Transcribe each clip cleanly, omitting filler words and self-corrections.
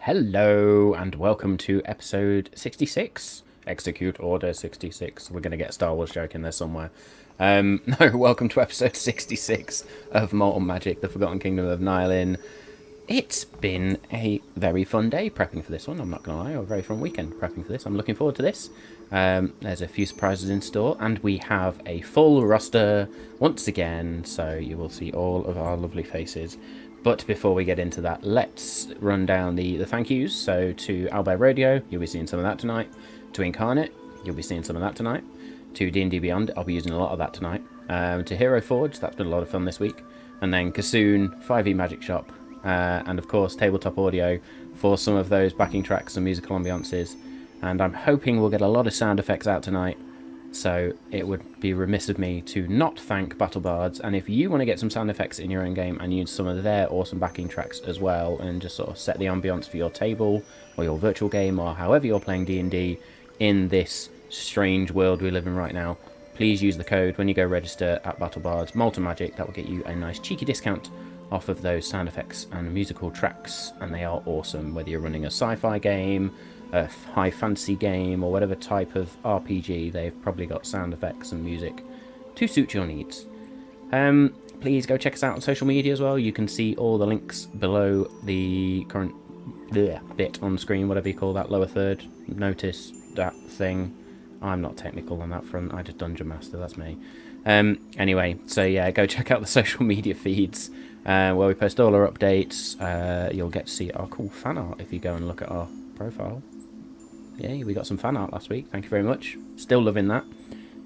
Hello and welcome to episode 66. Execute Order 66. We're going to get a Star Wars joke in there somewhere. No, welcome to episode 66 of Malt and Magic, the Forgotten Kingdom of Nihilin. It's been a very fun day prepping for this one, I'm not going to lie, or a very fun weekend prepping for this. I'm looking forward to this. There's a few surprises in store, and we have a full roster once again, so you will see all of our lovely faces. But before we get into that, let's run down the thank yous. So to Albert Radio, you'll be seeing some of that tonight. To Incarnate, you'll be seeing some of that tonight. To D&D Beyond, I'll be using a lot of that tonight. To Hero Forge, that's been a lot of fun this week. And then Kassoon, 5e Magic Shop, and of course Tabletop Audio for some of those backing tracks and musical ambiances. And I'm hoping we'll get a lot of sound effects out tonight. So it would be remiss of me to not thank Battle Bards, and if you want to get some sound effects in your own game and use some of their awesome backing tracks as well, and just sort of set the ambience for your table or your virtual game or however you're playing D&D in this strange world we live in right now, please use the code when you go register at Battle Bards, Malt and Magic. That will get you a nice cheeky discount off of those sound effects and musical tracks, and they are awesome, whether you're running a sci-fi game, a high fantasy game, or whatever type of RPG. They've probably got sound effects and music to suit your needs. Please go check us out on social media as well. You can see all the links below the current bit on screen, whatever you call that lower third. Notice that thing. I'm not technical on that front, I just Dungeon Master, that's me. Anyway, so yeah, go check out the social media feeds where we post all our updates. You'll get to see our cool fan art if you go and look at our profile. Yeah, we got some fan art last week. Thank you very much. Still loving that.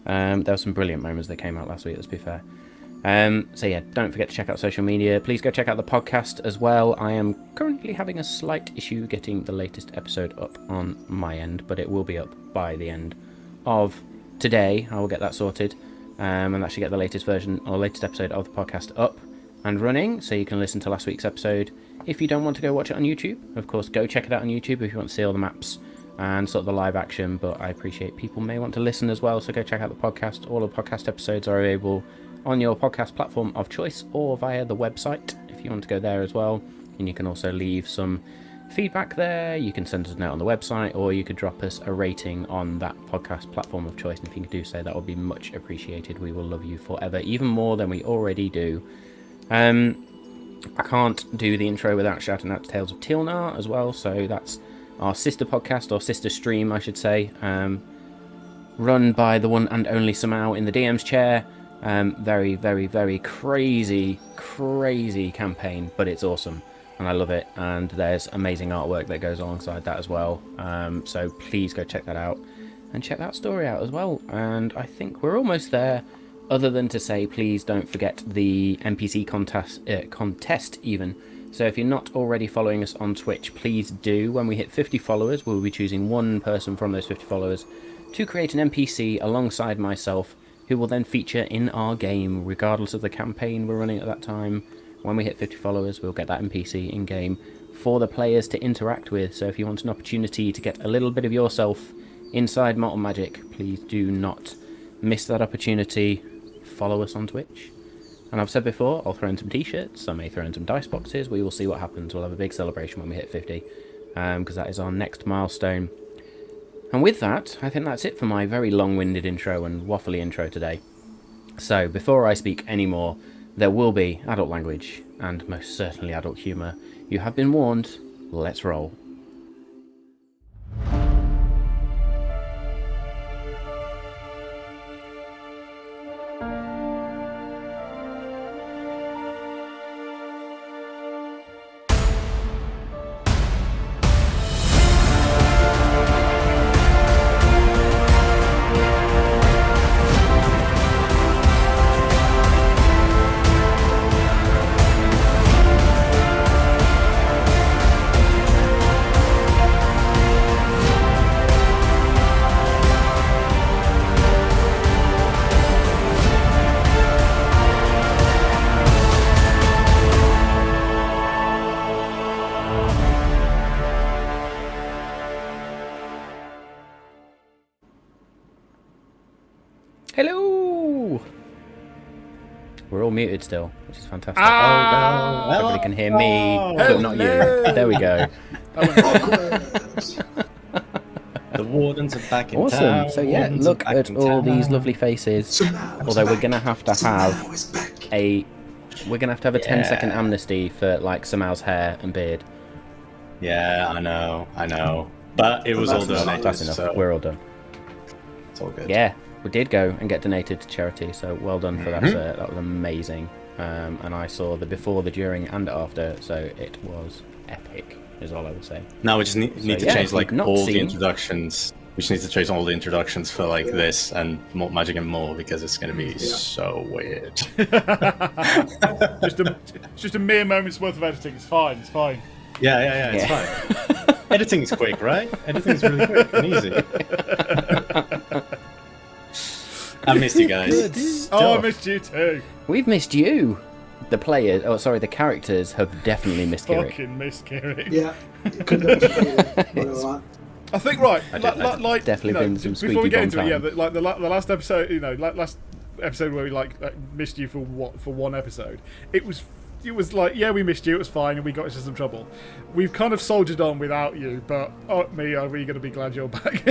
There were some brilliant moments that came out last week, let's be fair. So yeah, don't forget to check out social media. Please go check out the podcast as well. I am currently having a slight issue getting the latest episode up on my end, but it will be up by the end of today. I will get that sorted and actually get the latest version or latest episode of the podcast up and running, so you can listen to last week's episode. If you don't want to go watch it on YouTube, of course, go check it out on YouTube if you want to see all the maps and sort of the live action, but I appreciate people may want to listen as well, so go check out the podcast. All the podcast episodes are available on your podcast platform of choice or via the website if you want to go there as well. And you can also leave some feedback there. You can send us a note on the website, or you could drop us a rating on that podcast platform of choice, and if you can do so, that would be much appreciated. We will love you forever, even more than we already do. I can't do the intro without shouting out to Tales of Tilnar as well, so that's our sister podcast, or sister stream I should say, run by the one and only Samau in the DM's chair. Very, very, very crazy campaign, but it's awesome and I love it, and there's amazing artwork that goes alongside that as well, so please go check that out and check that story out as well. And I think we're almost there, other than to say please don't forget the NPC contest even. So if you're not already following us on Twitch, please do. When we hit 50 followers, we'll be choosing one person from those 50 followers to create an NPC alongside myself, who will then feature in our game, regardless of the campaign we're running at that time. When we hit 50 followers, we'll get that NPC in-game for the players to interact with. So if you want an opportunity to get a little bit of yourself inside Malt and Magic, please do not miss that opportunity. Follow us on Twitch. And I've said before, I'll throw in some t-shirts, I may throw in some dice boxes, we will see what happens. We'll have a big celebration when we hit 50, because that is our next milestone. And with that, I think that's it for my very long-winded intro and waffly intro today. So, before I speak any more, there will be adult language, and most certainly adult humour. You have been warned, let's roll. Hello! We're all muted still, which is fantastic. Oh, no. Everybody can hear me, but not you. There we go. The Wardens are back in Awesome. town. So yeah, Wardens look are back at in all town. these lovely faces. Although we're gonna have to have a 10-second amnesty for like Samal's hair and beard. Yeah, I know. But it was all donated. That's enough. So We're all done. it's all good. Yeah, we did go and get donated to charity, so well done for that, sir. That was amazing. And I saw the before, the during, and after, so it was epic, is all I would say. Now we just need to yeah, change like not all seen- the introductions. We just need to change all the introductions for like this and Malt Magic and more because it's going to be so weird. just a mere moment's worth of editing. It's fine. Yeah, it's fine. Editing is quick, right? Editing is really quick and easy. I missed you guys. Good Oh, stuff. I missed you too. We've missed you. The players, the characters have definitely missed Kirek. Fucking missed Kirek. Yeah. I think right. I did. Like Definitely been some before we squeaky get bum into it, time. like the last episode, last episode where we missed you for one episode. It was we missed you. It was fine, and we got into some trouble. We've kind of soldiered on without you, but I'm really going to be glad you're back.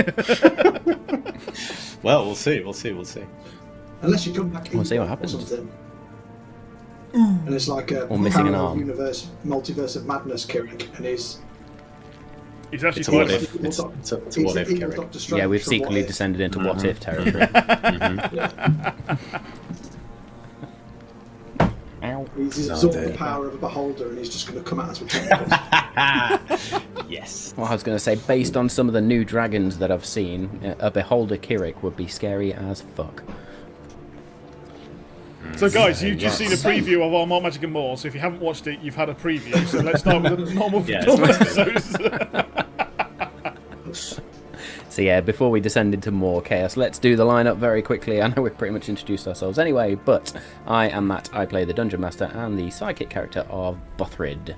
Well, we'll see. Unless you come back in We'll see what or happens. something. And it's like a Or missing an parallel arm. universe, multiverse of madness, Kirek, and he's actually It's a quite what if. It's a what if, evil Kirek. Doctor Strange Yeah, we've from What secretly If. descended into what if territory. Ow. He's No, absorbed the dude. power of a beholder, and he's just going to come at us with tentacles. Yes. Well, I was going to say, based on some of the new dragons that I've seen, a beholder Kirek would be scary as fuck. So, guys, you've just seen a preview of our Malt Magic and More. So, if you haven't watched it, you've had a preview. So, let's start with the normal episodes. So yeah, before we descend into more chaos, let's do the lineup very quickly. I know we've pretty much introduced ourselves anyway, but I am Matt. I play the Dungeon Master and the sidekick character of Bothrid.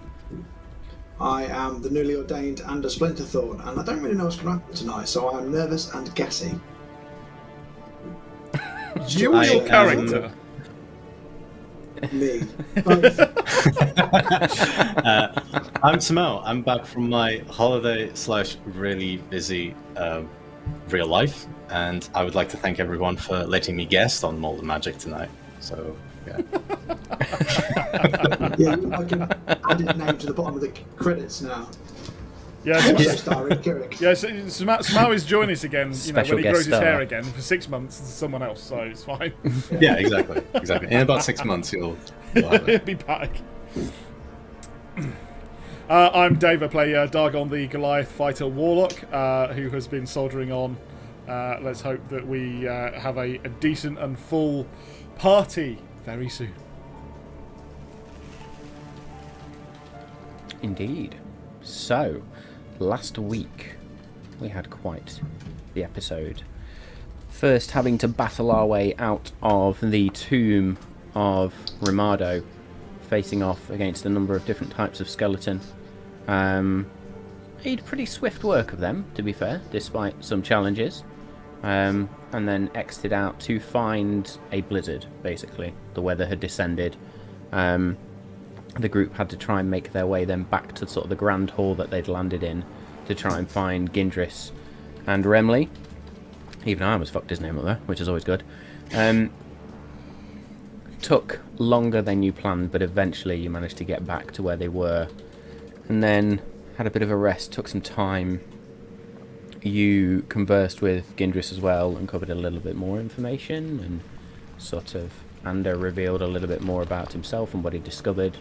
I am the newly ordained and a Splinterthorn, and I don't really know what's going to happen tonight, so I'm nervous and guessing. You and your character. Me. Both. I'm Samal. I'm back from my holiday / really busy real life, and I would like to thank everyone for letting me guest on Malt Magic tonight. So, yeah. Yeah, I can add his name to the bottom of the credits now. Yeah, Also starring Kirek. yeah. So Samau is joining us again. Special When he guest grows his star. hair again for 6 months to someone else, so it's fine. Yeah, exactly. In about 6 months, you'll have He'll it. be back. I'm Dave. I play Dargon, the Goliath fighter warlock, who has been soldering on. Let's hope that we have a decent and full party very soon. Indeed. So, last week we had quite the episode. First, having to battle our way out of the tomb of Rimado, facing off against a number of different types of skeleton. Made pretty swift work of them, to be fair, despite some challenges. And then exited out to find a blizzard, basically. The weather had descended. The group had to try and make their way then back to sort of the grand hall that they'd landed in to try and find Gindris and Remley. Even I almost fucked his name up there, which is always good. Took longer than you planned, but eventually you managed to get back to where they were. And then had a bit of a rest, took some time. You conversed with Gindris as well and covered a little bit more information, and sort of Ander revealed a little bit more about himself and what he discovered.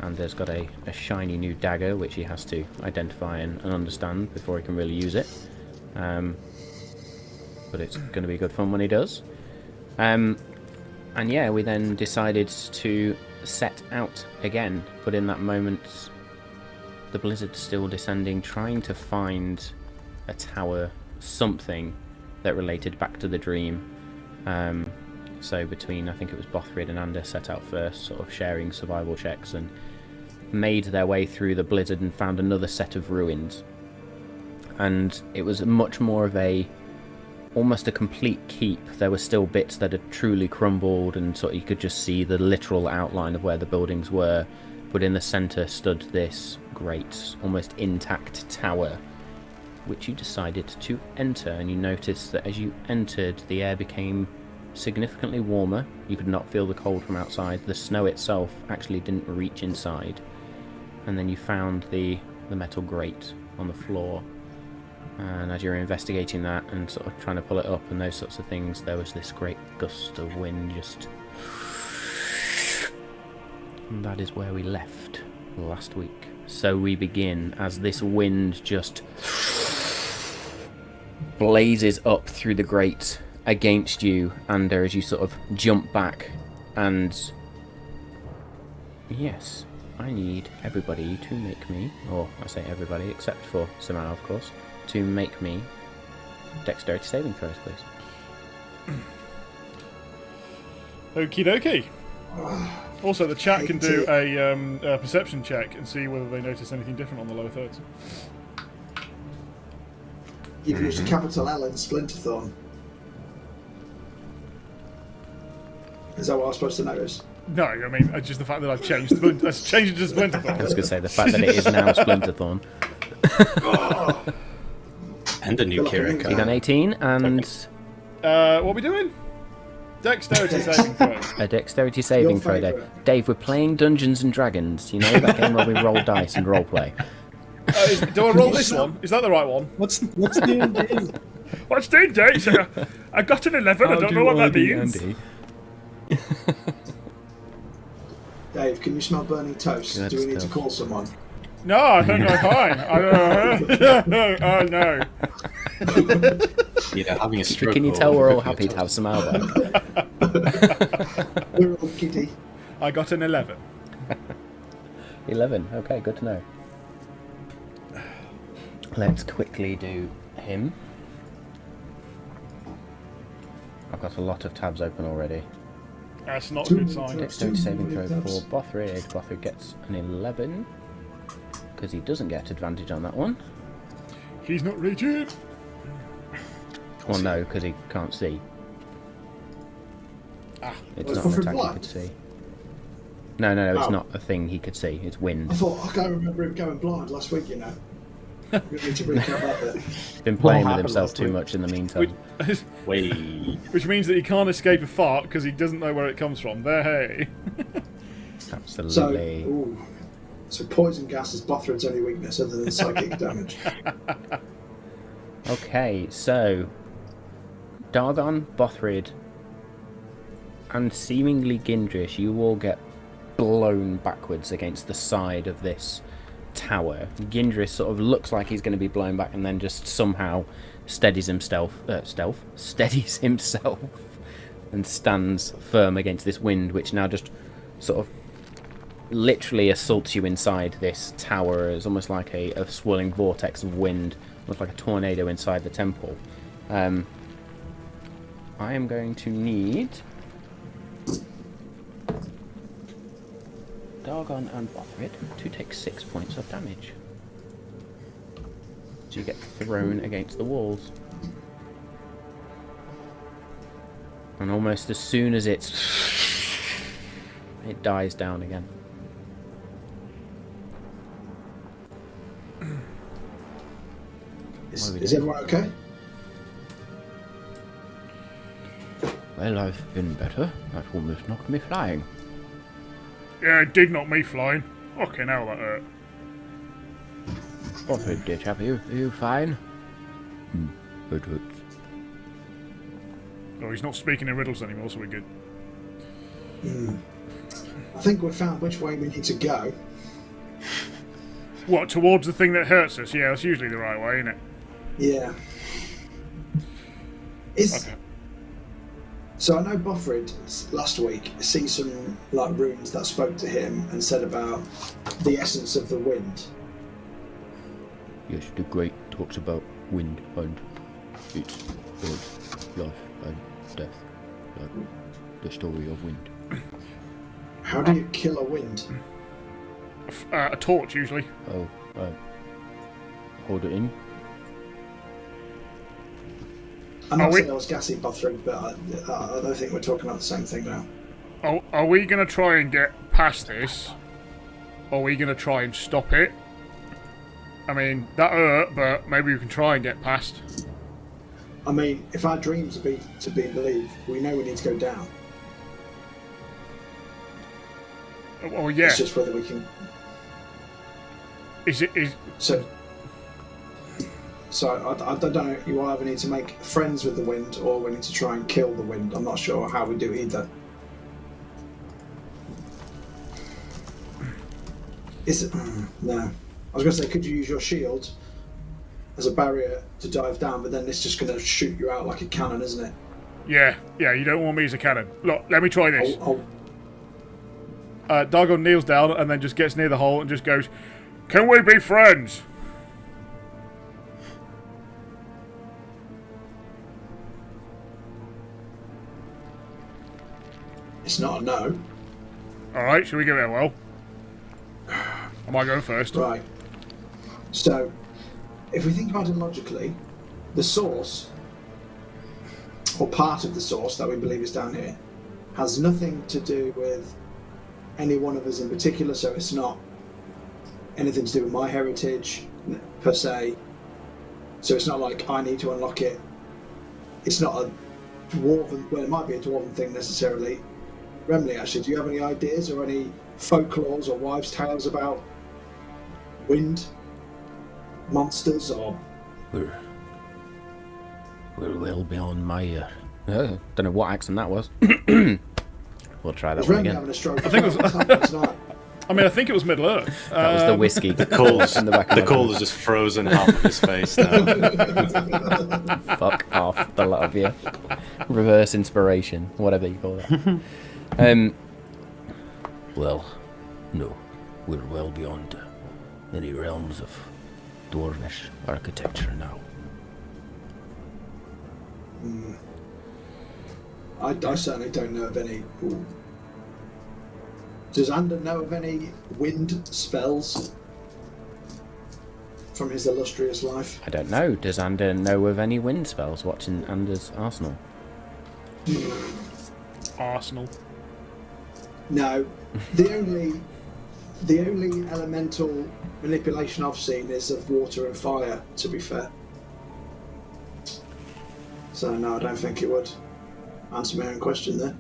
Ander's got a shiny new dagger which he has to identify and understand before he can really use it. But it's going to be good fun when he does. And yeah, we then decided to set out again, but in that moment the blizzard's still descending, trying to find a tower, something that related back to the dream. So between, I think it was Bothrid and Ander set out first, sort of sharing survival checks, and made their way through the blizzard and found another set of ruins. And it was much more of almost a complete keep. There were still bits that had truly crumbled, and sort of you could just see the literal outline of where the buildings were. but in the centre stood this great, almost intact tower, which you decided to enter. And you noticed that as you entered, the air became significantly warmer. You could not feel the cold from outside. The snow itself actually didn't reach inside. And then you found the metal grate on the floor. And as you were investigating that and sort of trying to pull it up and those sorts of things, there was this great gust of wind just... And that is where we left last week. So we begin as this wind just blazes up through the grate against you, Ander, as you sort of jump back. And yes, I need everybody to make me, or I say everybody except for Samara, of course, to make me dexterity saving throws, please. Okie dokie. Also, the chat can do a perception check and see whether they notice anything different on the lower thirds. You've used a capital L in Splinterthorn. Is that what I was supposed to notice? No, I mean, just the fact that I've changed it to Splinterthorn. I was going to say, the fact that it is now Splinterthorn. And a new Kirek. You got an 18, and... what are we doing? Dexterity saving throw. A dexterity saving throw, Dave. favourite. Dave, we're playing Dungeons and Dragons. You know, that game where we roll dice and roleplay. Do I roll this one? Is that the right one? What's D&D? What's D&D? I got an 11, I don't know what that means. Dave, can you smell burning toast? Good Do we need to stuff. call someone? No, I think I'm fine. Oh, no. Yeah, having a stroke. Can you or tell we're all ripping happy a to have toast. some album? We're all giddy. I got an 11. 11, okay, good to know. Let's quickly do him. I've got a lot of tabs open already. That's not a good sign. Dexterity saving throw for Bothrid. Bothrid gets an 11, because he doesn't get advantage on that one. He's not rigid. Well, no, because he can't see. It's Was not an Bothrid attack he blind? could see. No, it's Oh. not a thing he could see. It's wind. I thought, I can't remember him going blind last week, you know. We need to recap that bit. He's been playing with happened himself last too week? much in the meantime. Wait. Which means that he can't escape a fart because he doesn't know where it comes from. There, hey. Absolutely. So poison gas is Bothrid's only weakness other than psychic damage. Okay, so Dargon, Bothrid, and seemingly Gindrish, you all get blown backwards against the side of this tower. Gindrish sort of looks like he's going to be blown back, and then just somehow steadies himself, and stands firm against this wind, which now just sort of literally assaults you inside this tower. It's almost like a swirling vortex of wind, almost like a tornado inside the temple. I am going to need Dargon and Bothrid to take 6 points of damage. So you get thrown against the walls. And almost as soon as it dies down again. Is everyone okay? Well, I've been better. That almost knocked me flying. Yeah, it did knock me flying. Fucking hell, that hurt. Bothrid, dear chap, are you fine? It hurts. Oh, he's not speaking in riddles anymore, so we're good. I think we've found which way we need to go. What, towards the thing that hurts us? Yeah, that's usually the right way, isn't it? Yeah. Is Okay. So I know Bothrid last week see some like runes that spoke to him and said about the essence of the wind. Yes, the great talks about wind and its life and death. Like the story of wind. How do you kill a wind? A torch, usually. Oh, hold it in. I'm not Are we- saying I was gassing Bothrid, but I don't think we're talking about the same thing now. Are we going to try and get past this? are we going to try and stop it? I mean, that hurt, but maybe we can try and get past. I mean, if our dreams are to be believed, we know we need to go down. Oh, yeah. It's just whether we can... Is... So I don't know, you either need to make friends with the wind or we need to try and kill the wind. I'm not sure how we do either. Is it... No. I was going to say, could you use your shield as a barrier to dive down, but then it's just going to shoot you out like a cannon, isn't it? Yeah, you don't want me as a cannon. Look, let me try this. Oh. Dargon kneels down and then just gets near the hole and just goes, "Can we be friends?" It's not a no. Alright, shall we give it a whirl? Am I going first? Right. So, if we think about it logically, the source, or part of the source that we believe is down here, has nothing to do with any one of us in particular, so it's not anything to do with my heritage, per se. So it's not like I need to unlock it. It's not a dwarven, well, it might be a dwarven thing necessarily. Remley, actually, do you have any ideas or any folklores or wives' tales about wind monsters or... We're well beyond my... don't know what accent that was. We'll try that Is one Remley again. having a stroke? I think it was... tonight. I mean, I think it was Middle Earth. That was the whiskey. Cole's, in the back of the my Cole mind. has just frozen half of his face now. Fuck off, the lot of you. Reverse inspiration, whatever you call it. Well, no, we're well beyond any realms of dwarvish architecture now. I certainly don't know of any. Ooh. Does Ander know of any wind spells from his illustrious life? I don't know. Does Ander know of any wind spells watching Ander's arsenal? Arsenal. No. The only elemental manipulation I've seen is of water and fire, to be fair. So no, I don't think it would answer my own question there.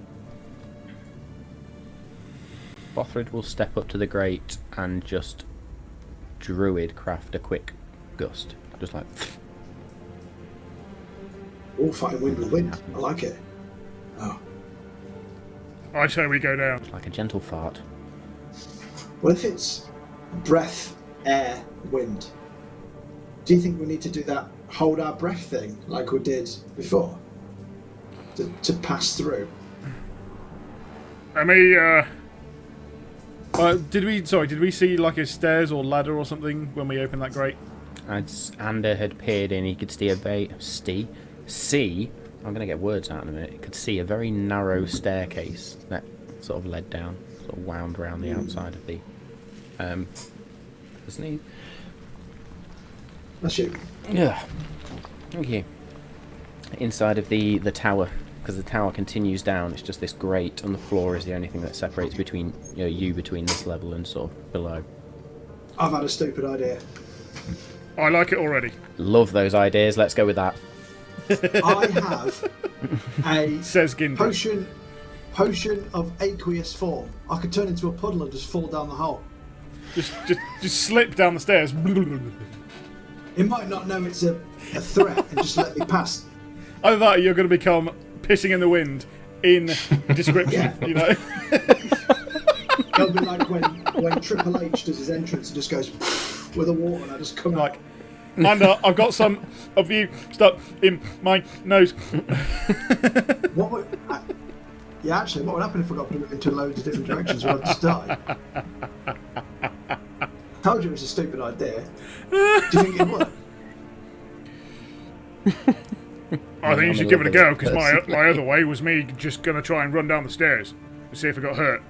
Bothrid will step up to the grate and just druid craft a quick gust. Just like... All fighting wind with wind. I like it. Oh. I say we go down. like a gentle fart. What if it's breath, air, wind? Do you think we need to do that hold our breath thing like we did before? To pass through? Let me, did we see like a stairs or ladder or something when we opened that grate? As Ander had peered in, he could see I'm going to get words out in a minute. He could see a very narrow staircase that sort of led down, sort of wound around the outside of the... Isn't he? That's you. Yeah. Thank you. Inside of the tower, because the tower continues down, it's just this grate on the floor is the only thing that separates between you between this level and sort of below. I've had a stupid idea. I like it already. Love those ideas. Let's go with that. I have a Says Gindra. potion of aqueous form. I could turn into a puddle and just fall down the hole. Just slip down the stairs. It might not know it's a threat and just let me pass. Either that or you're going to become pissing in the wind in description, Yeah. you know? It'll be like when Triple H does his entrance and just goes with the water and I just come Like, out. and I've got some of you stuck in my nose. What would... what would happen if I got blew into loads of different directions? Would I just die? Told you it was a stupid idea. Do you think it would? I think you should give it a go, because my other way was me just going to try and run down the stairs to see if I got hurt.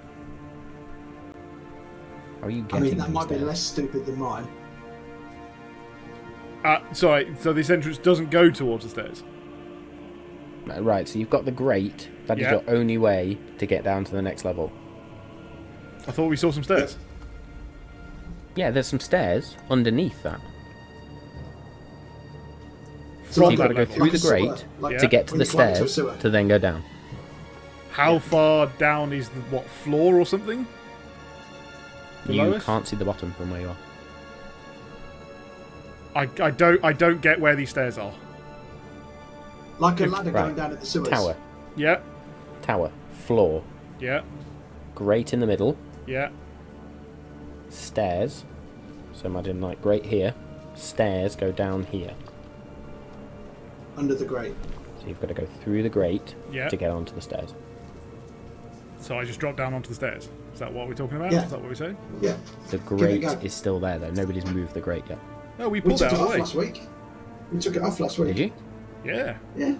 How are you I getting mean, that might be downstairs? less stupid than mine. Sorry, so this entrance doesn't go towards the stairs? Right, so you've got the grate. That is Yeah. your only way to get down to the next level. I thought we saw some stairs. Yeah, there's some stairs underneath that. So From you've got to that go level. through Like the a sewer, grate like to get to when the you climb into a stairs sewer. to then go down. How far down is the floor or something? Below You us? can't see the bottom from where you are. I don't get where these stairs are. Like a ladder Right. going down at the sewers. Tower, Yeah, floor, yeah, grate in the middle, yeah. stairs. So imagine like grate here, stairs go down here. Under the grate. So you've got to go through the grate Yeah. to get onto the stairs. So I just drop down onto the stairs. Is that what we're talking about? Yeah. Is that what we're saying? Yeah. The it a grate go. is still there though. Nobody's moved the grate yet. No, we We pulled took it it off away. last week. We took it off last week. Did you? Yeah. Yeah.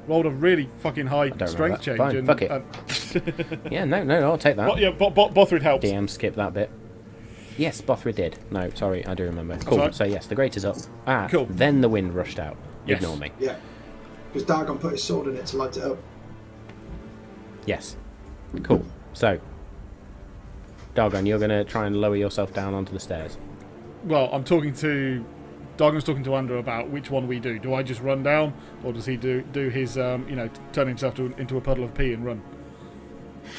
Rolled a really fucking high don't strength remember change. that. Fine, fuck it. Yeah, no, I'll take that. But yeah, Bothrid helps. DM skip that bit. Yes, Bothrid did. No, sorry, I do remember. Cool. right. So yes, the grate is up. Ah, Cool. Then the wind rushed out. Yes. Ignore me. Yeah. Because Dargon put his sword in it to light it up. Yes. Cool. So, Dargon, you're going to try and lower yourself down onto the stairs. Well, I'm talking to... Dargon's talking to Andrew about which one we do. Do I just run down, or does he do his, turn himself into a puddle of pee and run?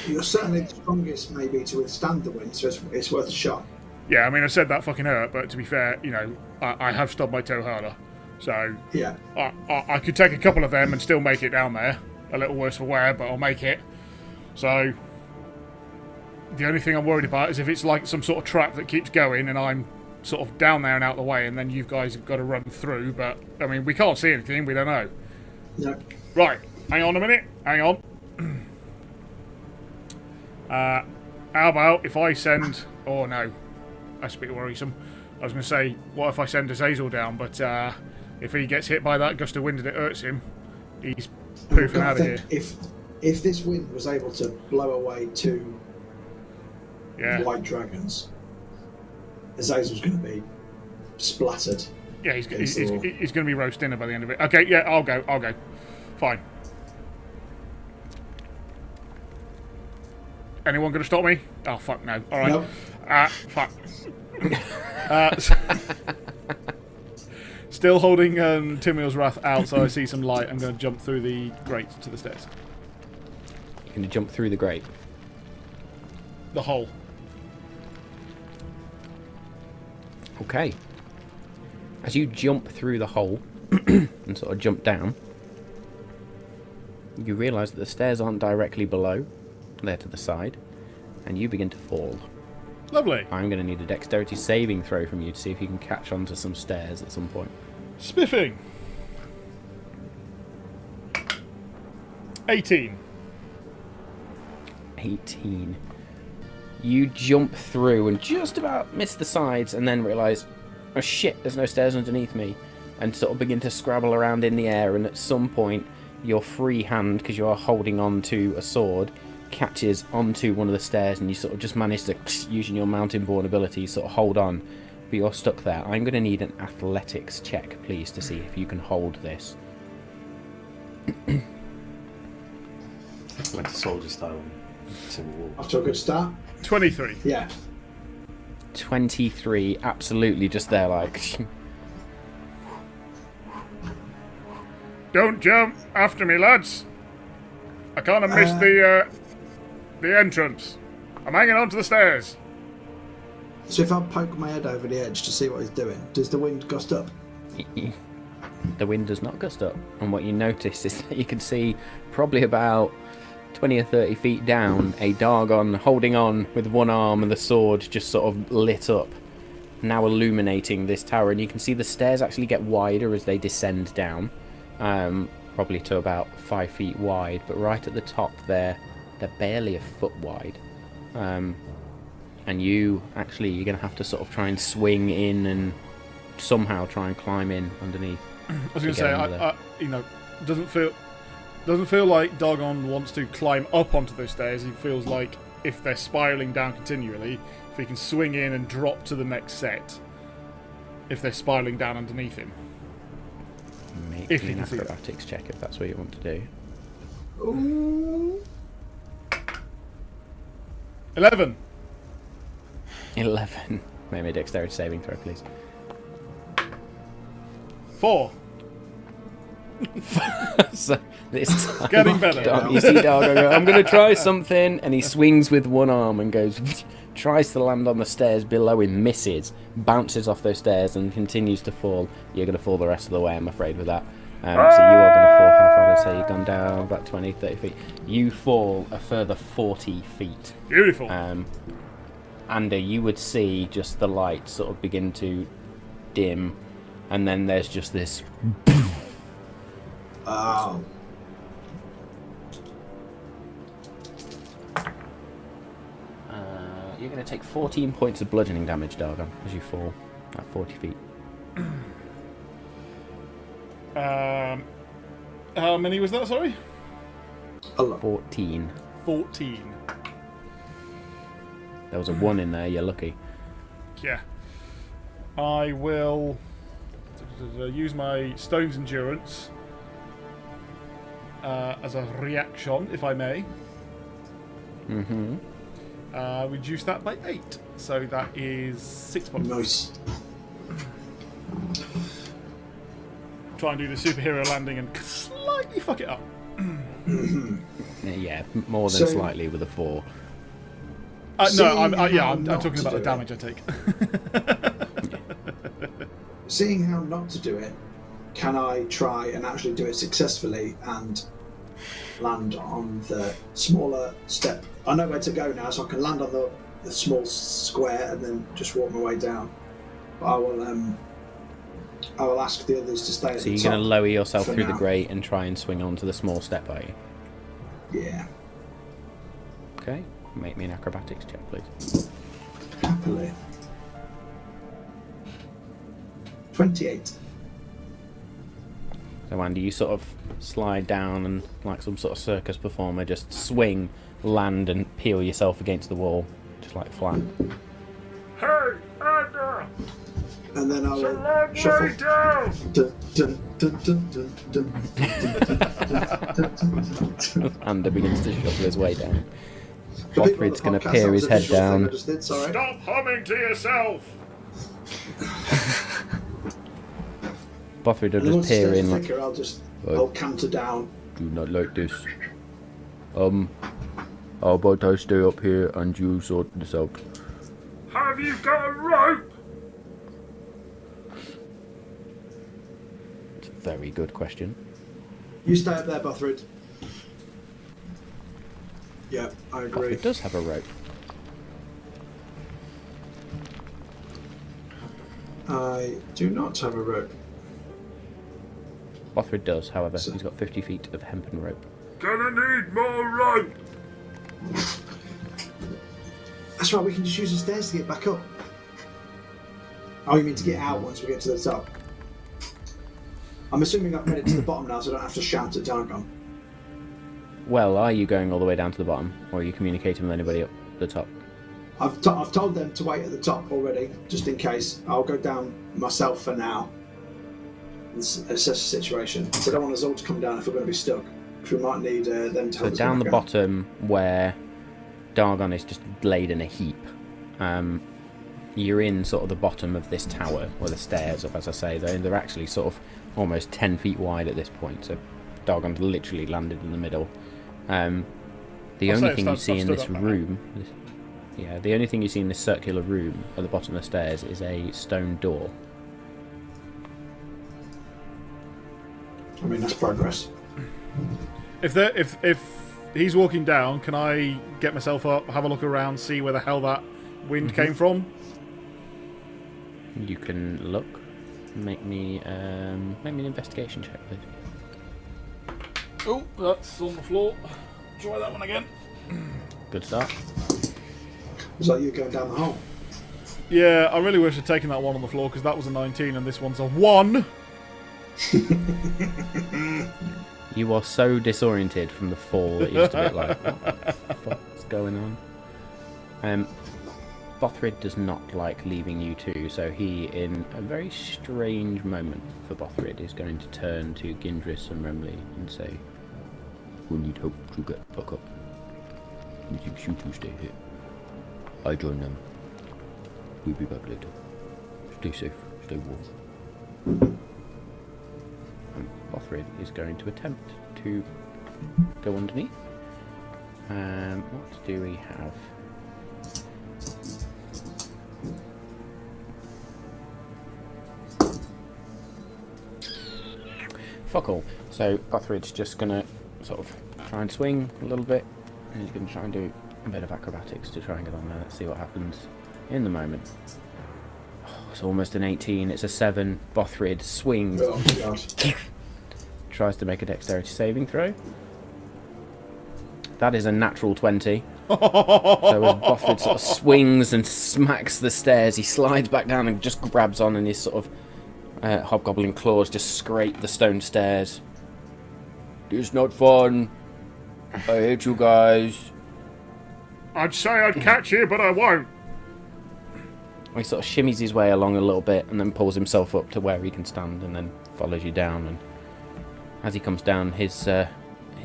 You're certainly the strongest, maybe, to withstand the wind, so it's worth a shot. Yeah, I mean, I said that fucking hurt, but to be fair, I have stubbed my toe harder. So, Yeah. I could take a couple of them and still make it down there. A little worse for wear, but I'll make it. So, the only thing I'm worried about is if it's like some sort of trap that keeps going and I'm sort of down there and out of the way, and then you guys have got to run through. But, I mean, we can't see anything, we don't know. No. Right, hang on a minute, hang on. How about if I send... Oh, no. That's a bit worrisome. I was going to say, what if I send Azazel down, but if he gets hit by that gust of wind and it hurts him, he's poofing out of here. If this wind was able to blow away two Yeah, white dragons, Azazel's going to be splattered. yeah, he's going against the wall. to be roast dinner by the end of it. Okay, yeah, I'll go. Fine. Anyone going to stop me? Oh, fuck no. All right. Nope. Fuck. Still holding Timiel's Wrath out, so I see some light. I'm going to jump through the grate to the stairs. You're going to jump through the grate. The hole. Okay. As you jump through the hole and sort of jump down, you realise that the stairs aren't directly below. They're to the side. And you begin to fall. Lovely. I'm going to need a dexterity saving throw from you to see if you can catch onto some stairs at some point. Spiffing. 18. 18. You jump through and just about miss the sides and then realise, oh shit, there's no stairs underneath me. And sort of begin to scrabble around in the air, and at some point your free hand, because you are holding on to a sword, catches onto one of the stairs, and you sort of just manage to, using your mountain-born ability, sort of hold on, but you're stuck there. I'm going to need an athletics check, please, to see if you can hold this. Went to soldier style to war. After a good start. 23. Yeah. 23, absolutely just there, like... Don't jump after me, lads. I kind of missed the entrance. I'm hanging on to the stairs. So if I poke my head over the edge to see what he's doing, does the wind gust up? The wind does not gust up, and what you notice is that you can see probably about 20 or 30 feet down a Dargon holding on with one arm and the sword just sort of lit up, now illuminating this tower, and you can see the stairs actually get wider as they descend down, probably to about 5 feet wide, but right at the top they're barely a foot wide. And you're going to have to sort of try and swing in and somehow try and climb in underneath. I was going to get say, under doesn't feel like Dargon wants to climb up onto those stairs. He feels like if they're spiraling down continually, if he can swing in and drop to the next set, if they're spiraling down underneath him. Make If me you an can see that. acrobatics check if that's what you want to do. Ooh. 11. 11. Make me a dexterity saving throw, please. 4. So this time, Getting better. you see Dargo go, I'm going to try something, and he swings with one arm and goes, tries to land on the stairs below him, misses, bounces off those stairs, and continues to fall. You're going to fall the rest of the way, I'm afraid, with that. So you are going to fall, how far did I say you've gone down? About 20, 30 feet. You fall a further 40 feet. Beautiful. Andy, you would see just the light sort of begin to dim, and then there's just this... Oh. You're going to take 14 points of bludgeoning damage, Dargon, as you fall at 40 feet. How many was that, sorry? 14. 14. There was a 1 in there, you're lucky. Yeah. I will use my Stone's Endurance as a reaction, if I may. Mm-hmm. Reduce that by 8. So that is 6 points. Nice. Try and do the superhero landing and slightly fuck it up. Yeah, more than slightly with a 4. No, I'm talking about the damage I take. Seeing how not to do it, can I try and actually do it successfully and land on the smaller step? I know where to go now, so I can land on the small square and then just walk my way down. But I will ask the others to stay at the top. So you're going to lower yourself through now. the grate and try and swing onto the small step, are you? Yeah. Okay, make me an acrobatics check, please. Happily. 28. So Andy, you sort of slide down and, like some sort of circus performer, just swing, land, and peel yourself against the wall, just like flat. Hey, Anna! And then I It's a will long shuffle. way down! Dun, dun, dun, dun, dun, dun, dun. Andy begins to shuffle his way down. For people on Bothrid's the going to podcast, peer that was his a head visual thing down. I just did, sorry. Stop humming to yourself! Bothrid will And once just peer it's in like, thicker, I'll canter down. do not like this. How about I stay up here and you sort this out? Have you got a rope? It's a very good question. You stay up there, Bothrid. Yeah, I agree. Bothrid does have a rope. I do not have a rope. Bothrid does, however. He's got 50 feet of hempen rope. Gonna need more rope! That's right, we can just use the stairs to get back up. Oh, you mean to get out once we get to the top? I'm assuming I've made it to the bottom now, so I don't have to shout at Dargon. Well, are you going all the way down to the bottom, or are you communicating with anybody up the top? I've told them to wait at the top already, just in case. I'll go down myself for now and assess the situation. I don't want us all to come down if we're going to be stuck, because we might need them to So help us down the back out. bottom, where Dargon is just laid in a heap, you're in sort of the bottom of this tower, where the stairs up, as I say. They're actually sort of almost 10 feet wide at this point, so Dargon's literally landed in the middle. The I'll only say thing you I've see in stood this up now. room... the only thing you see in this circular room at the bottom of the stairs is a stone door. I mean, that's progress. If he's walking down, can I get myself up, have a look around, see where the hell that wind came from? You can look. Make me an investigation check, please. Oh, that's on the floor. Try that one again. Good start. It's like you going down the hole. Yeah, I really wish I'd taken that one on the floor, because that was a 19 and this one's a 1. You are so disoriented from the fall that you're just a bit like, what the fuck's going on? Bothrid does not like leaving you two, so he, in a very strange moment for Bothrid, is going to turn to Gindris and Remley and say, "We need help to get back up. He thinks you two stay here. I join them." We'll be back later. Stay safe, stay warm. And Bothrid is going to attempt to go underneath. What do we have? Fuck all. So Bothrid's just gonna sort of try and swing a little bit, and he's gonna try and do a bit of acrobatics to try and get on there. Let's see what happens in the moment. Oh, it's almost an 18. It's a 7. Bothrid swings. Oh, God. Tries to make a dexterity saving throw. That is a natural 20. So as Bothrid sort of swings and smacks the stairs, he slides back down and just grabs on, and his sort of hobgoblin claws just scrape the stone stairs. It's not fun. I hate you guys. I'd say I'd catch you, but I won't. He sort of shimmies his way along a little bit and then pulls himself up to where he can stand and then follows you down. And as he comes down, his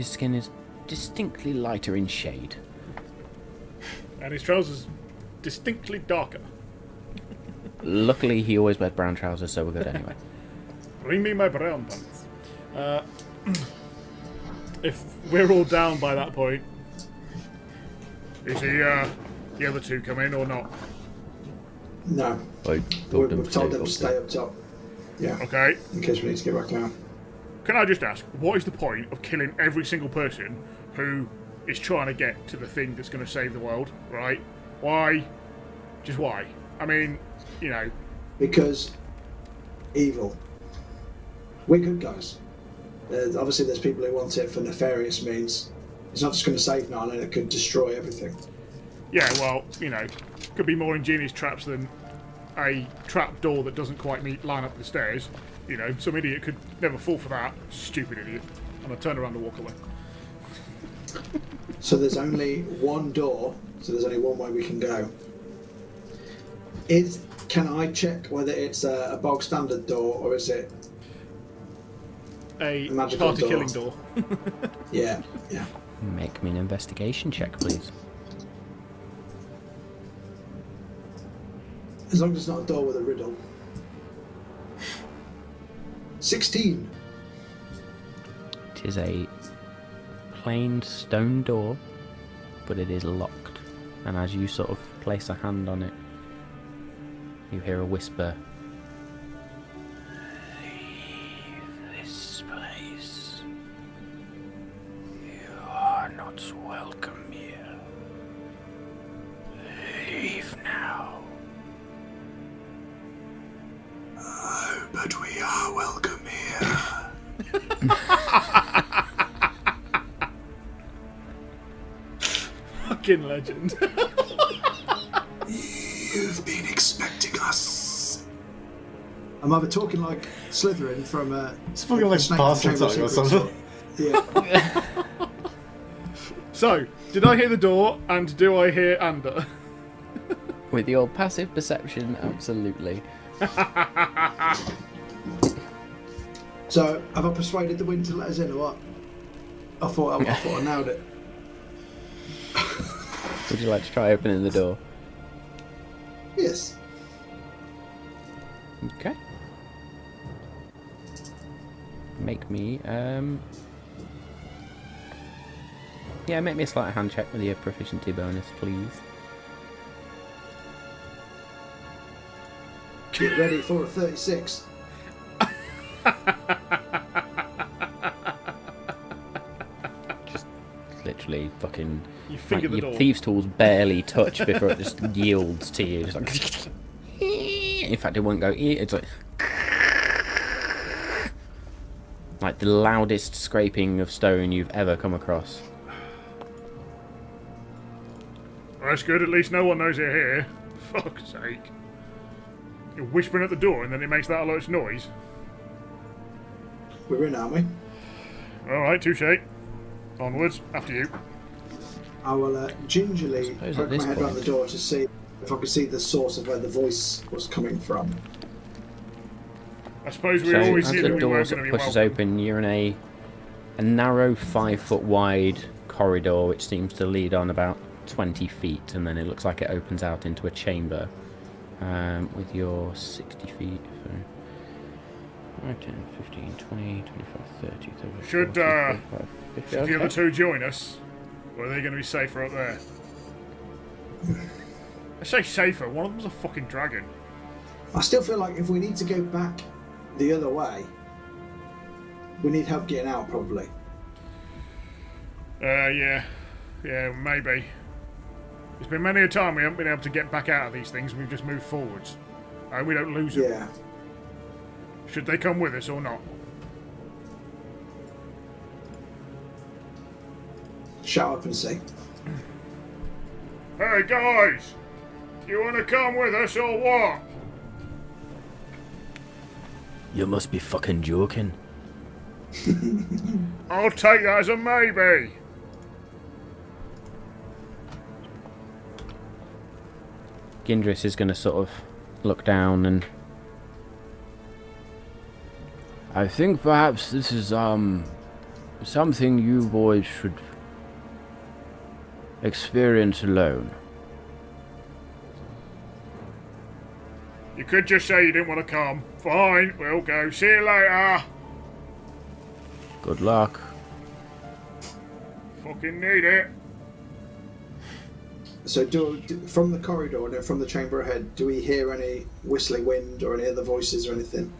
skin is distinctly lighter in shade. And his trousers distinctly darker. Luckily, he always wears brown trousers, so we're good anyway. Bring me my brown pants. If we're all down by that point, is the other two come in or not? No. We've told them to stay up top. Yeah. Okay. In case we need to get back down. Can I just ask, what is the point of killing every single person who is trying to get to the thing that's going to save the world, right? Why? Just why? I mean, you know. Because evil. We're good guys. Obviously there's people who want it for nefarious means. It's not just going to save Narnia, it could destroy everything. Yeah, well, you know, could be more ingenious traps than a trap door that doesn't quite line up the stairs. You know, some idiot could never fall for that. Stupid idiot. And I turn around and walk away. So there's only one door, so there's only one way we can go. Can I check whether it's a bog standard door or is it a magical party door? Killing door? Yeah. Make me an investigation check, please. As long as it's not a door with a riddle. 16. It is a plain stone door, but it is locked. And as you sort of place a hand on it, you hear a whisper. Leave this place. You are not welcome here. Leave now. Oh, but we are welcome here. Fucking legend. You've been expecting us. I'm either talking like Slytherin from It's fucking like Parcel Tongue or something. Yeah. So, did I hear the door, and do I hear Ander? With your passive perception, absolutely. So, have I persuaded the wind to let us in or what? I thought I nailed it. Would you like to try opening the door? Yes. Okay. Make me, yeah, make me a sleight of hand check with your proficiency bonus, please. Get ready for a 36. Just literally fucking... You finger the your door. thieves' tools barely touch before it just yields to you. Just like... In fact, it won't go... It's like the loudest scraping of stone you've ever come across. Well, that's good, at least no one knows you're here. Fuck's sake. You're whispering at the door and then it makes that much noise. We're in, aren't we? Alright, touche. Onwards, after you. I will gingerly Suppose poke at my this head around the point- door to see if I can see the source of where the voice was coming from. I suppose we So always as knew the that we door weren't sort going of to be pushes welcome. open, you're in a narrow 5 foot wide corridor which seems to lead on about 20 feet, and then it looks like it opens out into a chamber. with your 60 feet. So 5, 10, 15, 20, 25, 30, 30 Should 40, 45, 50. the other two join us? Or are they going to be safer up there? I say safer, one of them's a fucking dragon. I still feel like if we need to go back the other way, we need help getting out, probably. Yeah, maybe. It's been many a time we haven't been able to get back out of these things, we've just moved forwards. We don't lose them. Yeah. Should they come with us or not? Shout up and see. Hey guys! You want to come with us or what? You must be fucking joking. I'll take that as a maybe. Gindris is going to sort of look down and... I think perhaps this is something you boys should experience alone. You could just say you didn't want to come. Fine, we'll go. See you later. Good luck. Fucking need it. So from the corridor and then from the chamber ahead, do we hear any whistling wind or any other voices or anything?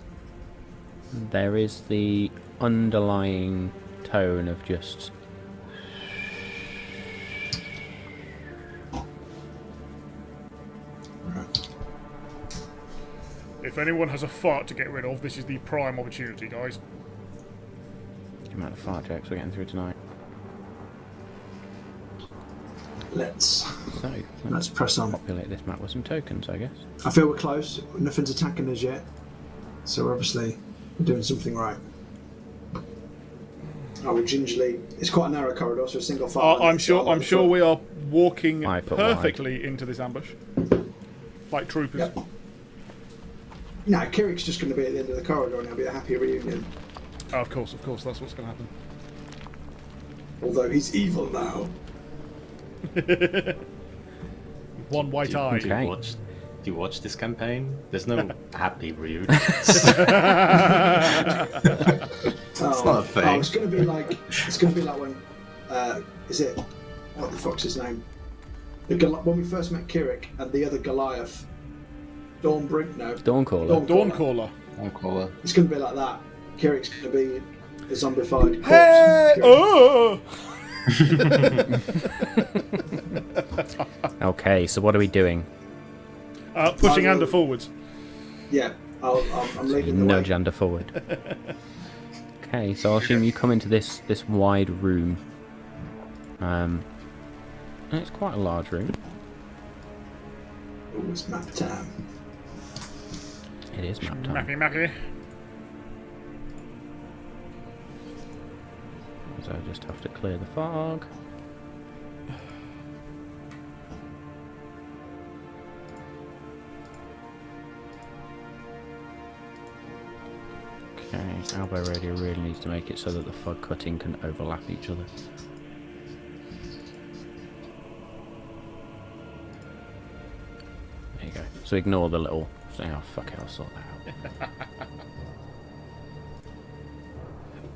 There is the underlying tone of just... Right. If anyone has a fart to get rid of, this is the prime opportunity, guys. The amount of fart jokes we're getting through tonight. Let's Let's press on. populate this map with some tokens, I guess. I feel we're close. Nothing's attacking us yet, so we're obviously doing something right. Oh, we gingerly. It's quite a narrow corridor, so a single file. I'm sure we are walking 5 foot perfectly into this ambush, like troopers. Yep. No, Kirek's just going to be at the end of the corridor, and it'll be a happy reunion. Oh, of course, that's what's going to happen. Although he's evil now. One white eye. Okay. Do you watch this campaign? There's no happy reunion. It's not a thing. Oh, it's going to be like when is it what the fuck's his name? When we first met Kirek and the other Goliath, Dawncaller. Dawncaller. Dawncaller. It's going to be like that. Kirek's going to be a zombified corpse. Hey! Oh! Okay, so what are we doing? Pushing Ander forwards. Yeah, I'm leading the way. Nudge Ander forward. Okay, so I'll assume you come into this wide room. And it's quite a large room. Oh, it's map time. It is map time. Macky. So I just have to clear the fog. Okay, Albo Radio really needs to make it so that the fog cutting can overlap each other. There you go. So ignore the little... Oh, fuck it, I'll sort that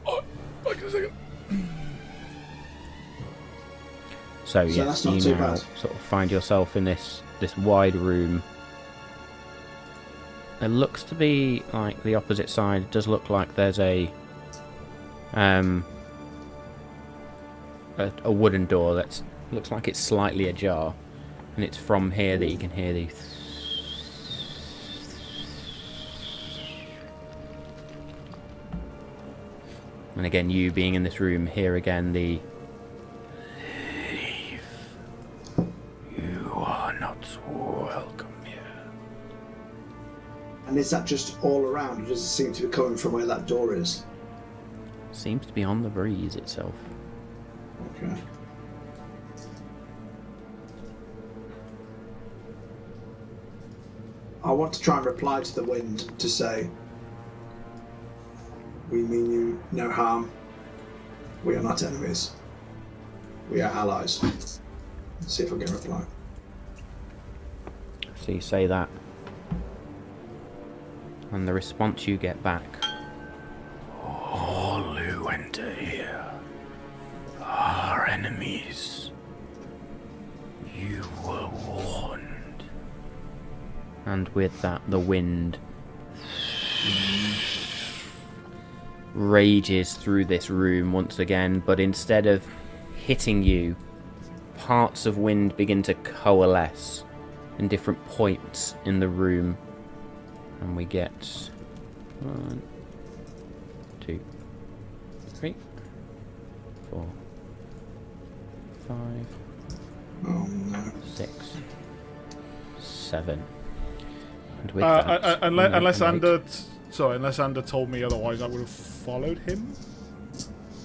out. Wait a second. So yes, that's not you too now bad. sort of find yourself in this wide room. It looks to be like the opposite side. It does look like there's a wooden door that looks like it's slightly ajar, and it's from here that you can hear the. And again, you being in this room, hear again the. You are not welcome here. And is that just all around, or does it seem to be coming from where that door is? Seems to be on the breeze itself. Okay. I want to try and reply to the wind to say, we mean you no harm. We are not enemies. We are allies. Let's see if I can reply. So you say that, And the response you get back: all who enter here are enemies. You were warned. And with that, the wind rages through this room once again, but instead of hitting you, parts of wind begin to coalesce in different points in the room. And we get 1, 2, 3, 4, 5, Oh no. 6, 7. And with that, Unless and unless Ander told me otherwise, I would have followed him.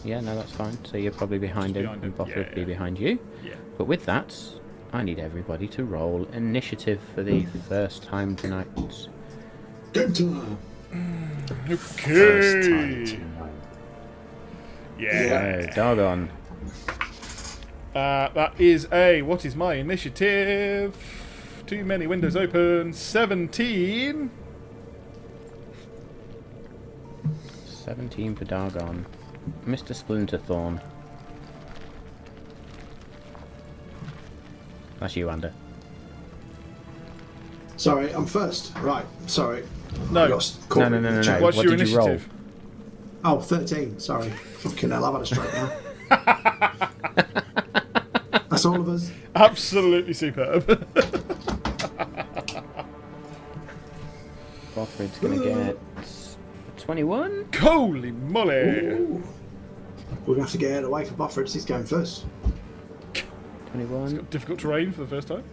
yeah, no, that's fine. So you're probably behind him, behind him. and Boff Yeah, would be yeah. behind you. Yeah. But with that, I need everybody to roll initiative for the first time tonight. Game time. First time Okay. tonight. Yeah. So, doggone. That is what is my initiative? Too many windows open. 17. 17 for Dargon. Mr. Splinterthorn. That's you, Ander. Sorry, I'm first. Right, sorry. No. I got caught No. in the chain. What's What your did you roll? initiative? Oh, 13. Sorry. Fucking hell, I've had a stroke now. That's all of us. Absolutely superb. Boffred's gonna get 21. Holy moly! Ooh. We're going to have to get out away for Bofford. He's going first. 21. Difficult terrain for the first time.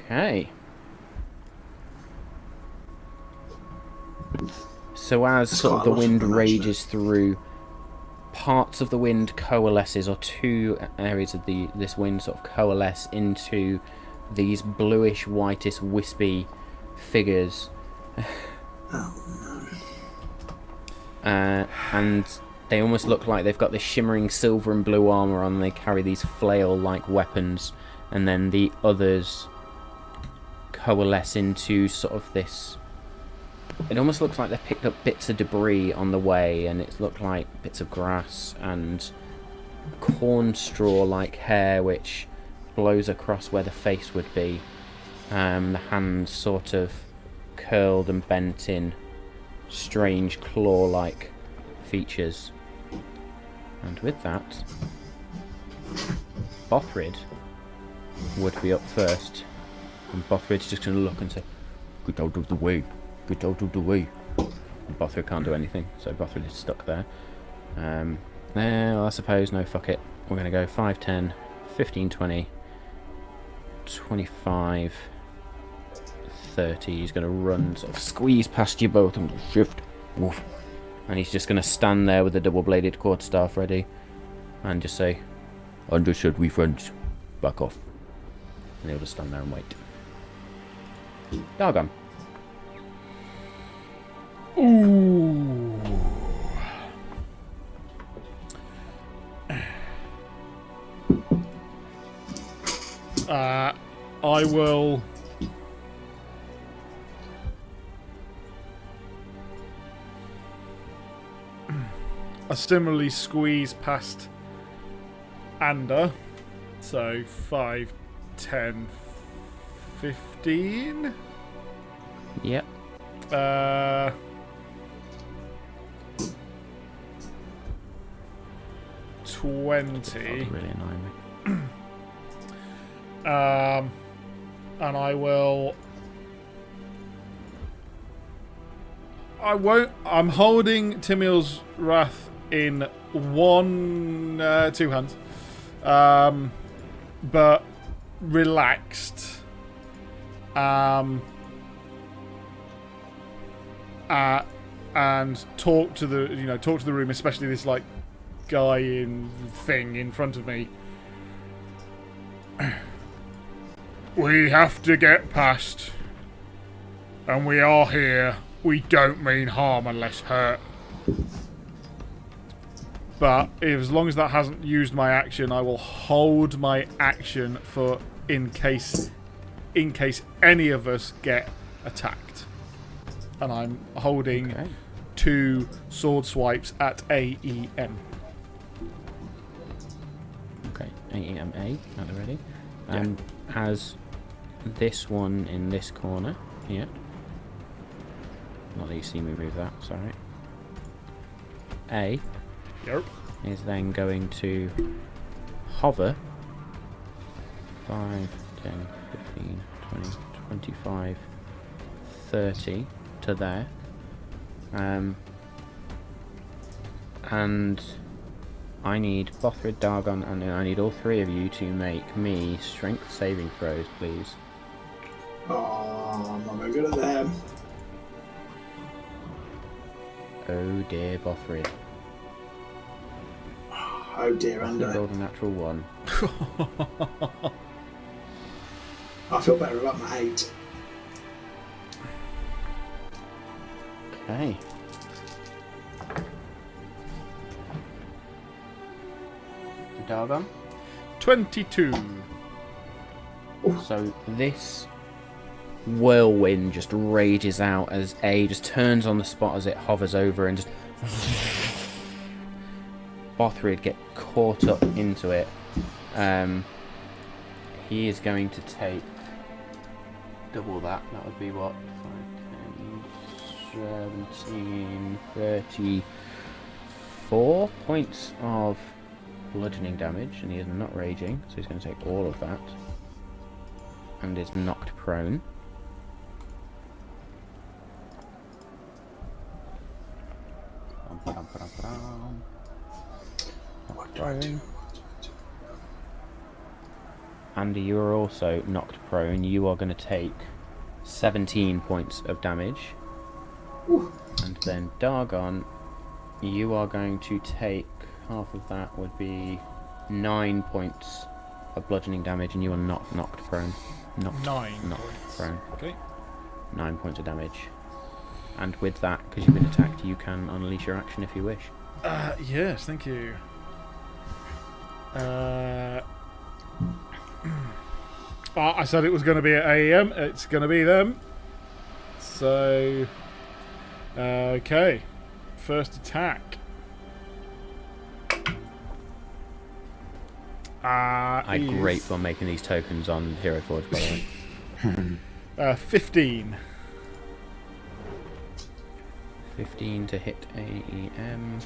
Okay. So as That's sort of quite the a lot of wind them, actually. rages through, parts of the wind coalesces, or two areas of this wind sort of coalesce into these bluish, whitish, wispy figures. And they almost look like they've got this shimmering silver and blue armor on, and they carry these flail-like weapons. And then the others coalesce into sort of this. It almost looks like they've picked up bits of debris on the way, and it looked like bits of grass and corn straw-like hair, which blows across where the face would be. The hands sort of curled and bent in strange claw-like features. And with that, Bothrid would be up first, and Bothrid's just going to look and say, "Get out of the way, get out of the way." And Bothrid can't do anything, so Bothrid is stuck there. Well, I suppose, no, fuck it. We're going to go 5, 10, 15, 20, 25, 30. He's going to run, sort of squeeze past you both and shift. Woof. And he's just going to stand there with the double-bladed quarterstaff ready and just say, "Understood, we friends. Back off." And he'll just stand there and wait. Dargon. Ooh. I will. I similarly squeeze past Ander. So 5, 10, 15. Yep. 20. Really annoying me. And I will. I won't. I'm holding Timiel's Wrath in two hands, but relaxed. And talk to the room, especially this like guy in thing in front of me. We have to get past, and we are here. We don't mean harm unless hurt. But as long as that hasn't used my action, I will hold my action for in case any of us get attacked. And I'm holding 2 sword swipes at AEM. Okay, AEMA at the ready. And has this one in this corner here. Not that you see me move that, sorry. A is then going to hover 5, 10, 15, 20, 25, 30 to there. And I need Bothrid, Dargon, and I need all 3 of you to make me strength saving throws, please. Oh, I'm not very good at them. Oh dear, Bothrid. Oh dear, I Andy. rolled a natural 1. I feel better about my 8. Okay. Dargon. 22. So this whirlwind just rages out as A just turns on the spot as it hovers over and just Bothrid get caught up into it. He is going to take double that. That would be what? 5, 10, 17, 34 points of bludgeoning damage, and he is not raging, so he's going to take all of that. And is knocked prone. What do I do? Andy, you are also knocked prone. You are going to take 17 points of damage. Ooh. And then Dargon, you are going to take half of that would be 9 points of bludgeoning damage, and you are not knocked prone. Knocked points. prone. Okay. 9 points of damage. And with that, because you've been attacked, you can unleash your action if you wish. Yes, thank you. I said it was going to be at AEM. It's going to be them. So, okay. First attack. I great for making these tokens on Hero Forge, by the way. 15. 15 to hit AEM.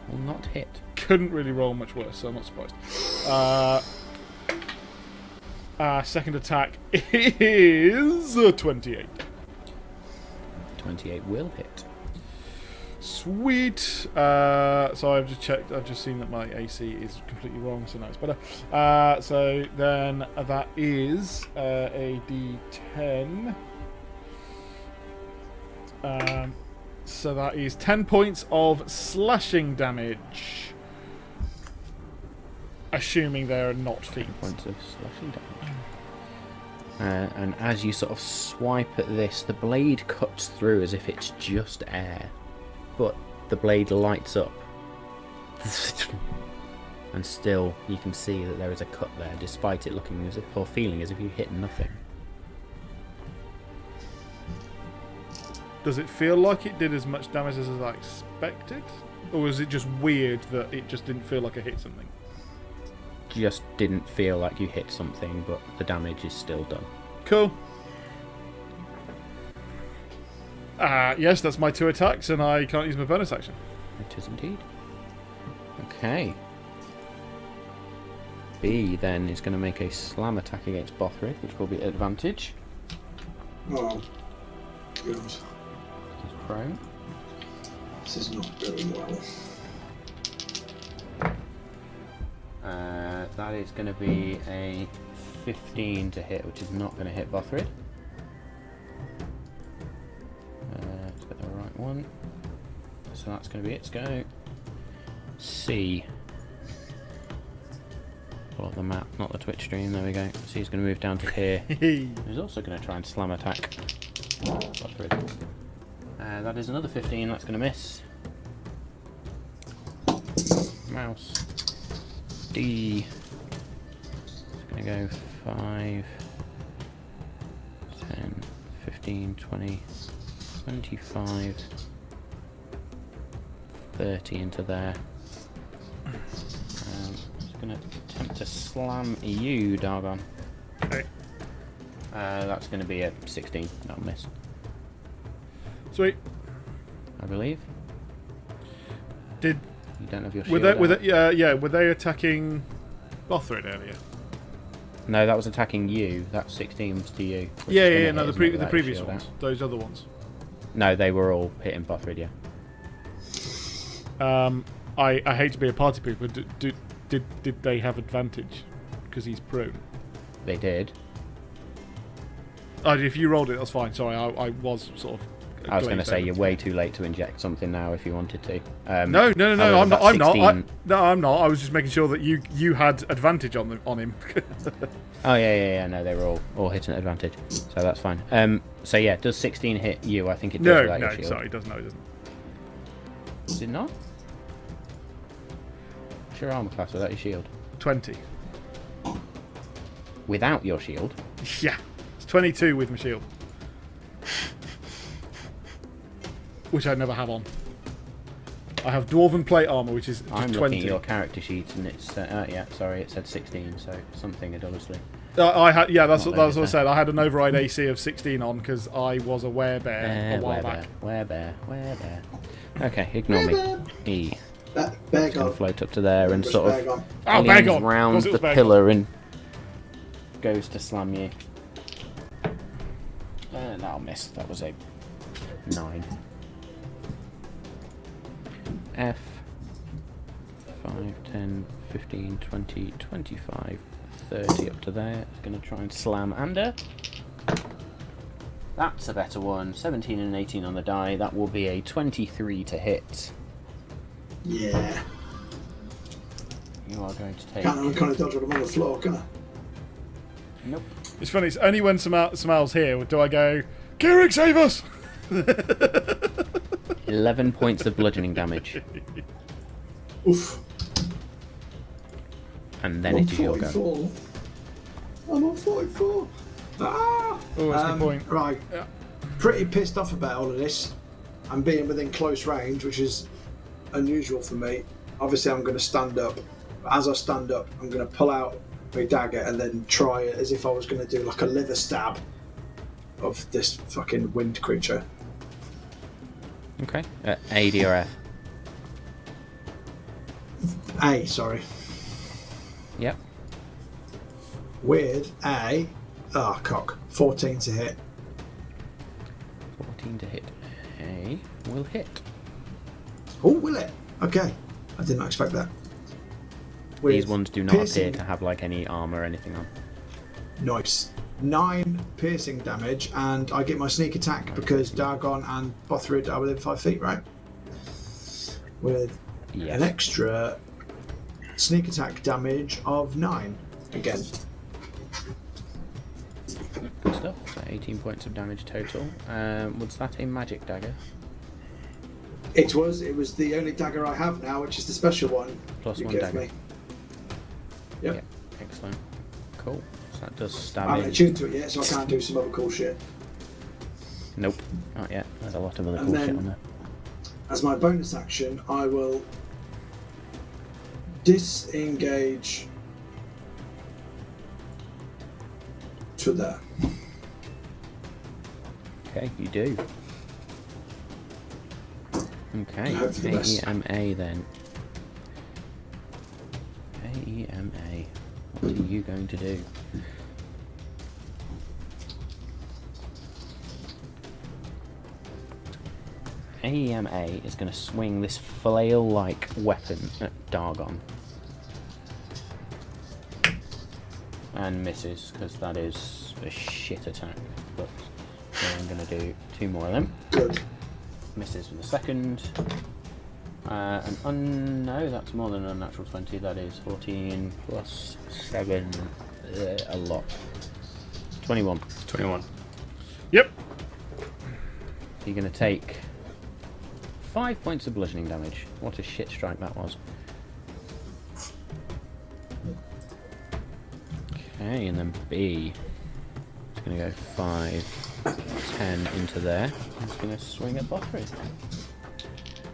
Will not hit. Couldn't really roll much worse, so I'm not surprised. Second attack is 28. 28 will hit. Sweet. So I've just checked. I've just seen that my AC is completely wrong, so now it's better. So then that is a D10. So that is 10 points of slashing damage. Assuming they're not feet. Points of slashing damage. And as you sort of swipe at this, the blade cuts through as if it's just air. But the blade lights up. And still, you can see that there is a cut there, despite it looking as if, or feeling as if you hit nothing. Does it feel like it did as much damage as I expected? Or was it just weird that it just didn't feel like I hit something? Just didn't feel like you hit something, but the damage is still done. Cool. Yes, that's my 2 attacks, and I can't use my bonus action. It is indeed. Okay. B then is going to make a slam attack against Bothrid, which will be at advantage. Oh, good. He's prone. This is not going well. That is going to be a 15 to hit, which is not going to hit Bothrid. Let's get the right one. So that's going to be it. Let's go. C. Pull up the map, not the Twitch stream. There we go. C is going to move down to here. He's also going to try and slam attack Bothrid. That is another 15. That's going to miss. mouse. D. It's going to go 5, 10, 15, 20, 25, 30 into there. It's going to attempt to slam you, Dargon. Okay. That's going to be a 16. That'll miss, Sweet. I believe. Did You don't have your were shield they out. were they attacking Bothrid earlier? No, that was attacking you. That 16 was to you. which Yeah, is gonna yeah, no, hit, the isn't it, the without previous your shield ones, out? those other ones. No, they were all hitting Bothrid, yeah. I hate to be a party pooper. Did they have advantage because he's prone? They did. Oh, if you rolled it, that's fine. Sorry, I was sort of. I was going to glazed say over. you're way too late to inject something now if you wanted to. No, however, I'm not. that I'm not. 16 No, I'm not. I was just making sure that you had advantage on him. Oh yeah. No, they were all hitting at advantage, so that's fine. So yeah, does 16 hit you? I think it does No, without your no, shield. sorry, it doesn't. No, it doesn't. Does it not? What's your armor class without your shield? 20. Without your shield? Yeah, it's 22 with my shield, which I never have on. I have dwarven plate armor, which is just I'm 20. looking at your character sheet, and it's yeah. Sorry, it said 16, so something had obviously. I had, yeah, that's Not what I loaded said. I had an override AC of 16 on because I was a werebear a while back. Where Okay, ignore me. E. Bear Gonna gone. float up to there and Just sort bear of gone. Oh, bear leans gone. round Of course it was the bear pillar and goes to slam you. That'll miss. That was a 9. F. 5, 10, 15, 20, 25, 30 up to there. It's going to try and slam Ander. That's a better one. 17 and 18 on the die. That will be a 23 to hit. Yeah. You are going to take... Can't kind of dodge when I'm on the floor, can I? Nope. It's funny. It's only when Smel's here do I go, Kirek, save us! 11 points of bludgeoning damage. Oof. And then it is your go. 144. I'm on 44. Ah! Oh, that's a good point. Right. Yeah. Pretty pissed off about all of this. I'm being within close range, which is unusual for me. Obviously, I'm going to stand up. But as I stand up, I'm going to pull out my dagger and then try it as if I was going to do like a liver stab of this fucking wind creature. Okay. A, D, or F? A, sorry. Yep. With a... Ah, cock. 14 to hit. 14 to hit. A will hit. Oh, will it? Okay. I did not expect that. With These ones do not piercing- appear to have like any armor or anything on. Nice. 9 piercing damage, and I get my sneak attack because Dargon and Bothrid are within 5 feet, right? With Yes. an extra sneak attack damage of 9 again. Good stuff. So 18 points of damage total. Was that a magic dagger? It was the only dagger I have now, which is the special one Plus you one gave dagger. me. Yep. Yep. Excellent. Cool. So that does I stab haven't in. attuned to it yet, so I can't do some other cool shit. Nope. Not yet. There's a lot of other And cool then- shit on there. As my bonus action, I will disengage to there. Okay, you do. Okay, Hope for the best. AEMA then. AEMA. What are you going to do? AEMA is going to swing this flail-like weapon at Dargon. And misses, because that is a shit attack. But I'm going to do 2 more of them. Good. Misses with the second. No, that's more than a natural 20. That is 14 plus 7. A lot. 21. 21. Yep. You're going to take 5 points of bludgeoning damage. What a shit strike that was. Okay, and then B. It's going to go 5, 10 into there. It's going to swing at Bothrid.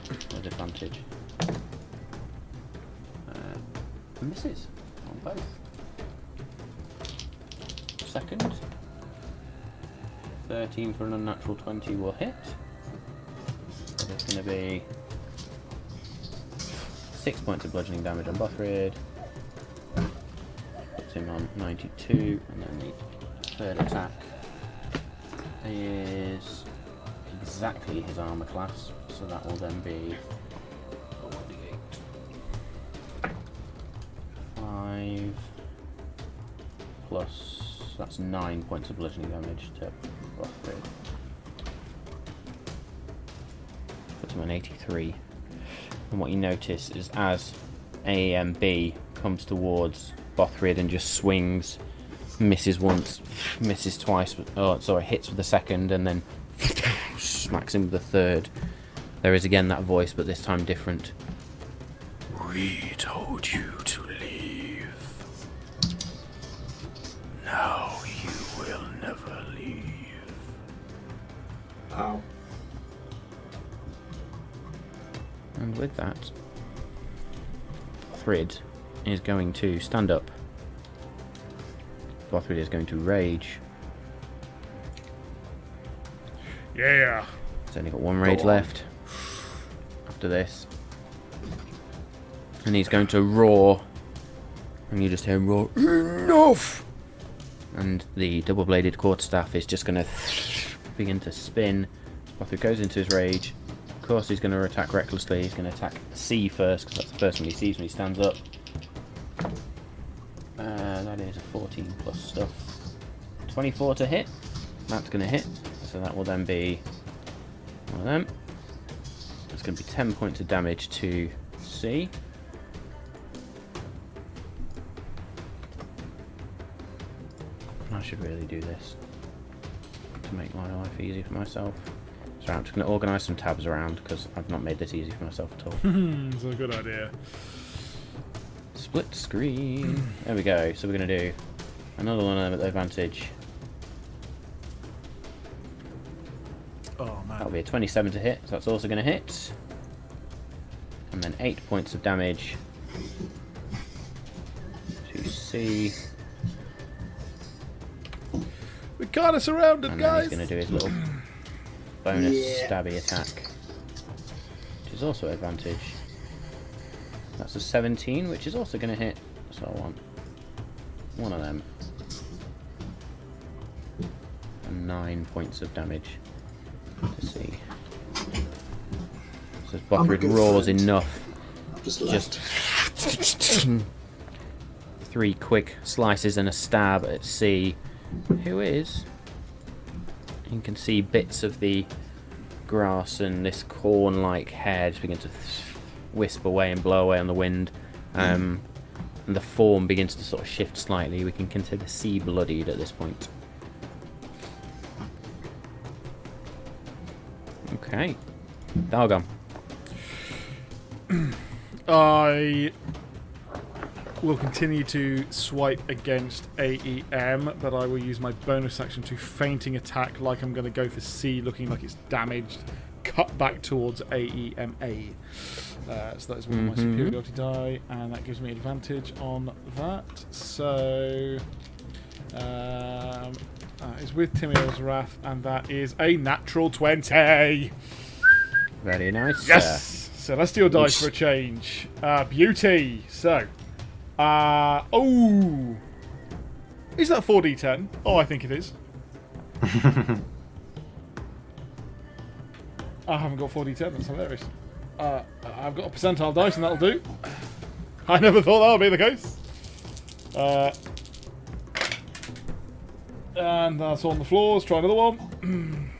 With advantage. Misses on both. Second. 13 for an unnatural 20 will hit. So there's going to be 6 points of bludgeoning damage on Bothrid. Puts him on 92, and then the third attack is exactly his armor class, so that will then be 5 plus, that's 9 points of bludgeoning damage to Bothrid. Puts him on 83. And what you notice is as AMB comes towards Bothrid and just swings, misses once, misses twice, hits with the second, and then smacks him with the third. There is again that voice, but this time different. We told you to leave. Now you will never leave. Ow. And with that, Thrid is going to stand up. Bothrid is going to rage. Yeah. He's only got one rage left after this. And he's going to roar. And you just hear him roar, enough! And the double-bladed quarterstaff is just going to begin to spin. Bothrid goes into his rage. Of course he's going to attack recklessly. He's going to attack C first, because that's the first one he sees when he stands up. That is a 14 plus stuff. 24 to hit. That's going to hit. So that will then be one of them. That's going to be 10 points of damage to C. I should really do this to make my life easy for myself. So I'm just going to organise some tabs around because I've not made this easy for myself at all. It's a good idea. Split screen. There we go. So we're going to do another one of them at advantage. Oh man. That'll be a 27 to hit, so that's also going to hit. And then 8 points of damage to C. We're kind of surrounded, And then guys. he's going to do his little bonus stabby attack, which is also advantage. That's a 17, which is also going to hit. So I want one of them. And 9 points of damage to see. So Bothrid roars enough. Just 3 quick slices and a stab at C, who is... You can see bits of the grass and this corn-like hair just begin to wisp away and blow away on the wind. And the form begins to sort of shift slightly. We can consider C bloodied at this point. Okay. Dalgam. I will continue to swipe against AEM, but I will use my bonus action to feinting attack like I'm going to go for C, looking like it's damaged, cut back towards AEMA. So that is one of my superiority die, and that gives me advantage on that. So that is with Timiel's Wrath, and that is a natural 20. Very nice. Yes! Celestial dice for a change. Beauty. So, oh! Is that 4d10? Oh, I think it is. I haven't got 4d10, that's hilarious. I've got a percentile dice and that'll do. I never thought that would be the case. And that's on the floor. Let's try another one.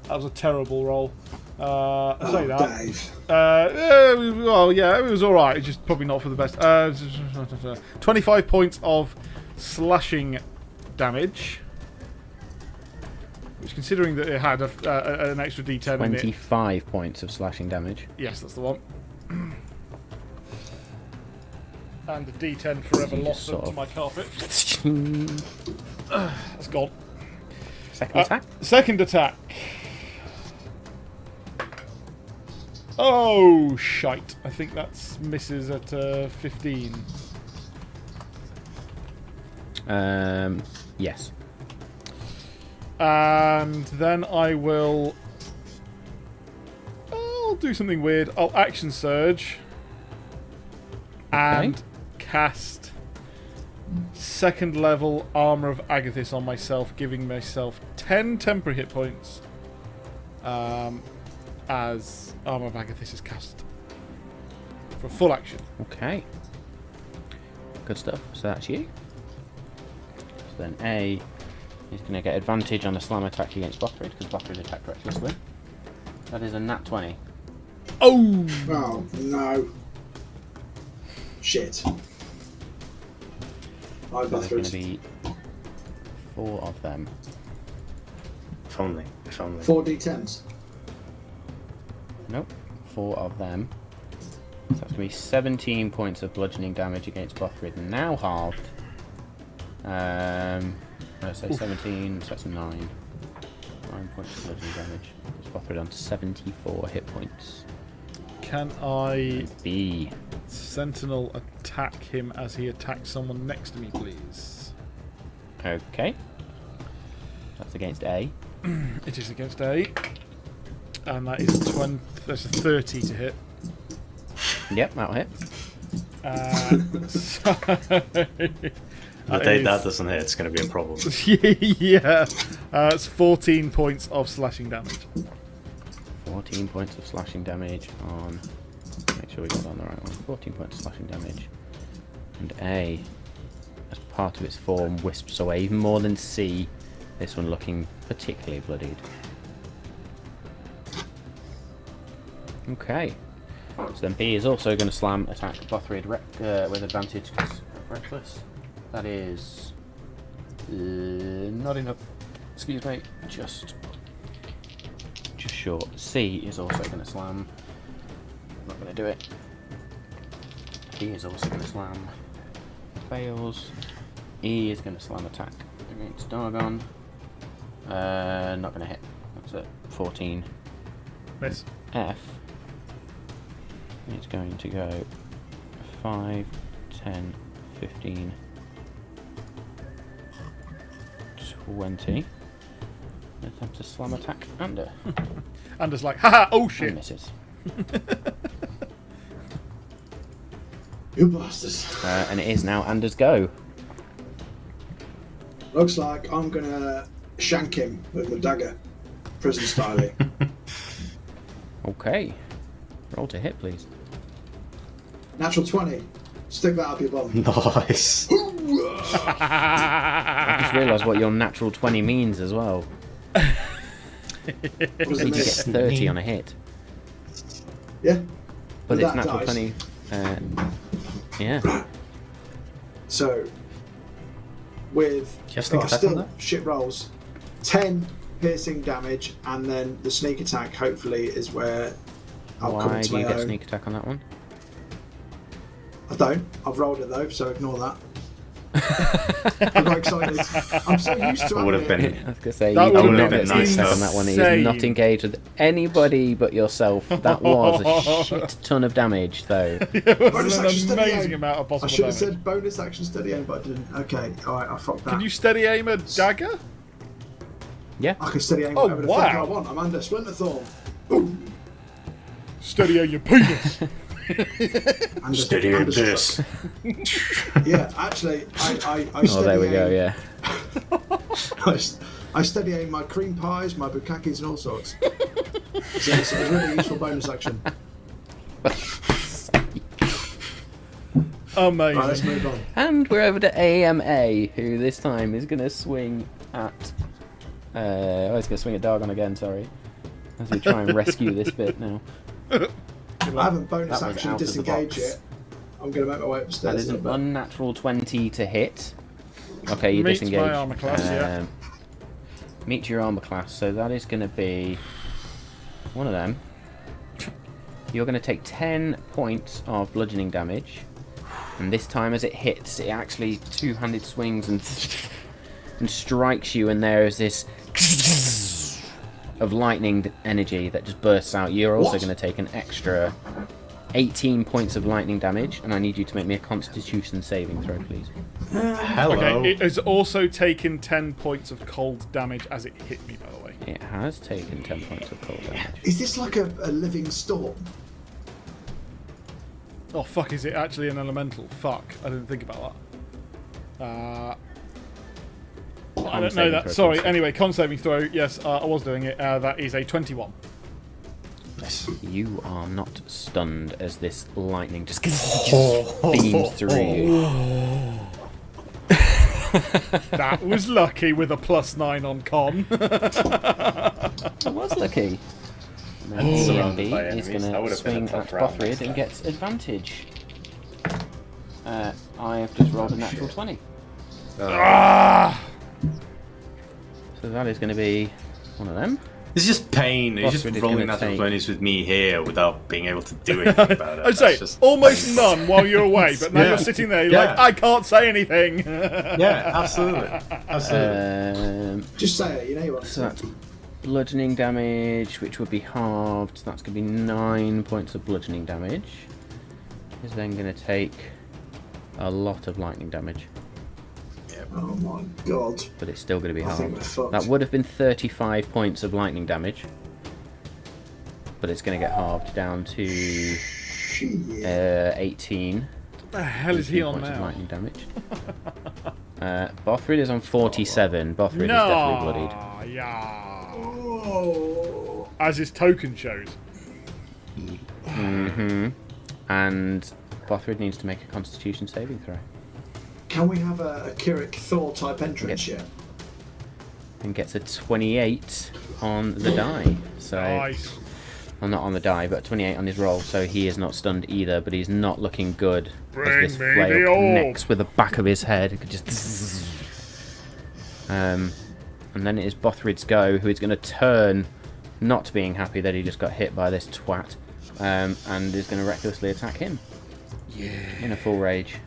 That was a terrible roll. I'll say that. Dave. Well, yeah, it was alright. It's just probably not for the best. 25 points of slashing damage. Which, considering that it had an extra D10 in it. 25 points of slashing damage. Yes, that's the one. And the D10 forever You lost just sort onto of- my carpet. Second That's gone. attack. Second attack. Oh, shite. I think that's misses at 15. Yes. And then I'll do something weird. I'll action surge. And cast second level Armour of Agathis on myself, giving myself 10 temporary hit points as Armour of Agathis is cast for full action. Okay. Good stuff. So that's you. So then A is going to get advantage on a slam attack against Bothrid because Bothrid attacked recklessly. That is a nat 20. Oh! Oh, no. Shit. I There's going to Bothrid. be 4 of them. If only. If only. 4 D10s. Nope. 4 of them. So that's going to be 17 points of bludgeoning damage against Bothrid, now halved. Let's say 17, so that's 9. 9 points of bludgeoning damage. Puts Bothrid on 74 hit points. Can I B. Sentinel attack him as he attacks someone next to me, please? Okay. That's against A. It is against A. And that is that's a 30 to hit. Yep, that'll hit. So The day that doesn't hit, it's going to be a problem. yeah. It's 14 points of slashing damage. 14 points of slashing damage on... Make sure we got on the right one. 14 points of slashing damage. And A, as part of its form, wisps away even more than C. This one looking particularly bloodied. Okay. So then B is also going to slam attack Bothrid with advantage because reckless. That is not enough. Excuse me. Just short. C is also going to slam. Not going to do it. D is also going to slam. Fails. E is going to slam attack against Dargon. Not going to hit. That's it. 14. Miss. F is going to go 5, 10, 15, 20. Attempt to slam attack under. And it's like, haha, oh And shit. misses. You bastards. And it is now Anders' go. Looks like I'm gonna shank him with my dagger. Prison style. Okay. Roll to hit, please. Natural 20. Stick that up your bum. Nice. I just realised what your natural 20 means as well. Was You a get miss. 30 on a hit. Yeah. But With it's that natural dice. 20. Yeah. So, with Just think attack on still that? shit rolls, 10 piercing damage, and then the sneak attack hopefully is where I'll come Why into do you my get own. sneak attack on that one? I don't. I've rolled it though, so ignore that. I got excited. I'm so used to It would having have it. been. I was going to say, That you would do have not been get sneak nice, attack though. on that one. He is not Insane. engaged with anybody but yourself. That was a shit ton of damage, though. It was Bonus an action steady amazing aim. amount of I possible should have damage. said bonus action steady aim, but I didn't. Okay, alright, I fucked that. Can you steady aim a dagger? Yeah. I can steady aim Oh, whatever the fuck I wow. want. I'm under Splinterthorn. Boom. Steady aim your penis. Under, Steady under at this. Yeah, actually, I Oh, steady there we go, aim- yeah. I steady aim my cream pies, my bukakis, and all sorts. So it's a really useful bonus action. Amazing. Right, let's move on. And we're over to AMA, who this time is going to swing at... he's going to swing at Dargon again, sorry. As we try and rescue this bit now. I haven't bonus That was action out of the disengaged box. yet. I'm going to make my way That upstairs. is a an little bit. unnatural 20 to hit. Okay, you Meets my disengage. armor class, yeah. Meet your armor class. So that is going to be one of them. You're going to take 10 points of bludgeoning damage. And this time as it hits, it actually two-handed swings and strikes you, and there is this of lightning energy that just bursts out. You're also going to take an extra 18 points of lightning damage, and I need you to make me a Constitution saving throw, please. Hello. Okay, it has also taken 10 points of cold damage as it hit me, by the way. It has taken 10 points of cold damage. Is this like a living storm? Oh, fuck, is it actually an elemental? Fuck, I didn't think about that. I don't know that. Sorry, anyway, con saving throw. Yes, I was doing it. That is a 21. Nice. You are not stunned as this lightning just beams through you. That was lucky with a +9 on con. I was lucky. And then Surrounded CMB by is enemies. going That would to have been a swing at tough round Bothrid next and time. gets advantage. I have just rolled a natural 20. Ah! So that is going to be one of them. It's just pain. You're just Bothrid is rolling gonna natural take- 20s with me here without being able to do anything about it. I'd say That's just... almost none while you're away, but now Yeah. you're sitting there, you're Yeah. like, I can't say anything. Yeah, absolutely. Absolutely. Just say it, you know you want to. So that's bludgeoning damage, which would be halved. That's going to be 9 points of bludgeoning damage. He's then going to take a lot of lightning damage, Oh my god. but it's still going to be I think we're halved. fucked. That would have been 35 points of lightning damage, but it's going to get halved down to Shit. 18. What the hell is he 18 on points of now? lightning damage. Bothrid is on 47. Bothrid is definitely bloodied. Yeah. Oh. As his token shows. And Bothrid needs to make a Constitution saving throw. Can we have a Kirek Thor type entrance Yep. yet? And gets a 28 on the die. So, Nice. well, not on the die, but 28 on his roll. So he is not stunned either, but he's not looking good. Bring as this me the flail orb. connects with the back of his head. It could just. And then it is Bothrid's go, who is going to turn, not being happy that he just got hit by this twat, and is going to recklessly attack him. Yeah. In a full rage.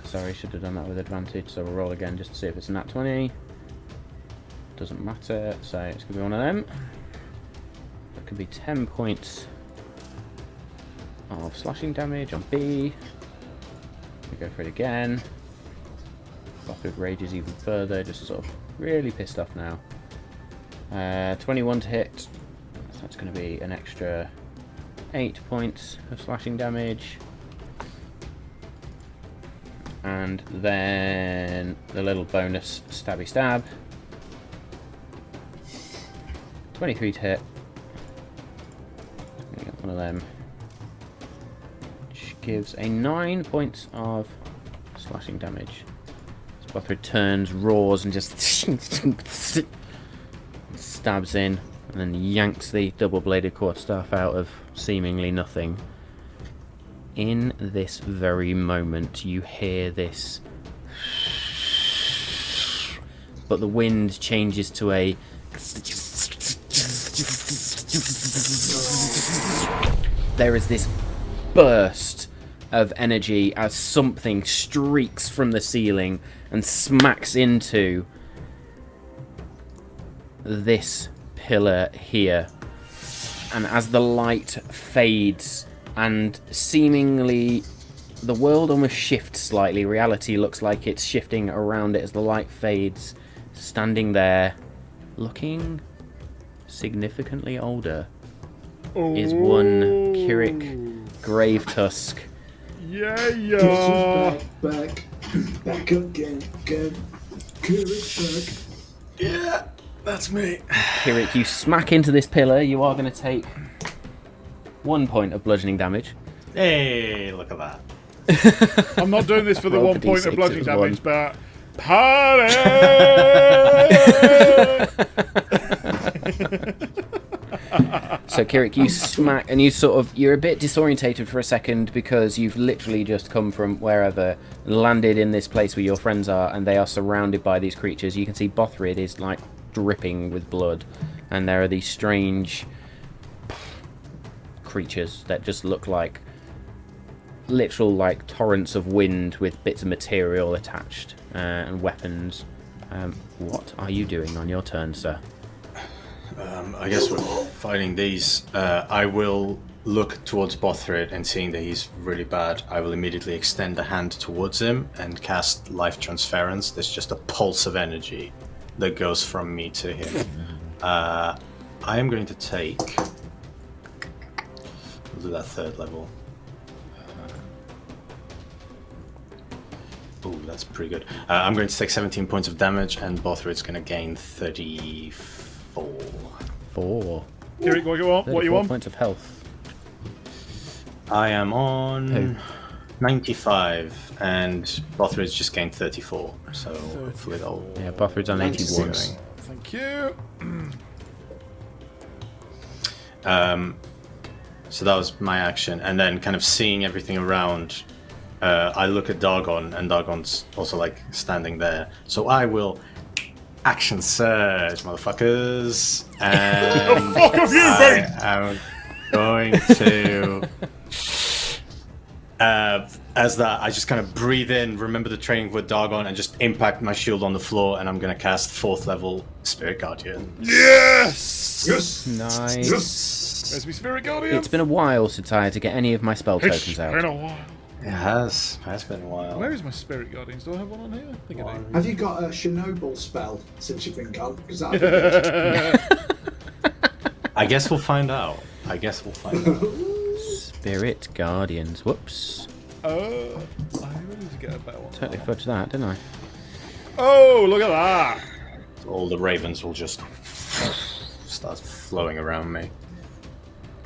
Sorry, should have done that with advantage. So we'll roll again just to see if it's a nat 20. Doesn't matter, so it's going to be one of them. That could be 10 points of slashing damage on B. We go for it again. Bothrid rages even further, just sort of really pissed off now. 21 to hit. So that's going to be an extra 8 points of slashing damage. And then the little bonus stabby stab. 23 to hit. We got one of them. Which gives a 9 points of slashing damage. So Bothrid turns, roars, and just stabs in, and then yanks the double-bladed quarterstaff out of seemingly nothing. In this very moment, you hear this, but the wind changes to a. There is this burst of energy as something streaks from the ceiling and smacks into this pillar here. And as the light fades and seemingly the world almost shifts slightly, reality looks like it's shifting around it as the light fades, standing there looking significantly older is one Kirek Gravetusk. Yeah, Guess yeah. who's back again. Kirek back. Yeah, that's me. Kirek, you smack into this pillar. You are going to take 1 point of bludgeoning damage. Hey, look at that. I'm not doing this for the Roll 1 for point D6, of bludgeoning it was damage, but. Party! So Kirek, you smack, and you're a bit disorientated for a second because you've literally just come from wherever, landed in this place where your friends are, and they are surrounded by these creatures. You can see Bothrid is like dripping with blood, and there are these strange creatures that just look like literal like torrents of wind with bits of material attached and weapons. What are you doing on your turn, sir? I guess we're fighting these. I will look towards Bothrid, and seeing that he's really bad, I will immediately extend a hand towards him and cast Life Transference. There's just a pulse of energy that goes from me to him. I am going to take... We'll do that 3rd level. Oh, that's pretty good. I'm going to take 17 points of damage, and Bothrid's going to gain 34. 4. Kirek, what you want? What you 34 want? points of health. I am on Who? 95, and Bothrid's just gained 34, so hopefully they'll... Yeah, Bothrid's on 81. 96. Thank you. So that was my action, and then kind of seeing everything around, I look at Dargon, and Dargon's also like standing there. So I will action surge, motherfuckers, and The fuck have you been? I am going to. As that, I just kind of breathe in, remember the training with Dargon, and just impact my shield on the floor, and I'm going to cast 4th level Spirit Guardian. Yes! Yes! Nice. Yes! Where's my Spirit Guardian? It's been a while since I had to get any of my spell It's tokens been out. a while. It has been a while. Where is my Spirit Guardians? Do I have one on here? I think I do. Have you got a Chernobyl spell since you've been gone? Because that'd be good. I guess we'll find out. Spirit Guardians. Whoops. I really need to get a better one. Totally fudged that, didn't I? Oh, look at that! All the ravens will just start flowing around me.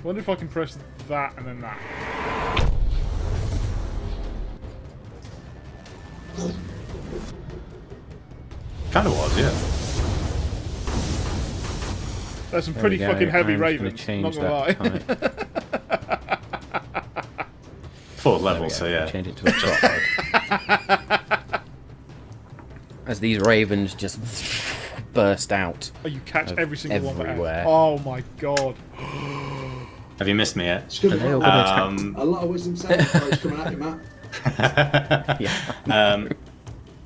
Wonder if I can press that and then that. Kind of was, yeah. There's some There pretty we go. fucking heavy I'm just ravens. change Not gonna lie. that type. 4th There level, we go. so yeah. Change it to a drop. As these ravens just burst out. Oh, you catch every single one. everywhere. Oh my god. Have you missed me yet? It's good Are they all luck. gonna attack? A lot of wisdom saving throws coming at you, Matt. Yeah.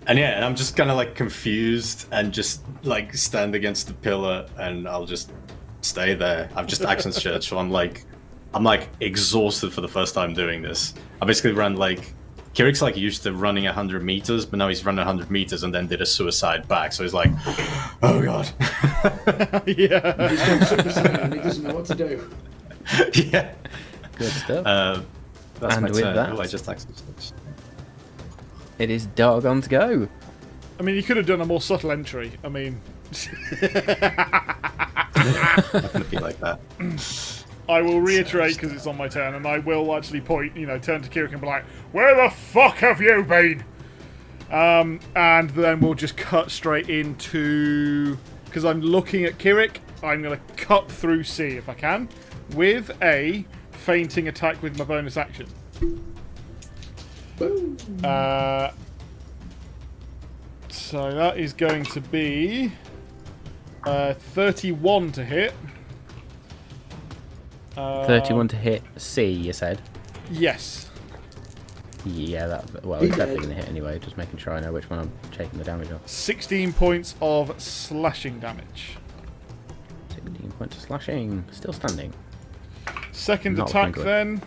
And yeah, and I'm just kind of like confused and just like stand against the pillar, and I'll just stay there. I've just action searched, so I'm like exhausted for the first time doing this. I basically ran like Kirek's like used to running 100 meters, but now he's run 100 meters and then did a suicide back. So he's like, oh god. Yeah. He's gone Super Saiyan and he doesn't know what to do. Yeah. Good stuff. That's And my with turn. that- Oh, I just action searched. It is Dargon's go. I mean, you could have done a more subtle entry. I mean, Not gonna be like that. I will reiterate because it's on my turn, and I will actually point, turn to Kirek and be like, "Where the fuck have you been?" And then we'll just cut straight into, because I'm looking at Kirek, I'm going to cut through C if I can, with a fainting attack with my bonus action. Boom. So that is going to be 31 to hit. 31 to hit C, you said? Yes. Yeah, it's definitely going to hit anyway. Just making sure I know which one I'm taking the damage off. 16 points of slashing damage. 16 points of slashing. Still standing. Second Not attack looking then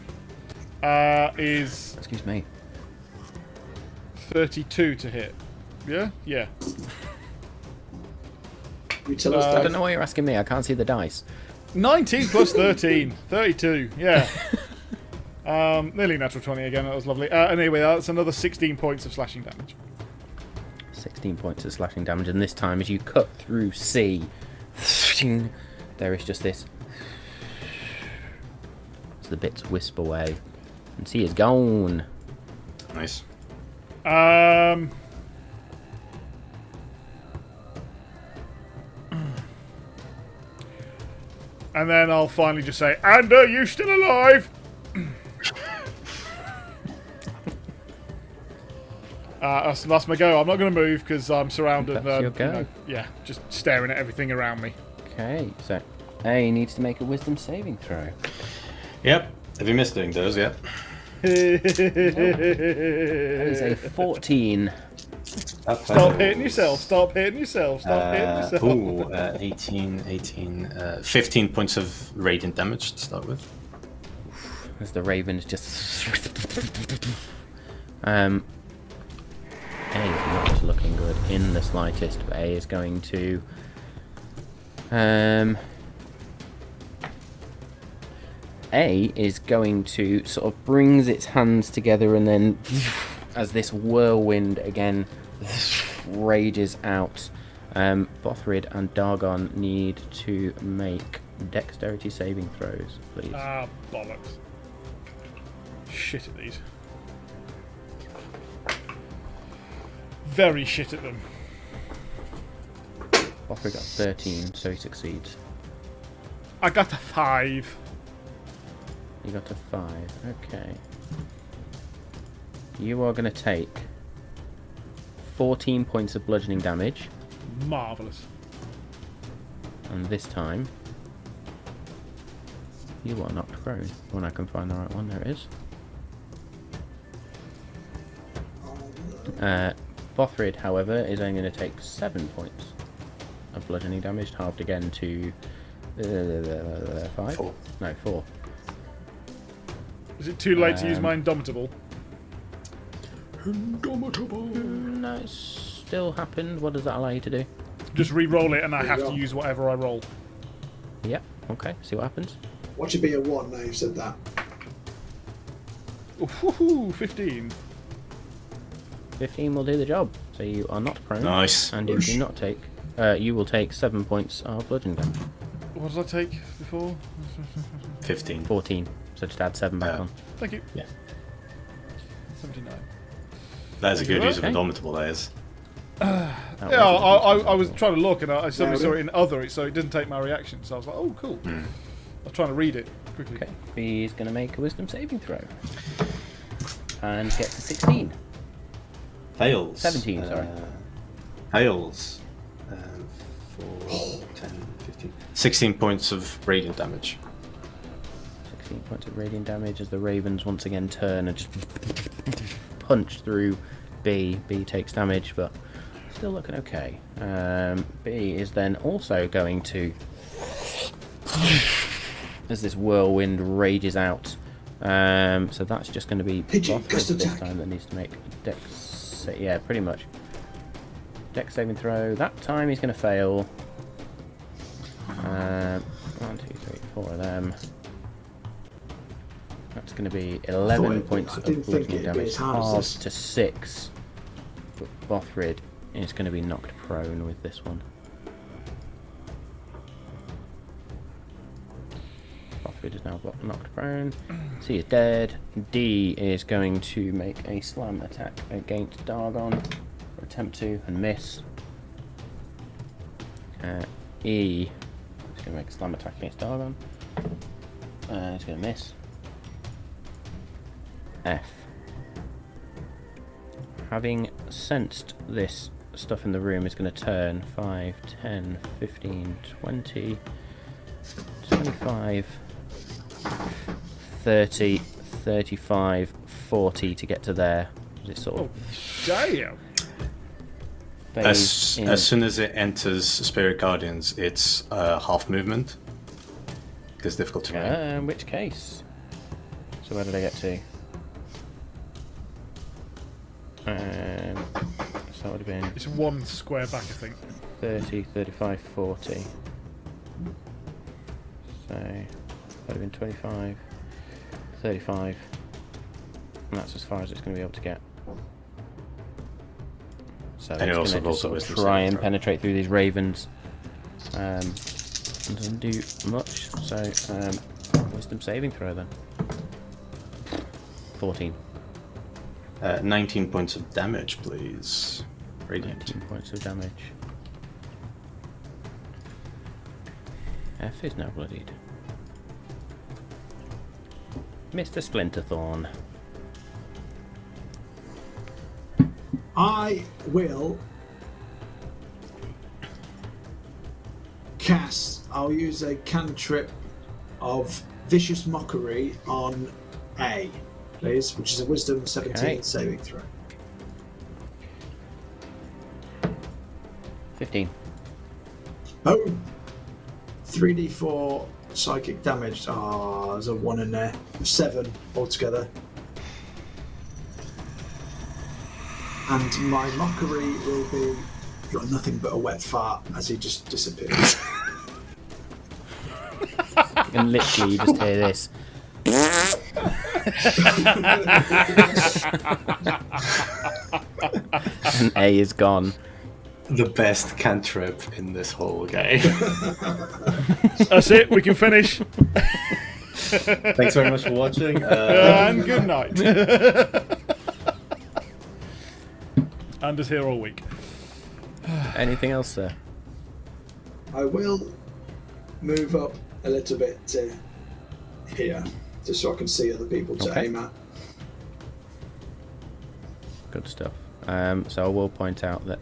is Excuse me. 32 to hit. Yeah? Yeah. You tell us I that. don't know why you're asking me. I can't see the dice. 19 plus 13. 32. Yeah. Nearly natural 20 again. That was lovely. Anyway, that's another 16 points of slashing damage. 16 points of slashing damage, and this time as you cut through C, there is just this. As the bits wisp away, and C is gone. Nice. And then I'll finally just say, "And are you still alive?" That's my go. I'm not going to move because I'm surrounded. That's your go. Just staring at everything around me. Okay, so A needs to make a wisdom saving throw. Yep. Have you missed doing those yet? That is a 14. Stop hitting yourself. Stop hitting yourself. Stop hitting yourself. Ooh, 15 points of radiant damage to start with. As the ravens just... A is not looking good in the slightest, but A is going to... A is going to sort of brings its hands together and then as this whirlwind again rages out, Bothrid and Dargon need to make dexterity saving throws, please. Ah, bollocks. Shit at these. Very shit at them. Bothrid got 13, so he succeeds. I got a 5. You got a 5, okay. You are going to take 14 points of bludgeoning damage, Marvellous. and this time you are knocked prone. When I can find the right one, there it is. Bothrid, however, is only going to take 7 points of bludgeoning damage, halved again to 5? 4. No, 4. Is it too late to use my Indomitable? No, it still happened. What does that allow you to do? Just re-roll it and I have you to go. use whatever I roll. Yep, okay, see what happens. Watch it be a 1 now you've said that. Ooh, 15. 15 will do the job. So you are not prone. Nice. And you do not take... you will take 7 points of bludgeoning damage. What did I take before? 15. 14. So just add 7 back on. Thank you. Yeah. 79. That is a good use of Okay. Indomitable, that is. That Yeah, was I was trying to look and I suddenly Yeah, saw it in other, so it didn't take my reaction. So I was like, oh, cool. I was trying to read it quickly. Okay, B is going to make a wisdom saving throw. And get to 16. Fails. 17, sorry. Fails. 4, 10, 15. 16 points of radiant damage. 16 points of radiant damage as the ravens once again turn and just punch through B. B takes damage, but still looking okay. B is then also going to, as this whirlwind rages out. So that's just going to be Pigeon, Bothrid gust this attack. time that needs to make dex. Yeah, pretty much. Dex saving throw. That time he's going to fail. 1, 2, 3, 4 of them. That's going to be 11 points I of didn't think bludgeoning it'd be damage, as hard as halved this. to 6. But Bothrid is going to be knocked prone with this one. Bothrid is now knocked prone. C is dead. D is going to make a slam attack against Dargon, or attempt to, and miss. E is going to make a slam attack against Dargon. He's going to miss. F. Having sensed this stuff in the room, is going to turn 5, 10, 15, 20, 25, 30, 35, 40 to get to there. It's sort of Damn. phase in. As soon as it enters Spirit Guardians, it's half movement. It's difficult to read. In which case? So where did I get to? So that would have been It's 1 square back, I think. 30, 35, 40. So that would have been 25, 35. And that's as far as it's going to be able to get. So And it it's also going to rolls a sort of wisdom try saving and throw. penetrate through these ravens. Doesn't do much. So wisdom saving throw then. 14. 19 points of damage, please. Radiant. 19 points of damage. F is now bloodied. Mr. Splinterthorn. I will cast. I'll use a cantrip of vicious mockery on A, please, which is a Wisdom 17 Okay. saving throw. 15. Boom! 3d4 psychic damage. Ah, there's a 1 in there. 7 altogether. And my mockery will be you're nothing but a wet fart as he just disappears. And literally, you just hear this. And A is gone. The best cantrip in this whole game. That's it. We can finish. Thanks very much for watching. And good night. Anders here all week. Anything else, sir? I will move up a little bit to here, just so I can see other people to Okay. aim at. Good stuff. So I will point out that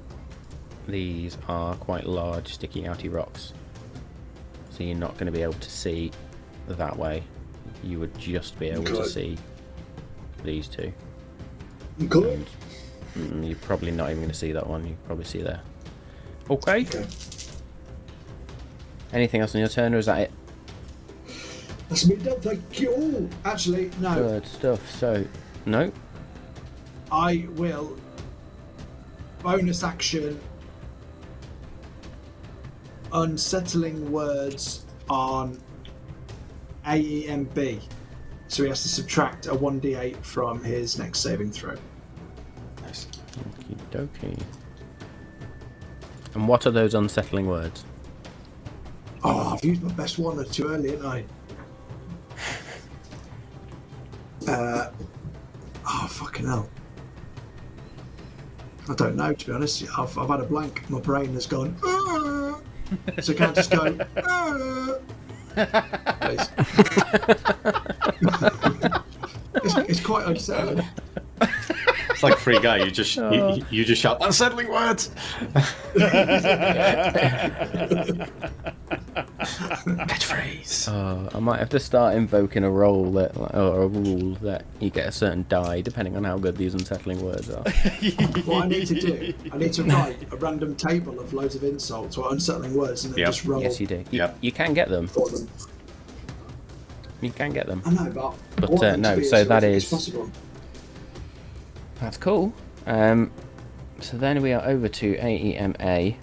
these are quite large, sticky outy rocks. So you're not going to be able to see that way. You would just be able to Okay. see these two. Good. You're probably not even going to see that one. You can probably see there. Okay. Okay. Anything else on your turn, or is that it? That's me done, thank you. Oh, actually, no. Good stuff. So, no. I will bonus action unsettling words on AEMB. So he has to subtract a 1d8 from his next saving throw. Nice. Okie dokie. And what are those unsettling words? Oh, I've used my best one too early, haven't I? Oh, fucking hell. I don't know, to be honest. I've had a blank. My brain has gone, "Ah." So I can't just go, "Ah." Please. It's quite unsettling. It's like Free Guy. You just you just shout unsettling words. Catchphrase. I might have to start invoking a roll that, or a rule that you get a certain die depending on how good these unsettling words are. What I need to do, I need to write a random table of loads of insults or unsettling words and then Yep. just roll Yes, you do. Yep. You can get them. for them. You can get them. I know, but But, I want them to no, be so as that horrific as is- possible. That's cool. So then we are over to AEMA,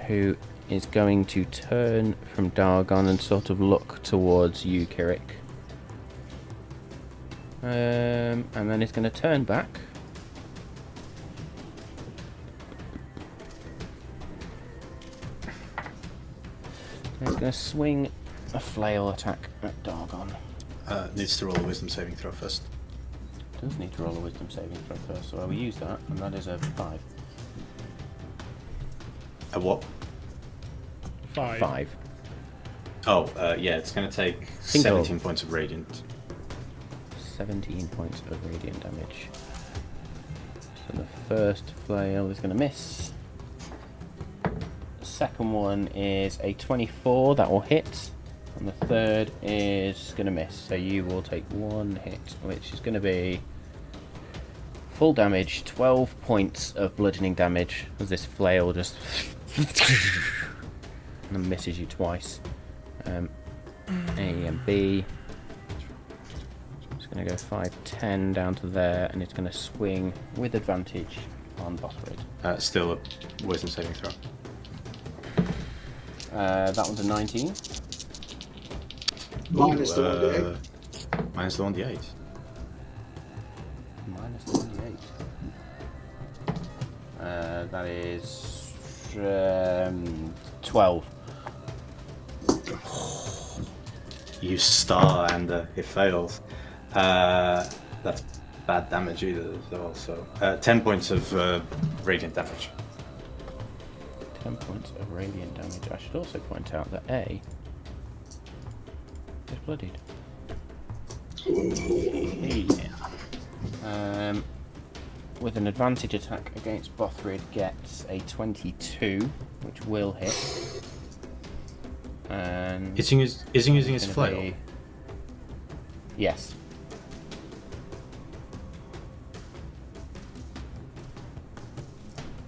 who is going to turn from Dargon and sort of look towards you, Kirek. And then it's going to turn back. And it's going to swing a flail attack at Dargon. Needs to roll a wisdom saving throw first. Does need to roll a wisdom saving throw first, so I will use that, and that is a 5. A what? 5. 5. Oh, yeah, it's going to take Single. 17 points of radiant. 17 points of radiant damage. So the first flail is going to miss. The second one is a 24, that will hit. And the third is going to miss. So you will take 1 hit, which is going to be full damage, 12 points of bludgeoning damage, as this flail just and misses you twice. A and B. It's going to go 5, 10 down to there, and it's going to swing with advantage on Bothrid. Still a wisdom saving throw. That one's a 19. Minus the 1d8. Minus the 1d8. Minus 28. That is 12. You star and it fails. That's bad damage either as well. So 10 points of radiant damage. 10 points of radiant damage. I should also point out that A is bloodied. Yeah. with an advantage attack against Bothrid gets a 22, which will hit. And Is he using his gonna flail? be- Yes.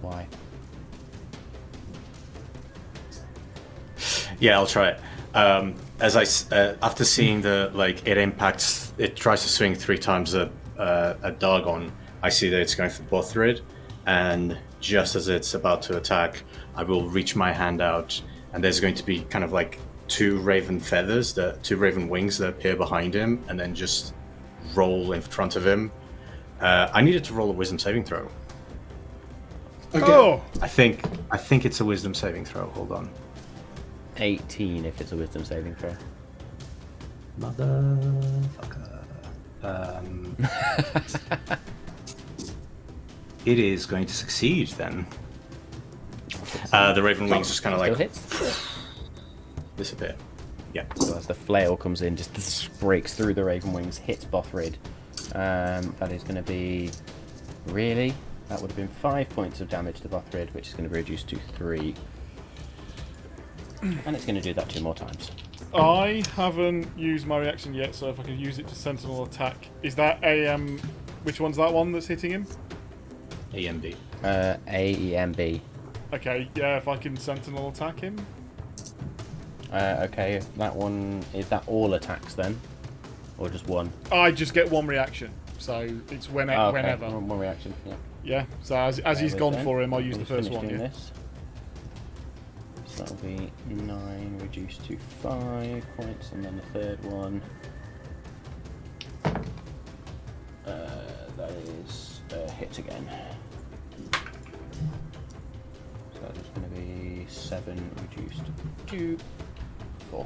Why? Yeah, I'll try it. After seeing it tries to swing 3 times a Dargon. I see that it's going for Bothrid, and just as it's about to attack, I will reach my hand out, and there's going to be kind of like 2 raven feathers, 2 raven wings that appear behind him, and then just roll in front of him. I needed to roll a wisdom saving throw. Okay. Oh! I think it's a wisdom saving throw. Hold on. 18 if it's a wisdom saving throw. Motherfucker. It is going to succeed then. The raven wings just kind of Still like hits. disappear. Yeah. So as the flail comes in, just breaks through the raven wings, hits Bothrid. That is going to be... Really? That would have been 5 points of damage to Bothrid, which is going to be reduced to 3. And it's going to do that 2 more times. I haven't used my reaction yet, so if I could use it to sentinel attack. Is that a which one's that one that's hitting him? AMB. AEMB. Okay, yeah, if I can sentinel attack him. Okay, that one... Is that all attacks then? Or just one? I just get 1 reaction, so it's Oh, okay. whenever. One reaction, yeah. Yeah, so as he's gone for him, I'll use the first one. Yeah. This. So that'll be 9 reduced to 5 points, and then the third one. That is hit again. So that's going to be 7 reduced to 4.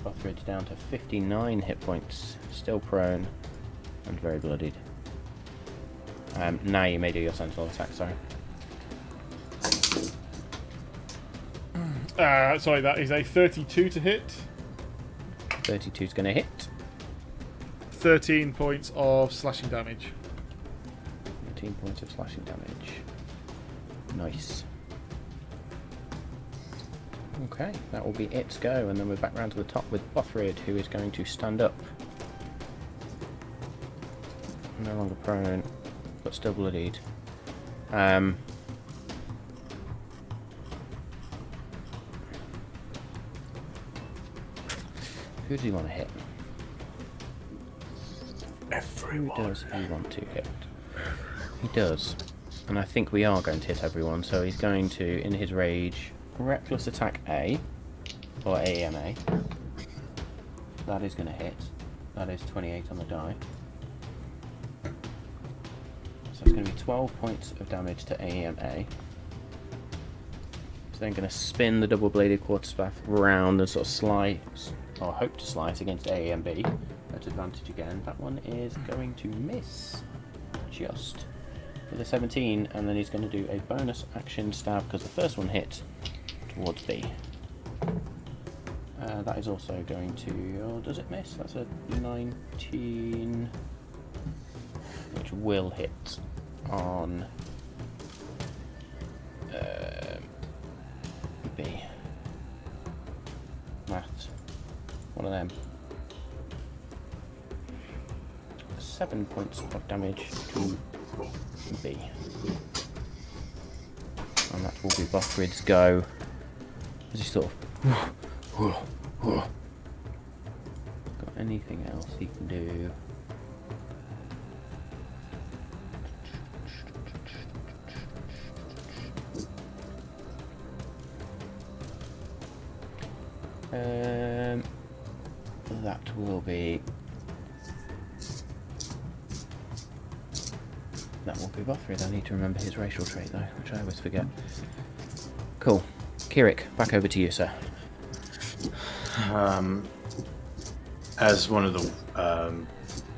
Bothrid's down to 59 hit points, still prone and very bloodied. Now you may do your sentinel attack, sorry. Sorry, that is a 32 to hit. 32 is going to hit. 13 points of slashing damage. 13 points of slashing damage. Nice. Okay, that will be its go, and then we're back round to the top with Bothrid, who is going to stand up. No longer prone, but still bloodied. Who does he want to hit? Who does he want to hit? He does. And I think we are going to hit everyone, so he's going to, in his rage, reckless attack A, or AMA. That is going to hit. That is 28 on the die. So it's going to be 12 points of damage to AMA. So then going to spin the double-bladed quarterstaff round and sort of slice, or hope to slice against AMB at advantage again. That one is going to miss just with a 17, and then he's going to do a bonus action stab because the first one hit towards B. That is also going to... Oh, does it miss? That's a 19, which will hit on B. Maths. One of them. 7 points of damage to B. And that will be Bothrid's go. As he sort of... Got anything else he can do? That will be... That will be Bothrid. I need to remember his racial trait though, which I always forget. Cool. Kirek, back over to you, sir. As one of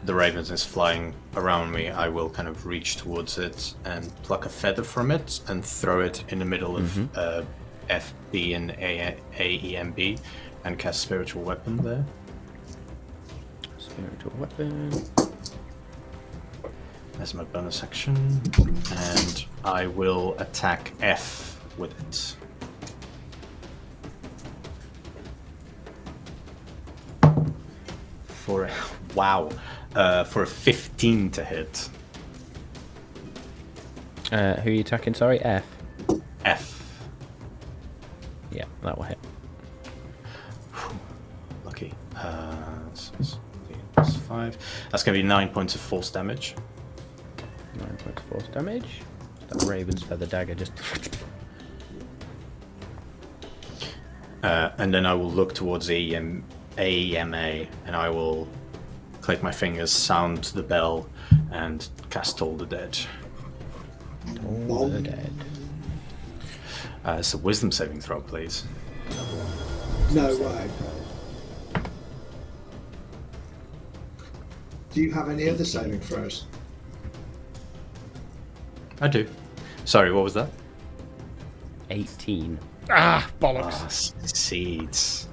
the ravens is flying around me, I will kind of reach towards it and pluck a feather from it and throw it in the middle of FB and AEMB and cast Spiritual Weapon there. Spiritual weapon. as my bonus action, and I will attack F with it. For a 15 to hit. Who are you attacking? Sorry, F. F. Yeah, that will hit. Lucky. That's 5. That's going to be 9 points of force damage. 9 points of force damage. That Raven's Feather Dagger just... And then I will look towards AEMA, and I will click my fingers, sound the bell, and cast Toll the Dead. All the dead. It's a wisdom saving throw, please. No way. Do you have any other saving throws? I do. Sorry, what was that? 18. Ah, bollocks. Ah, succeeds.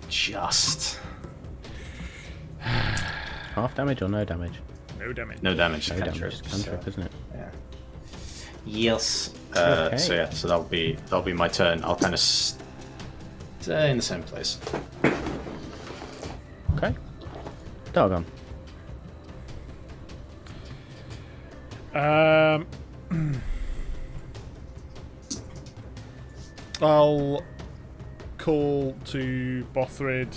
Just. Half damage or no damage? No damage. No damage. No Cantrip. damage. It's cantrip, isn't it? Yeah. Yes. Okay. So yeah. So that'll be my turn. I'll kind of stay in the same place. Okay. Doggone. I'll call to Bothrid.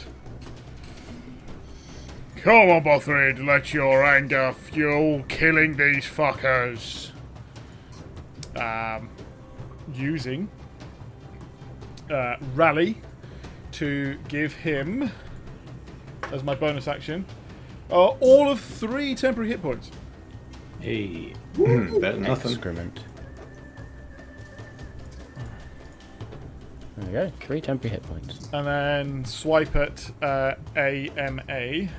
Come on, Bothrid, let your anger fuel killing these fuckers. Using Rally to give him, as my bonus action, all of 3 temporary hit points. Hey. Better than nothing. Excrement. There we go. 3 temporary hit points. And then swipe at AMA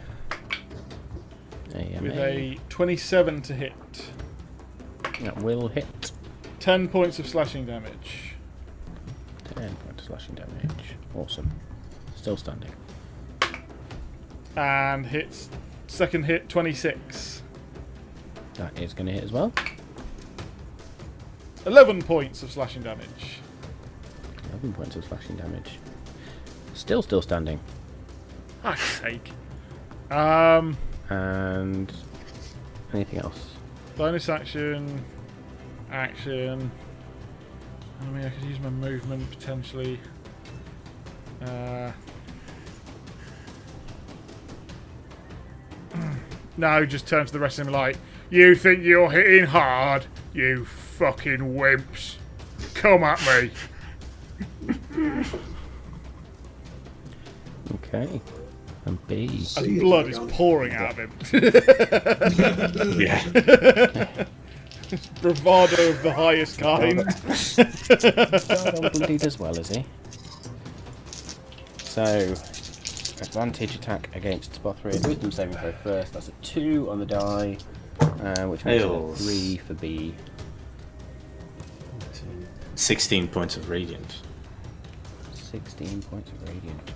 with a 27 to hit. That will hit. 10 points of slashing damage. 10 points of slashing damage. Awesome. Still standing. And hits second hit 26. That is going to hit as well. 11 points of slashing damage. 11 points of slashing damage. Still standing. Fuck's sake. And anything else? Bonus action. Action. I mean, I could use my movement potentially. No, just turn to the rest of him like, you think you're hitting hard? You fucking wimps. Come at me. Okay. And B. As blood is pouring out of him. Yeah. Bravado of the highest kind. Doggone bloodied as well, is he? So, advantage attack against Bothrid. Wisdom saving throw first. That's a 2 on the die, which makes it a 3 for B. 16 points of radiant. 16 points of radiant.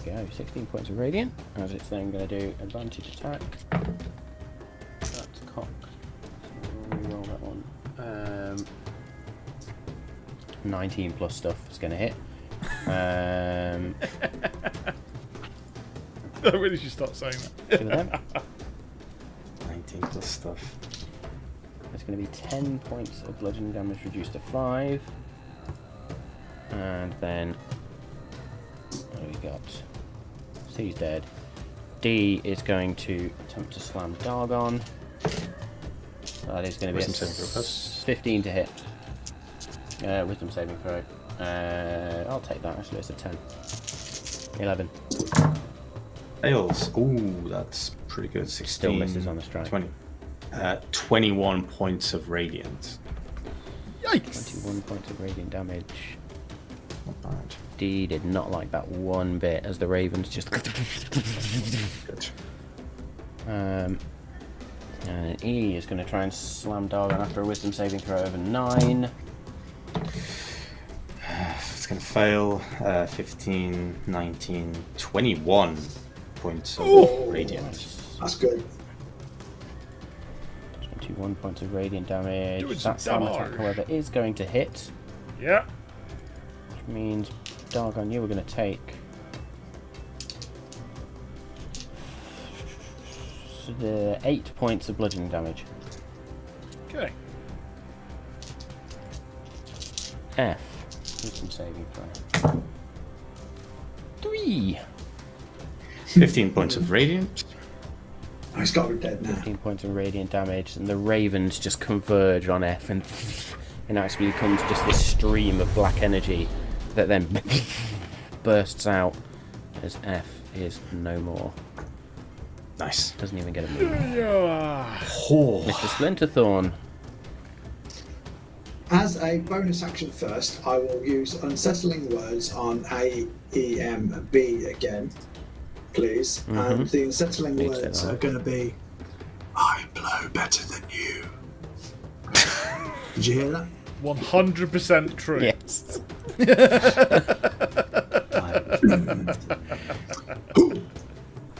There we go. 16 points of radiant. As it's then going to do advantage attack. That's cocked. So we'll re-roll that one. 19 plus stuff is going to hit. I really should stop saying that. Two of them. 19 plus stuff. It's going to be 10 points of bludgeoning damage reduced to 5. And then what do we got? C's dead. D is going to attempt to slam Dargon. That is going to be Wisdom saving throw first. 15 to hit. Wisdom saving throw. I'll take that actually, it's a 10. 11. Fails. Ooh, that's pretty good. 16. Still misses on the strike. 21 points of radiant. Yikes! 21 points of radiant damage. Not bad. D did not like that one bit as the ravens just. Good. And E is going to try and slam Dargon after a wisdom saving throw of a 9. It's going to fail. 15, 19, 21 points of Ooh. radiant. That's good. 21 points of radiant damage. Doing some That slam damage. attack, however, is going to hit, Yeah. which means, Dargon, you are going to take 8 points of bludgeoning damage. Okay. F. Wisdom saving throw. 3. 15 points of radiant. Oh, he's got to be dead now. 15 points of radiant damage, and the ravens just converge on F, and it actually becomes just this stream of black energy that then bursts out as F is no more. Nice. Doesn't even get a move. Yeah. Oh. Mr. Splinterthorn. As a bonus action first, I will use Unsettling Words on AEMB again, please. And the Unsettling Need to Words say that. are going to be, I blow better than you. Did you hear that? 100% true. Yes.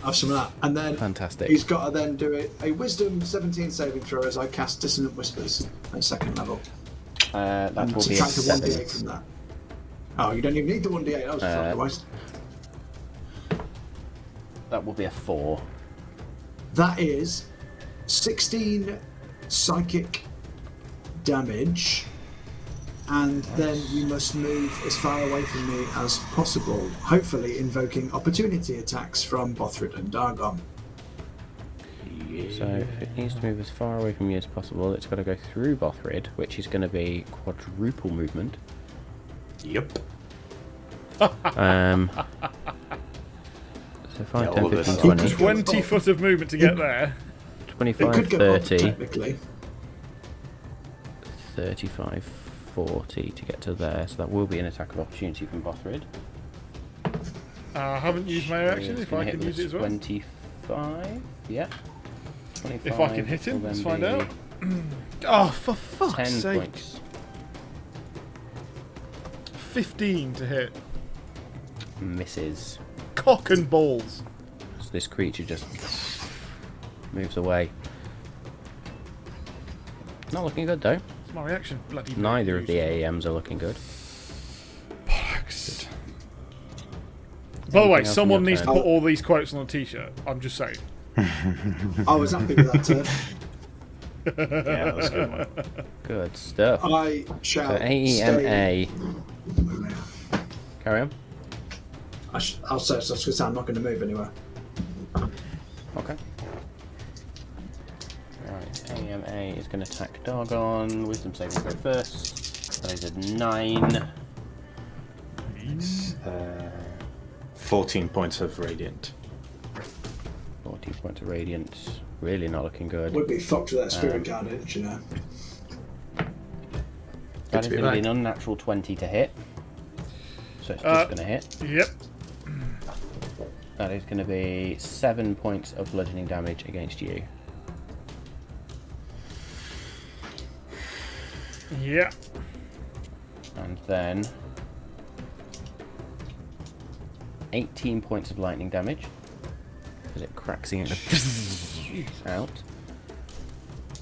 Have some of that. And then Fantastic. he's got to then do a Wisdom 17 saving throw as I cast Dissonant Whispers at second level. That And will be a subtract a 1d8 7. from that. Oh, you don't even need the 1d8. That was a fucking waste. That will be a 4. That is 16 psychic damage, and then you must move as far away from me as possible, hopefully invoking opportunity attacks from Bothrid and Dargon. So if it needs to move as far away from you as possible, it's got to go through Bothrid, which is going to be quadruple movement. Yep. So 5, Yeah, 10, all of 15, this 20, 20 foot of movement to get there. It 25, could go up 30, technically. 35, 40 to get to there. So that will be an attack of opportunity from Bothrid. I haven't used my action, It's if gonna I hit can use with it as well. 25, yeah. 25 If I can hit him, will let's then find out. be Oh, for fuck's 10 sake. points. 15 to hit. Misses. Cock and balls. So this creature just moves away. Not looking good though. It's my reaction. Bloody Neither of the useless. AEMs are looking good. Bollocks. By the way, Anything else on someone your needs to turn? put all these quotes on a t-shirt. I'm just saying. I was happy with that turn. Yeah, that was a good one. Good stuff. I shall So stay. AEMA. Carry on. I'll say so because I'm not going to move anywhere. Okay. Right, AEMA is going to attack Dargon. Wisdom saving throw first. That is a 9. 14 points of radiant. 14 points of radiant. Really not looking good. Would be fucked with that spirit guardian, you know. That is be going to be back. an unnatural 20 to hit. So it's just going to hit. Yep. That is going to be 7 points of bludgeoning damage against you. Yeah. And then 18 points of lightning damage. Because it cracks it out.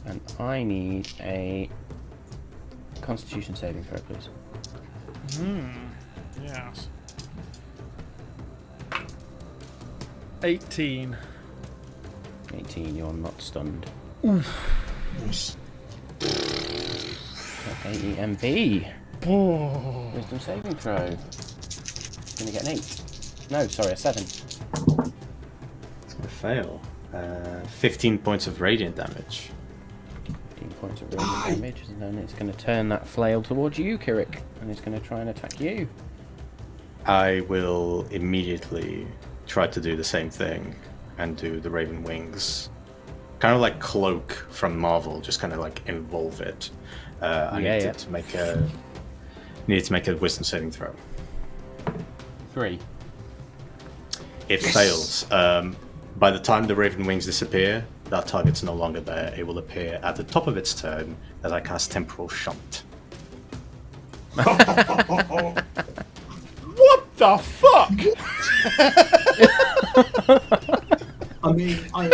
And I need a Constitution saving throw, please. Yes. 18. 18, you're not stunned. Nice. AEMB. Oh. Wisdom saving throw. Gonna get an 8. No, sorry, a 7. It's gonna fail. 15 points of radiant damage. 15 points of radiant damage, and then it's going to turn that flail towards you, Kirek, and it's going to try and attack you. I will immediately try to do the same thing and do the Raven Wings. Kind of like Cloak from Marvel, just kind of like involve it. I needed to make a Wisdom saving throw. 3. It fails. By the time the Raven Wings disappear, that target's no longer there. It will appear at the top of its turn as I cast Temporal Shunt. What the fuck?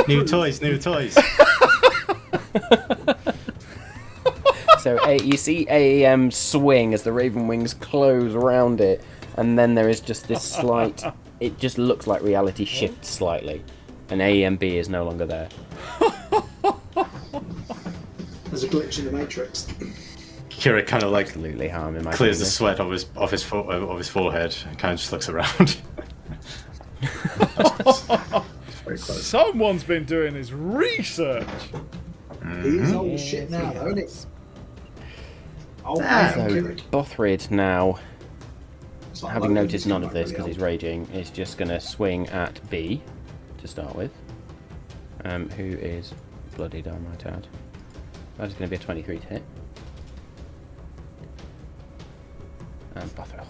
New toys, new toys. So you see AEM swing as the Raven wings close around it, and then there is just this slight. It just looks like reality shifts slightly, and AEMB is no longer there. There's a glitch in the Matrix. Kirek kind of like Absolutely harming my clears the sweat off his forehead and kind of just looks around. Very close. Someone's been doing his research. He's old as shit now, though, isn't he? Old So man, Kirek. Bothrid now, It's like having Logan, noticed he's none not of this really because he's old. raging, is just going to swing at B to start with, who is bloodied, I might add. That is going to be a 23 to hit. And Bothrid,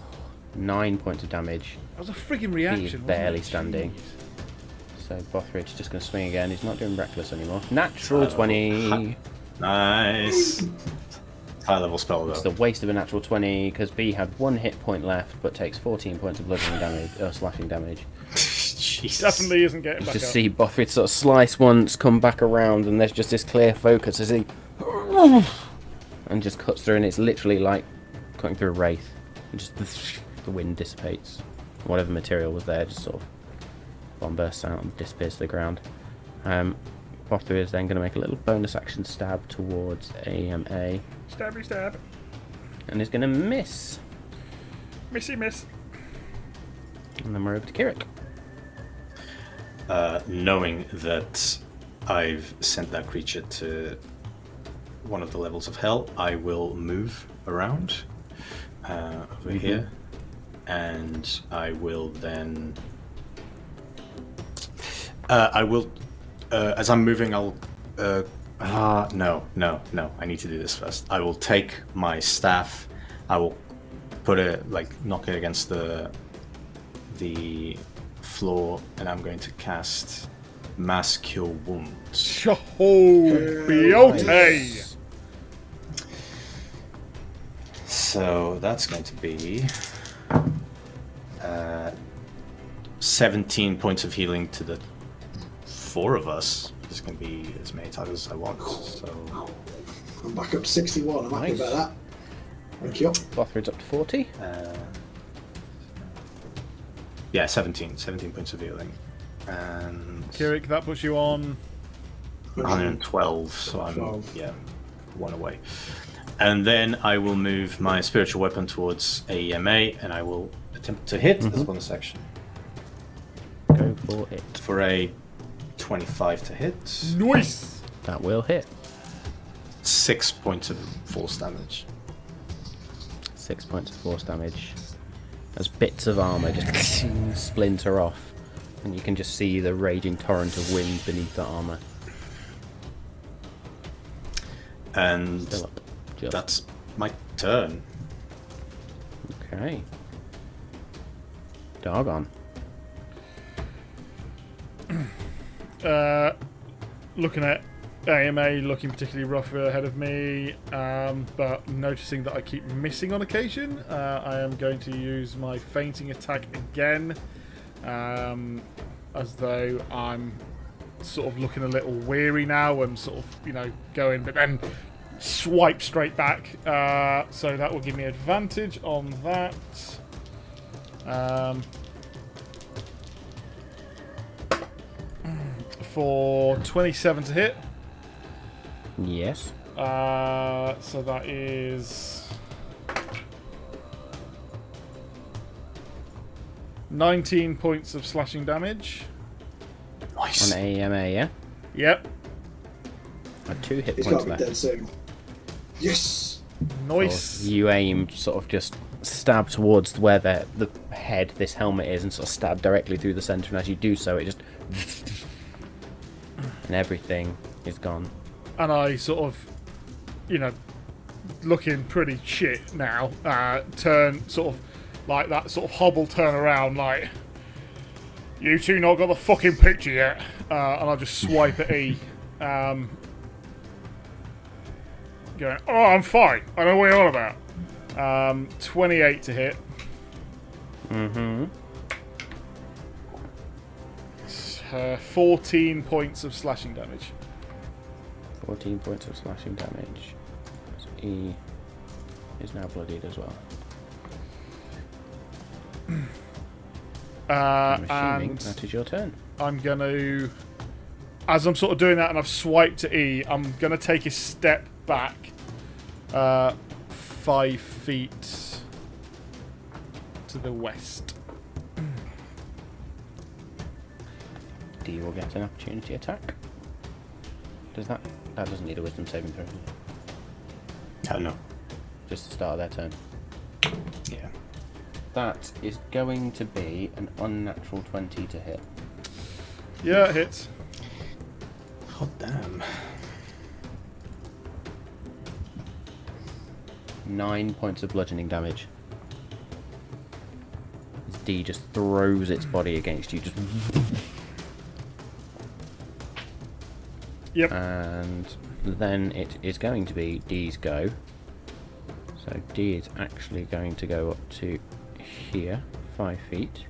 9 points of damage. That was a friggin' He reaction. is wasn't barely it? standing. Jeez. So Bothrid's just going to swing again. He's not doing reckless anymore. Natural 20. Nice. High level spell It's though. the waste of a natural 20 because B had 1 hit point left but takes 14 points of bludgeoning damage, slashing damage. Jesus. Definitely isn't getting back Just up. see Bothrid sort of slice once, come back around, and there's just this clear focus as he and just cuts through, and it's literally like cutting through a wraith. And just the wind dissipates. Whatever material was there just sort of bomb bursts out and disappears to the ground. Bothrid is then going to make a little bonus action stab towards AMA Stabby stab. and is going to miss. Missy miss. And then we're over to Kirek. Knowing that I've sent that creature to one of the levels of hell, I will move around over here, and I will then. I will, as I'm moving, I'll. No. I need to do this first. I will take my staff. I will put it knock it against the floor, and I'm going to cast Mass Cure Wounds. Beauty! So that's going to be 17 points of healing to the 4 of us. This can be as many targets as I want. So I'm back up to 61. I'm happy Nice. about that. Thank you. Bothrid's up to 40. yeah, 17 points of healing, and Kirek, that puts you on. 112. So I'm 12. 1 away. And then I will move my spiritual weapon towards AEMA, and I will attempt to hit as bonus action Go for it. for a 25 to hit. Nice! That will hit. 6 points of force damage. 6 points of force damage. As bits of armour just splinter off, and you can just see the raging torrent of wind beneath the armour. And Still up. Just. that's my turn. Okay. Doggone. Looking at AMA looking particularly rough ahead of me, but noticing that I keep missing on occasion, I am going to use my fainting attack again, as though I'm sort of looking a little weary now and sort of, going, but then swipe straight back. So that will give me advantage on that. For 27 to hit. Yes. So that is 19 points of slashing damage. Nice. On AMA, yeah? Yep. Had 2 hit He's got points to be left. dead soon. Yes! Nice. You aim, sort of just stab towards where the head, this helmet is, and sort of stab directly through the centre, and as you do so, it just... and everything is gone. And I sort of, looking pretty shit now, turn sort of like that sort of hobble turn around like, you two not got the fucking picture yet. And I'll just swipe at E. Going, oh, I'm fine. I know what you're on about. 28 to hit. Mm-hmm. 14 points of slashing damage. 14 points of slashing damage. So E is now bloodied as well. I'm assuming And that is your turn. I'm going to... As I'm sort of doing that and I've swiped to E, I'm going to take a step back 5 feet to the west. D will get an opportunity attack. Does that... That doesn't need a wisdom saving throw, does it? Oh, no. Just the start of their turn. Yeah. That is going to be an unnatural 20 to hit. Yeah, it hits. Oh, damn. 9 points of bludgeoning damage. As D just throws its body against you, just... Yep. And then it is going to be D's go. So D is actually going to go up to here, 5 feet.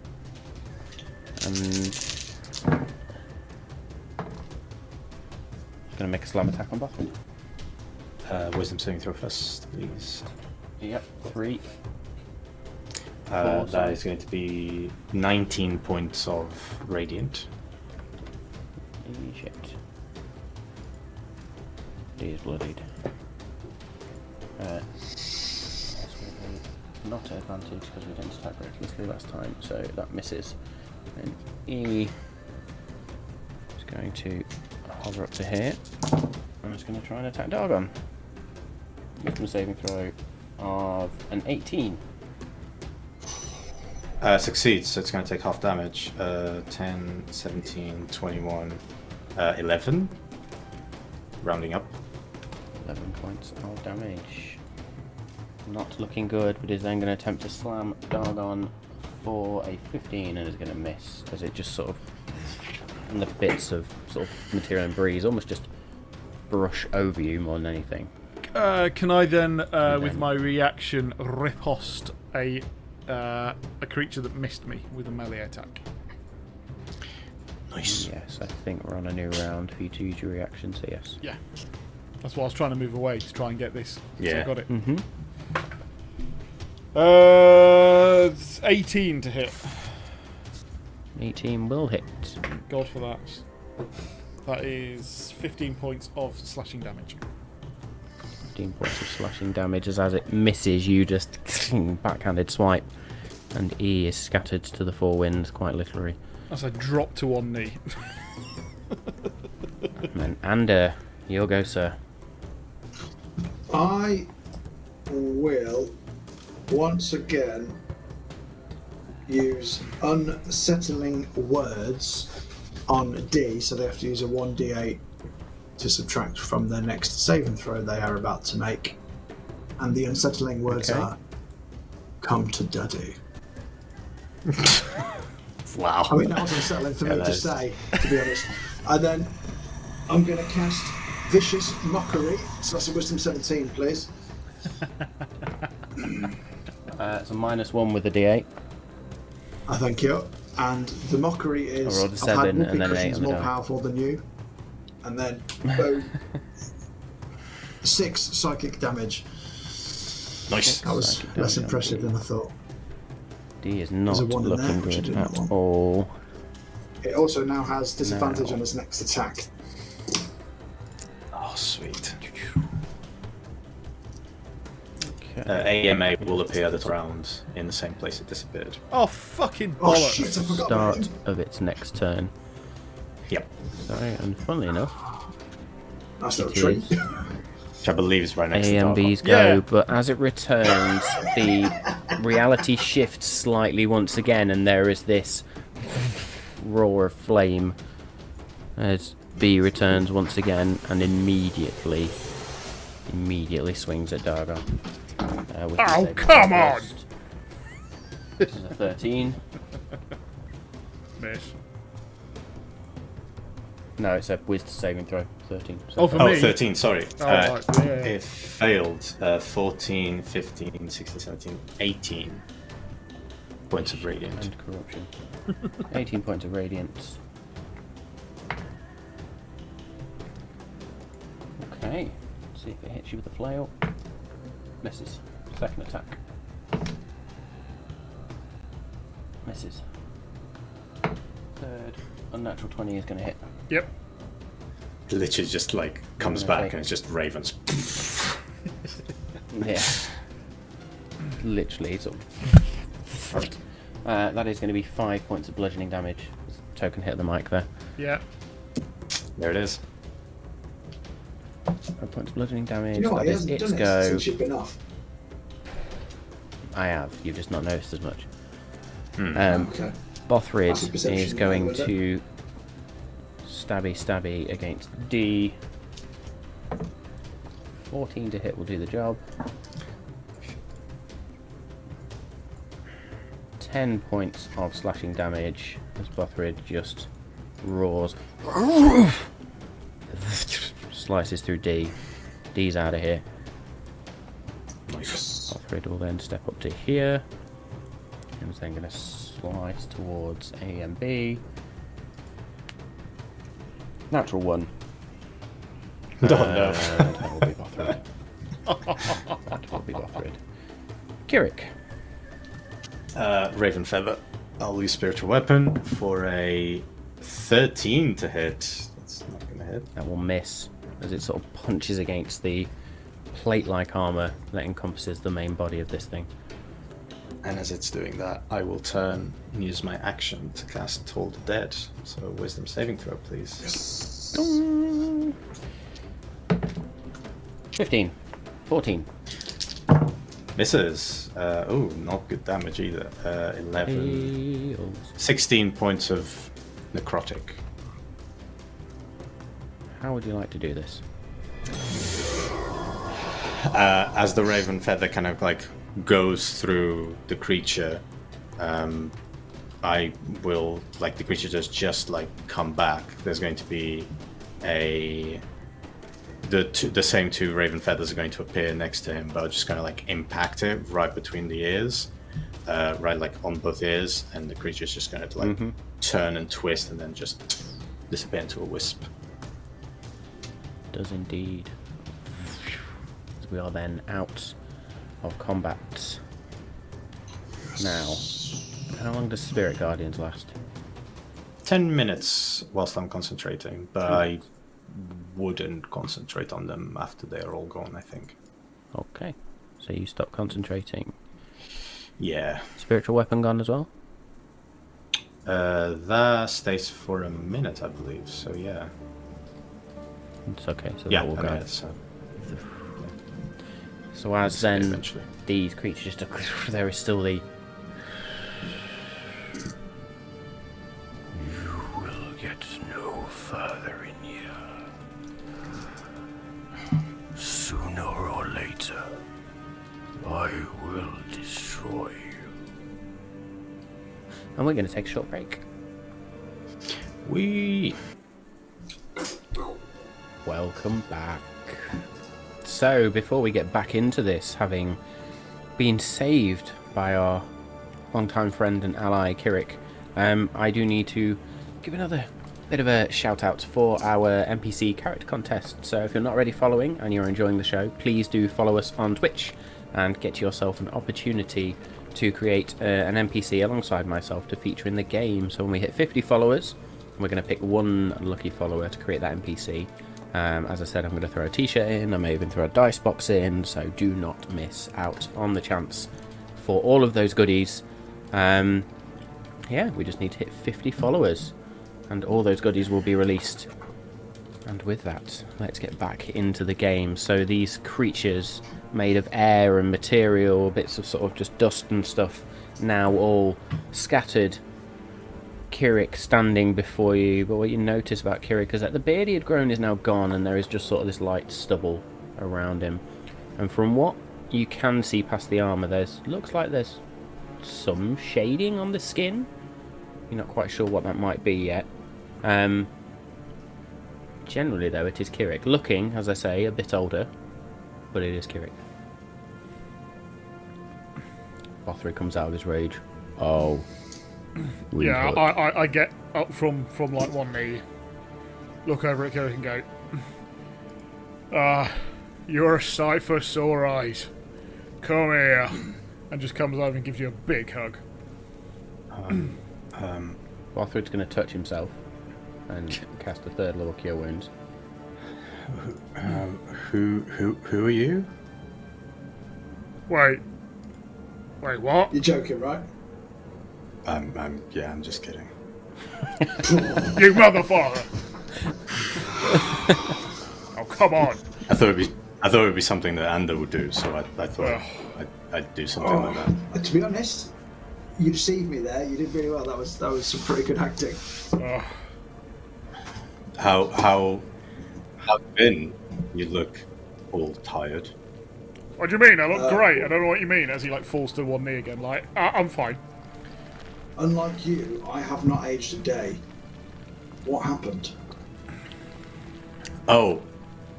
And he's going to make a slam attack on Boston. Wisdom saving throw first, please. Yep, 3. That is going to be 19 points of radiant. Shit. D is bloodied. Not an advantage because we didn't attack recklessly last time, so that misses. And E is going to hover up to here. I'm just going to try and attack Dargon. Wisdom saving throw of an 18. Succeeds, so it's going to take half damage. 10, 17, 21, 11. Rounding up. 11 points of damage. Not looking good, but is then going to attempt to slam Dargon for a 15 and is going to miss as it just sort of, and the bits of sort of material and breeze almost just brush over you more than anything. Can I then, with my reaction, riposte a creature that missed me with a melee attack? Nice. Yes, I think we're on a new round for you to use your reaction, so yes. Yeah. That's why I was trying to move away to try and get this. Yeah. So I got it. Mm-hmm. 18 to hit. 18 will hit. God for that. That is 15 points of slashing damage. 15 points of slashing damage as it misses you, just backhanded swipe. And E is scattered to the four winds, quite literally. As I drop to one knee. And then Ander, your go, sir. I will once again use unsettling words on D, so they have to use a 1d8 to subtract from their next saving throw they are about to make. And the unsettling words are, come to Daddy. Wow. I mean, that was unsettling for me to say, to be honest. And then I'm going to cast Vicious Mockery, so that's a Wisdom 17, please. It's a -1 with the D8. I thank you. And the mockery is, I rolled a I've 7 had whoopee and then an 8 cushions on the more die. powerful than you. And then, boom. 6 psychic damage. Nice. That was Psychic less damage on impressive D. than I thought. D is not There's a 1 in there, looking which I good did not at want. all. It also now has disadvantage No. on its next attack. Oh, sweet. Okay. AMA will appear this round in the same place it disappeared. Oh, fucking Oh bollocks. shit, I forgot about Start him. of its next turn. Yep. So, and funnily enough, That's not it true. is Which I believe is right next A to and Dargon. B's go, Yeah. but as it returns, the reality shifts slightly once again, and there is this roar of flame as B returns once again and immediately swings at Dargon. With the Oh, saving come throw on! first. This is a 13. Miss. No, it's a wisdom saving throw. 13. So Oh, for Oh, me? 13, sorry. Oh, right, yeah. It failed. 14, 15, 16, 17, 18 points of radiant. and corruption. 18 points of radiance. Okay. Let's see if it hits you with the flail. Misses. Second attack. Misses. Third. Unnatural 20 is going to hit. Yep. Literally just like comes gonna back take- and it's just ravens. Yeah. Literally, sort of. That is going to be 5 points of bludgeoning damage. Token hit the mic there. Yeah. There it is. 5 points of bludgeoning damage. You know what? That He is hasn't its done it go. since you've been off. I have. You've just not noticed as much. Okay. Bothrid Passive perception, is going was it? to stabby against D. 14 to hit will do the job. 10 points of slashing damage as Bothrid just roars. Slices through D. D's out of here. Nice. Bothrid will then step up to here. And is then going to slice towards A and B. Natural 1. Oh no. That will be Bothrid. That will be Bothrid. Kirek. Raven Feather. I'll use Spiritual Weapon for a 13 to hit. That's not going to hit. That will miss as it sort of punches against the plate-like armor that encompasses the main body of this thing. And as it's doing that, I will turn and use my action to cast Toll the Dead. So Wisdom saving throw, please. 15. 14. Misses. Oh, not good damage either. 11. Fails. 16 points of necrotic. How would you like to do this? As the Raven Feather kind of like goes through the creature, I will, like, the creature does just like come back. There's going to be the same two Raven Feathers are going to appear next to him, but I'll just kind of like impact it right between the ears, right like on both ears, and the creature's just going to like turn and twist and then just disappear into a wisp. Does indeed. As we are then out of combat. Now, how long does Spirit Guardians last? 10 minutes whilst I'm concentrating, but I wouldn't concentrate on them after they're all gone, I think. Okay, so you stop concentrating. Yeah. Spiritual weapon gone as well? That stays for a minute, I believe, so yeah. It's okay, so Yeah, that will a go. minute, so So as then eventually. these creatures just there is still the you will get no further in here. Sooner or later I will destroy you. And we're going to take a short break. Welcome back. So, before we get back into this, having been saved by our longtime friend and ally Kirek, I do need to give another bit of a shout out for our NPC character contest. So, if you're not already following and you're enjoying the show, please do follow us on Twitch and get yourself an opportunity to create an NPC alongside myself to feature in the game. So, when we hit 50 followers, we're going to pick one lucky follower to create that NPC. As I said, I'm going to throw a t-shirt in, I may even throw a dice box in, so do not miss out on the chance for all of those goodies. Yeah, we just need to hit 50 followers, and all those goodies will be released. And with that, let's get back into the game. So these creatures made of air and material, bits of sort of just dust and stuff, now all scattered. Kirek standing before you, but what you notice about Kirek is that the beard he had grown is now gone, and there is just sort of this light stubble around him. And from what you can see past the armour, looks like there's some shading on the skin. You're not quite sure what that might be yet. Generally, though, it is Kirek. Looking, as I say, a bit older, but it is Kirek. Bothrid comes out of his rage. Oh. Yeah, I get up from like one knee, look over at Kirek and go, You're a sight for sore eyes. Come here. And just comes over and gives you a big hug. Barthrid's going to touch himself and cast a third level Cure Wounds. Who are you? Wait, what? You're joking, right? I'm just kidding. You motherfucker! Oh, come on. I thought it would be something that Ander would do, so I thought I'd do something like that. To be honest, you deceived me there. You did really well. That was some pretty good acting. How have you been? You look all tired. What do you mean? I look great. I don't know what you mean. As he falls to one knee again. I'm fine. Unlike you, I have not aged a day. What happened? Oh,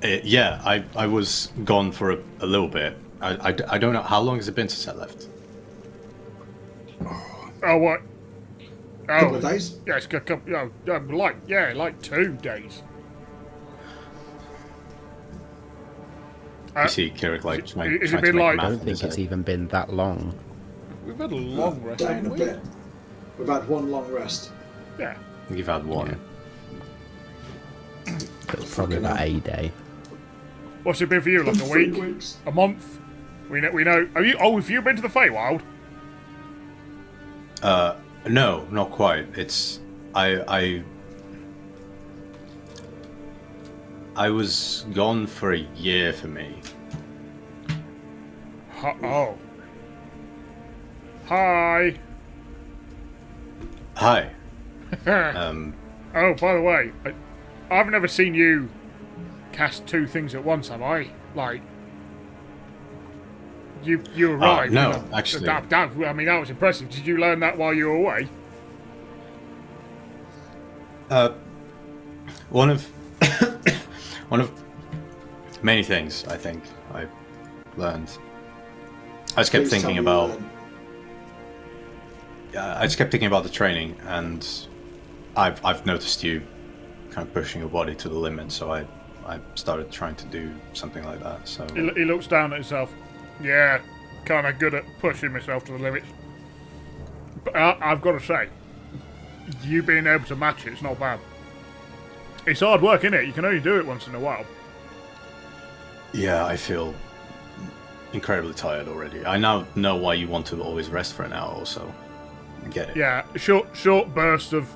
yeah. I was gone for a little bit. I don't know how long has it been since I left. Oh, what? Oh, Couple of days? Yes, like 2 days. You see Kirek trying has to it been make like- math I in don't his think it's head. even been that long. We've had a long rest, Day and haven't a we? bit. We've had one long rest. Yeah. You've had one. But it's probably about a day. What's it been for you? Like a 3 week? weeks. A month? We know. Have you been to the Feywild? No, not quite. It's I was gone for a year for me. Oh. Hi. Hi. Oh, by the way, I've never seen you cast 2 things at once, have I? You arrived. no, actually. That was impressive. Did you learn that while you were away? One of one of many things I think I learned. I just kept Please tell thinking me about. you learned. I just kept thinking about the training, and I've noticed you kind of pushing your body to the limit. So I started trying to do something like that. So He looks down at himself. Yeah, kind of good at pushing myself to the limits. But I've got to say, you being able to match it's not bad. It's hard work, innit? You can only do it once in a while. yeah, I feel incredibly tired already. I now know why you want to always rest for an hour or so. I get it. Yeah, short burst of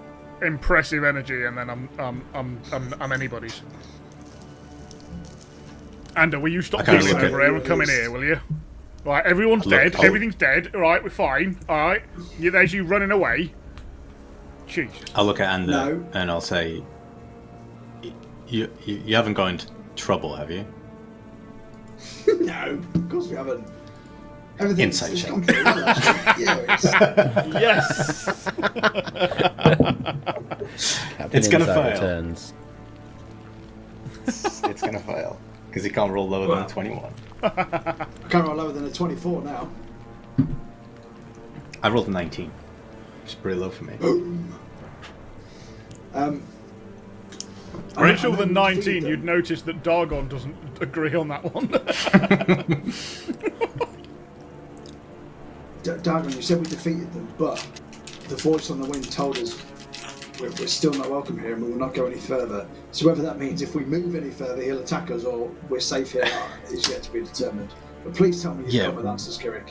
impressive energy, and then I'm anybody's. Ander, will you stop I kinda giggling look over at- here and come in here, will you? Right, everyone's dead. I'll- Everything's dead. All right, we're fine. All right, there's you running away. Jesus. I'll look at Ander No. and I'll say, you haven't got into trouble, have you? No, of course we haven't. Everything's Insight it's check. gone pretty well, actually. Yeah, it's- Yes. Captain It's gonna Insight fail. Returns. It's gonna fail because he can't roll lower than a 21. I can't roll lower than a 24 now. I rolled a 19. It's pretty low for me. Pretty sure I'm with a having 19, feed you'd them. notice that Dargon doesn't agree on that one. Dagon, you said we defeated them, but the voice on the wind told us we're still not welcome here and we will not go any further. So whether that means if we move any further, he'll attack us, or we're safe here is yet to be determined. But please tell me you've Yeah. got with answers, Kirek.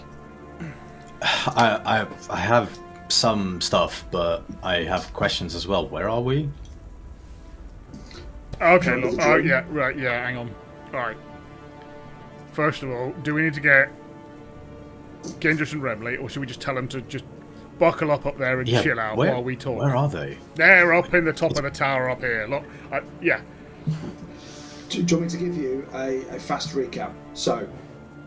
I have some stuff, but I have questions as well. Where are we? Okay, Remember look. the Oh, dream? yeah, right, yeah, hang on. Alright. First of all, do we need to get Gendris and Remley, or should we just tell them to just buckle up there and chill out while we talk? Where are they? They're up in the top of the tower up here. Look, yeah. Do you want me to give you a fast recap? So,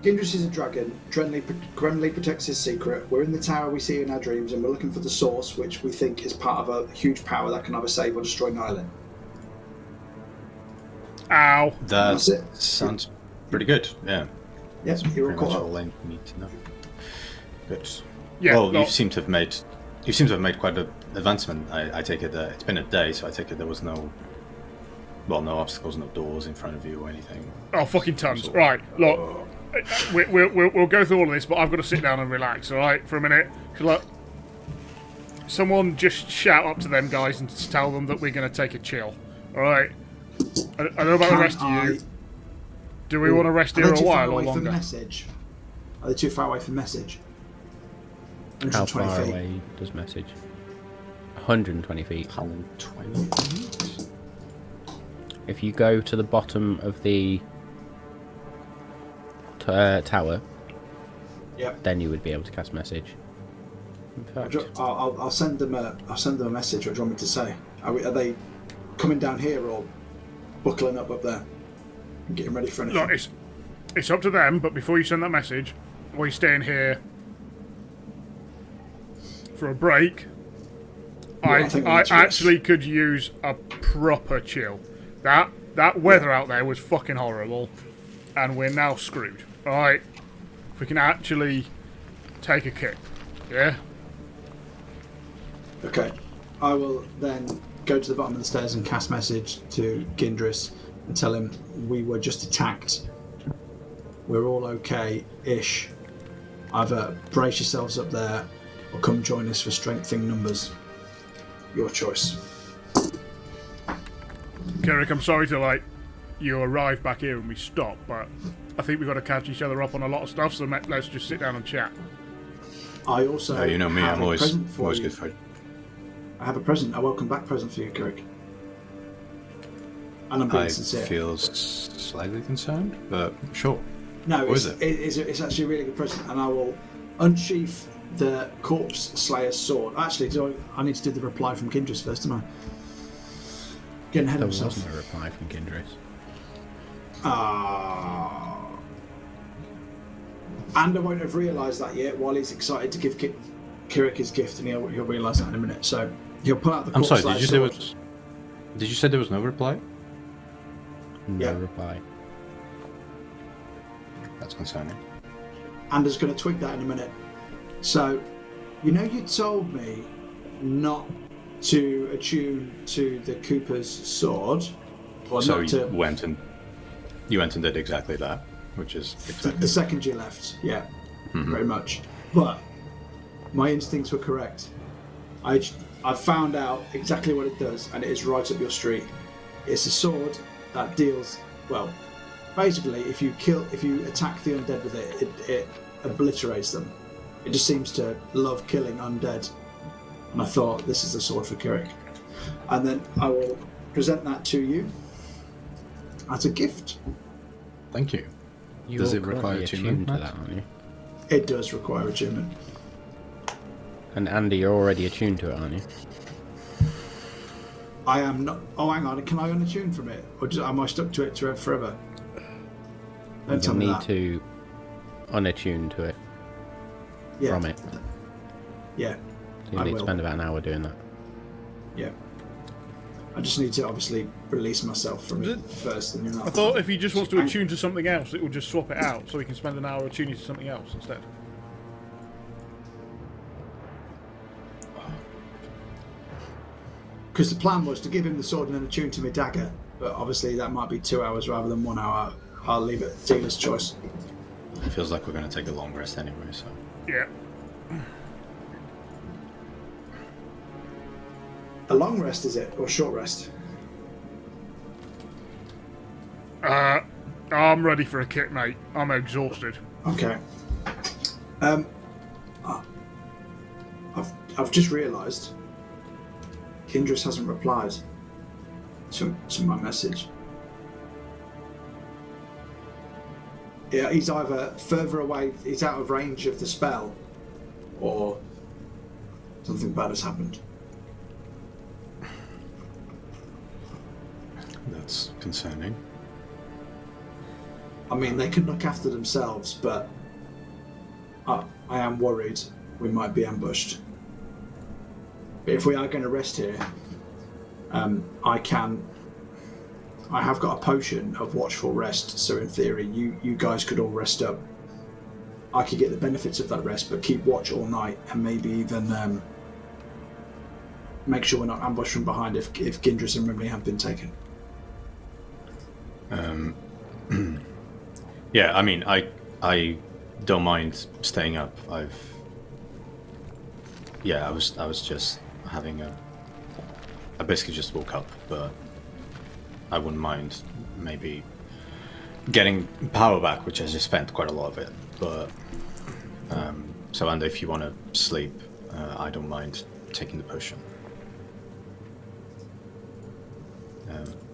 Gindris is a dragon. Grenly protects his secret. We're in the tower we see in our dreams, and we're looking for the source, which we think is part of a huge power that can either save or destroy Nylon. Ow. That That's it. sounds pretty good. Yeah. Yes, That's you're all pretty much caught all up. I need to know. Good. Yeah, well, look, you seem to have made quite an advancement. I take it. It's been a day, so I take it there was no Well, no obstacles, no doors in front of you or anything. Oh, fucking tons. Right, look. We'll go through all of this, but I've got to sit down and relax, alright, for a minute. 'Cause, look, someone just shout up to them guys and just tell them that we're going to take a chill, alright? I don't know about the rest of you. Do we want to rest here a while or longer? Message? Are they too far away from message? How 120 far feet. away does message? 120 feet. 120 feet? If you go to the bottom of the tower, Yep. then you would be able to cast message. In fact, I'll send them a message. What do you want me to say? Are they coming down here or buckling up there and getting ready for anything? Look, it's up to them, but before you send that message, we're staying here for a break. Yeah, I actually could use a proper chill. That weather out there was fucking horrible, and we're now screwed. Alright? If we can actually take a kick. Yeah? Okay. I will then go to the bottom of the stairs and cast message to Gindris and tell him we were just attacked. We're all okay-ish. Either brace yourselves up there or come join us for strengthening numbers. Your choice. Kirek, I'm sorry to you arrived back here and we stopped, but I think we've got to catch each other up on a lot of stuff, so let's just sit down and chat. I also You know me, have I'm a always present for you. good for it. I have a present, a welcome back present for you, Kirek. And I'm being I sincere. feel slightly concerned, but sure. No, What it's, is it? it's actually a really good present, and I will unsheath the Corpse Slayer's sword. Actually, I need to do the reply from Gindris first, don't I? Getting ahead there of myself. wasn't a reply from Gindris. And I won't have realised that yet while he's excited to give Kirek his gift, and he'll realise that in a minute. So he'll pull out the I'm Corpse sorry, Slayer's sword. Did you say there was no reply? No Yeah. reply. That's concerning. Anders going to twig that in a minute. So, you told me not to attune to the Cooper's sword, or So not you to. went and did exactly that, which is expected. The second you left, yeah, Mhm. very much. But my instincts were correct. I found out exactly what it does, and it is right up your street. It's a sword that deals well. Basically, if you attack the undead with it obliterates them. It just seems to love killing undead. And I thought, this is the sword for Kirek. And then I will present that to you as a gift. Thank you. Does it require attunement, to Matt? that, aren't you? It does require attunement. And Andy, you're already attuned to it, aren't you? I am not. Oh, hang on. Can I unattune from it, or am I stuck to it forever? Don't tell You'll me need that. to unattune to it from it. Yeah, So you'll I need to will. spend about an hour doing that. yeah. I just need to obviously release myself from it first, and then I thought if he just wants to attune to something else, it will just swap it out, so he can spend an hour attuning to something else instead. Because the plan was to give him the sword and then attune to my dagger, but obviously that might be 2 hours rather than 1 hour. I'll leave it dealer's choice. It feels like we're going to take a long rest anyway, so. Yeah. A long rest is it, or short rest? I'm ready for a kick, mate. I'm exhausted. Okay. I've just realised Kindris hasn't replied to my message. Yeah, he's either further away, he's out of range of the spell, or something bad has happened. That's concerning. I mean, they can look after themselves, but I am worried we might be ambushed. But if we are going to rest here, I have got a potion of watchful rest, so in theory, you guys could all rest up. I could get the benefits of that rest, but keep watch all night, and maybe even make sure we're not ambushed from behind if Gindris and Rimley have been taken. Yeah, I mean, I don't mind staying up. I was just having I basically just woke up, but I wouldn't mind maybe getting power back, which I just spent quite a lot of it. But so, and if you want to sleep, I don't mind taking the potion.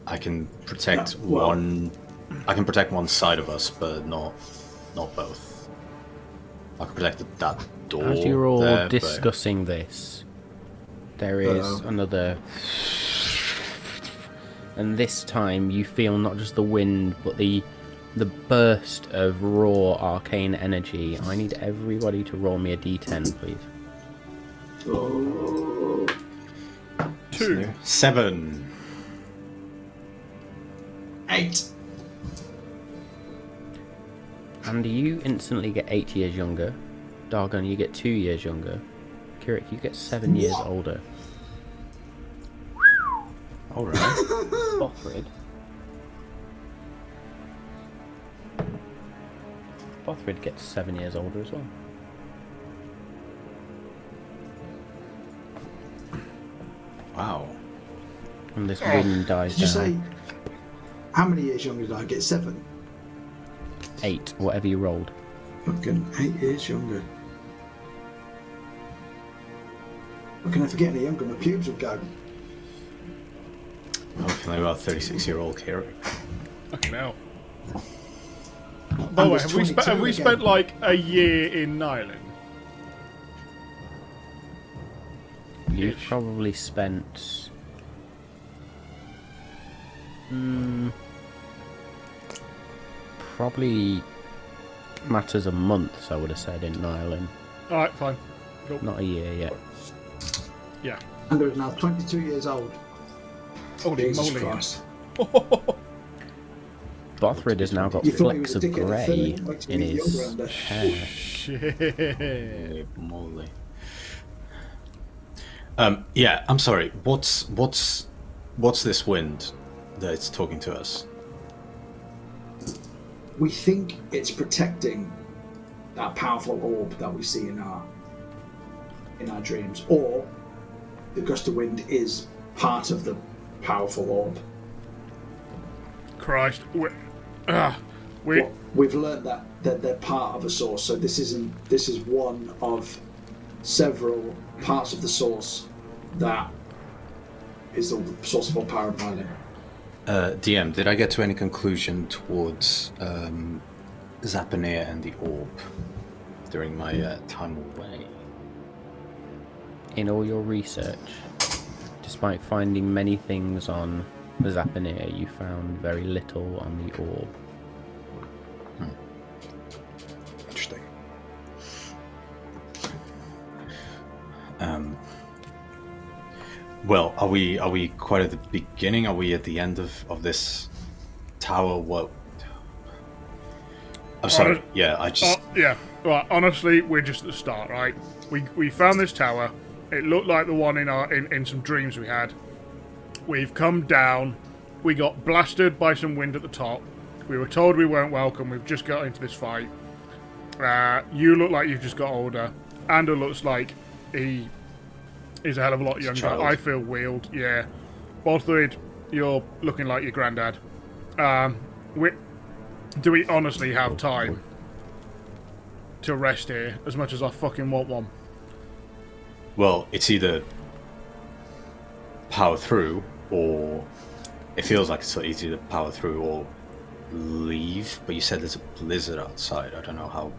I can protect one. I can protect one side of us, but not both. I can protect that door. As you're all there, discussing this, there is another. And this time you feel not just the wind, but the burst of raw arcane energy. I need everybody to roll me a d10, please. Oh. 2. 7. 8. Andy, you instantly get 8 years younger. Dargon, you get 2 years younger. Kirek, you get 7 years older. All right. Bothrid. Bothrid gets 7 years older as well. Wow. And this wind dies Did you down. say how many years younger did I get? 7. 8, whatever you rolled. Fucking 8 years younger. How can I forget any younger? My pubes would go. I'm feeling about 36-year-old Kirek. Fucking hell. By the way, was have 22 we again. spent like a year in Nyland? You've probably spent... probably matters of months, I would have said, in Nyland. Alright, fine. Cool. Not a year yet. Yeah. Andrew is now 22 years old. Holy Jesus moly. Christ. Bothrid has now got You thought he flecks was of a dickhead at grey filling, makes in me his younger, Andy. hair. Shit. Moly. Yeah, I'm sorry. What's this wind that's talking to us? We think it's protecting that powerful orb that we see in our dreams, or the gust of wind is part of the powerful orb. Christ. We've learned that they're part of a source, so this is one of several parts of the source that is the source of all power of Nyland. DM, did I get to any conclusion towards Zapanea and the orb during my time away? In all your research, despite finding many things on the Zapanea, you found very little on the orb. Interesting. Well, are we quite at the beginning? Are we at the end of this tower? What? I'm sorry. Yeah, I just. Yeah. Right. Honestly, we're just at the start, right? We found this tower. It looked like the one in some dreams we had. We've come down. We got blasted by some wind at the top. We were told we weren't welcome. We've just got into this fight. You look like you've just got older. Andor looks like he is a hell of a lot younger. Child. I feel wheeled. Yeah. Bothrid, you're looking like your granddad. Do we honestly have time to rest here as much as I fucking want one? Well, it's either power through, or it feels like it's so easy to power through or leave. But you said there's a blizzard outside. I don't know how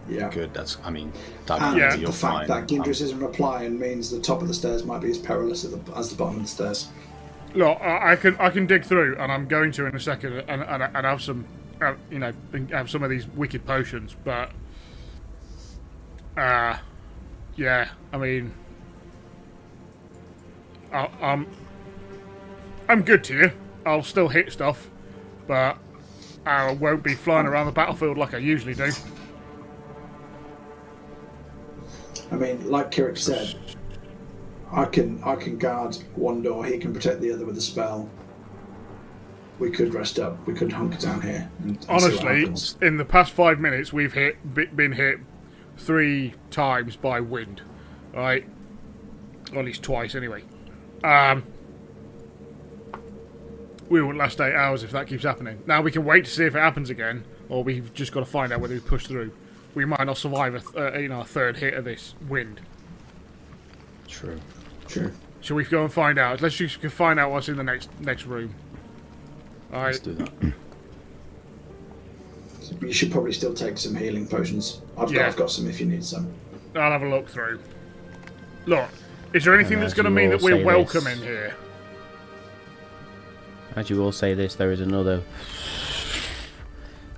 good that's. I mean, And Yeah. you're the fact fine. that Gindris isn't replying means the top of the stairs might be as perilous as the bottom of the stairs. Look, I can dig through, and I'm going to in a second, and have some, have some of these wicked potions. But, yeah, I mean, I'm good to you. I'll still hit stuff, but I won't be flying around the battlefield like I usually do. I mean, like Kirek said, I can guard one door. He can protect the other with a spell. we could rest up. We could hunker down here. And see what Honestly, happens. in the past 5 minutes, we've been hit 3 times by wind. Right? Or at least twice, anyway. We won't last 8 hours if that keeps happening. Now we can wait to see if it happens again, or we've just got to find out whether we push through. We might not survive a third hit of this wind. True. Sure. Shall we go and find out? Let's just find out what's in the next room. All Let's right. do that. You should probably still take some healing potions. I've got some if you need some. I'll have a look through. Look, is there anything And that's as going to you mean all that we're say welcome this- in here? As you all say this, there is another,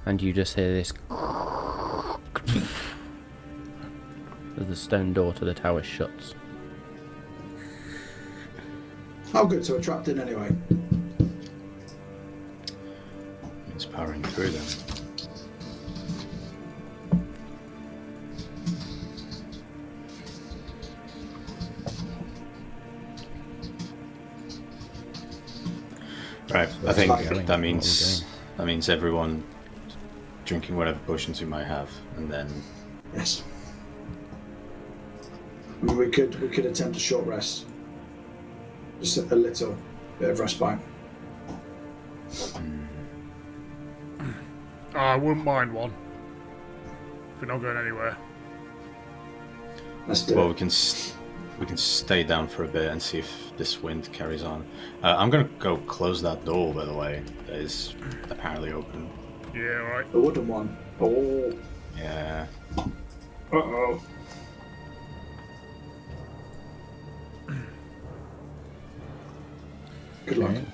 and you just hear this. As the stone door to the tower shuts. Oh, good. So we're trapped in anyway. It's powering through them. Right, I think Like- that means everyone drinking whatever potions you might have, and then Yes. I mean, we could attempt a short rest. Just a little bit of respite. Oh, I wouldn't mind one. If we're not going anywhere. Let's do well, it. we can stay down for a bit and see if this wind carries on. I'm gonna go close that door, by the way. That is apparently open. Yeah, right. The wooden one. Oh. Yeah. Uh-oh. Good luck. Okay.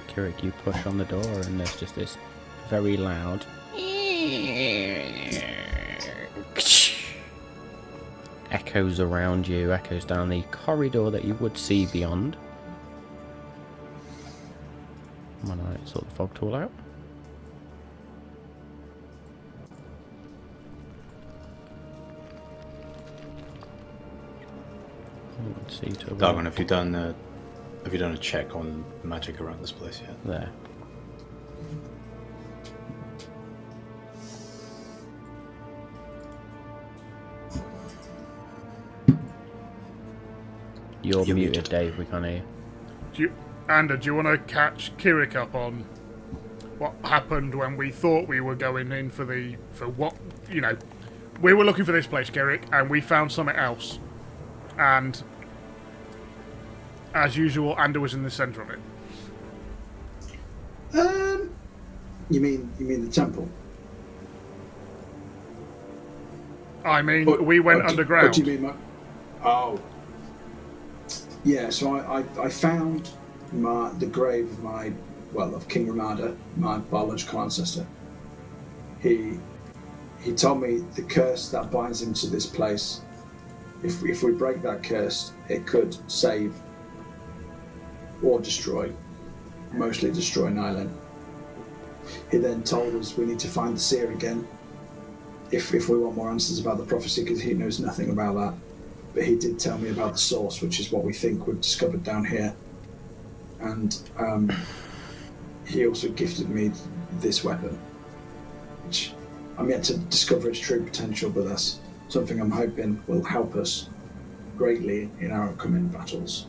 Kirek, you push on the door, and there's just this very loud echoes around you, echoes down the corridor that you would see beyond. When I sort the fog tool out. Let's see to Dargon, have you done a check on magic around this place yet? there. You're You're muted, muted. Dave. We can't hear you. Do you want to catch Kirek up on what happened when we thought we were going in for what, we were looking for this place, Kirek, and we found something else. And as usual, Ander was in the centre of it. You mean the temple? I mean, Or- we went or do- underground. Or do you mean Oh. Yeah, so I found the grave of King Ramada, my biological ancestor. He told me the curse that binds him to this place, if we break that curse, it could save or destroy, mostly destroy Nyland. He then told us we need to find the seer again if we want more answers about the prophecy, because he knows nothing about that. But he did tell me about the source, which is what we think we've discovered down here. And he also gifted me this weapon, which I'm yet to discover its true potential, but that's something I'm hoping will help us greatly in our upcoming battles.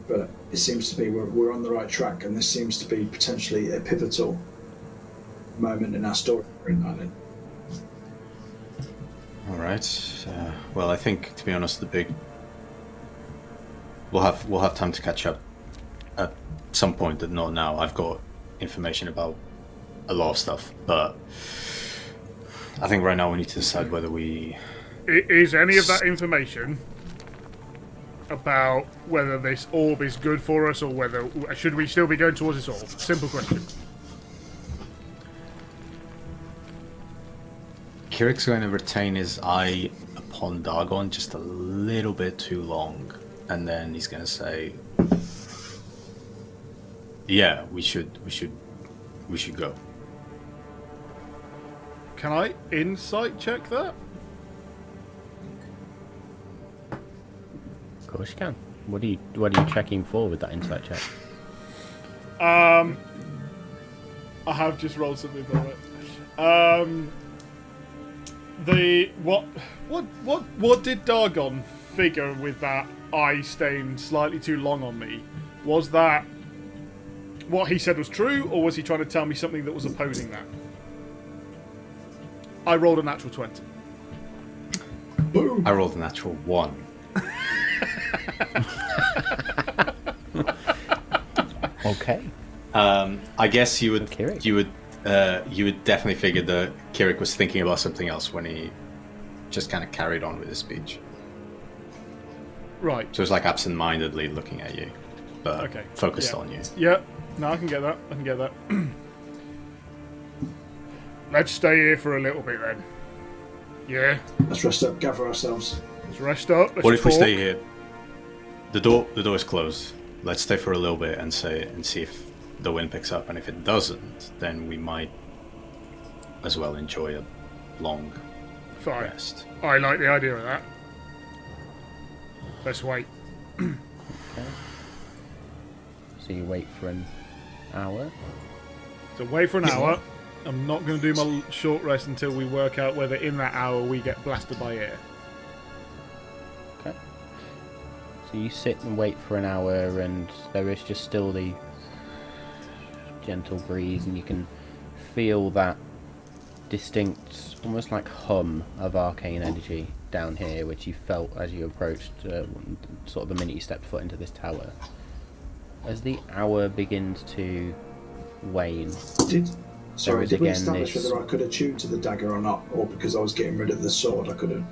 But it seems to be we're on the right track, and this seems to be potentially a pivotal moment in our story in Ireland. All right. Well, I think, to be honest, we'll have time to catch up at some point, but not now. I've got information about a lot of stuff, but I think right now we need to decide whether we. Is any of that information about whether this orb is good for us, or whether should we still be going towards this orb? Simple question. Kirek's going to retain his eye upon Dargon just a little bit too long, and then he's going to say, "Yeah, we should go." Can I insight check that? Of course you can. What are you checking for with that insight check? I have just rolled something for it. What did Dargon figure with that eye staying slightly too long on me? Was that what he said was true, or was he trying to tell me something that was opposing that? I rolled a natural 20. Boom. I rolled a natural 1. Okay. I guess you would Kirek. you would definitely figure that Kirek was thinking about something else when he just kind of carried on with his speech. Right. So it's like absent-mindedly looking at you, but Okay. focused Yeah. on you. Yeah. No, I can get that. Let's stay here for a little bit then. Yeah. Let's rest up, gather ourselves. Let's rest up. Let's What if we talk. stay here? The door is closed. Let's stay for a little bit and see if the wind picks up, and if it doesn't, then we might as well enjoy a long Fine. rest. I like the idea of that. Let's wait. Okay. So you wait for an hour. So wait for an hour. I'm not going to do my short rest until we work out whether in that hour we get blasted by air. Okay. So you sit and wait for an hour, and there is just still the gentle breeze, and you can feel that distinct, almost like hum of arcane energy down here, which you felt as you approached, sort of the minute you stepped foot into this tower. As the hour begins to wane, Did is we again establish this- whether I could attune to the dagger or not, or because I was getting rid of the sword I couldn't?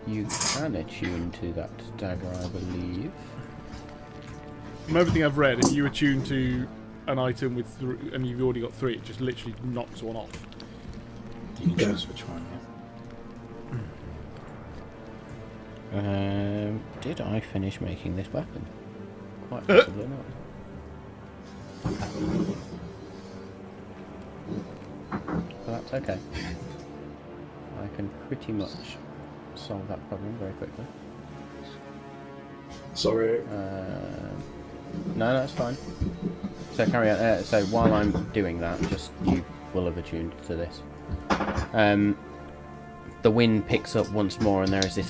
you can attune to that dagger, I believe. From everything I've read, if you attune to an item with and you've already got 3, it just literally knocks one off. You can Okay. choose which one. Did I finish making this weapon? Quite possibly not. But that's okay. I can pretty much solve that problem very quickly. Sorry. No, that's fine. So carry on. So while I'm doing that, just you will have attuned to this. The wind picks up once more, and there is this.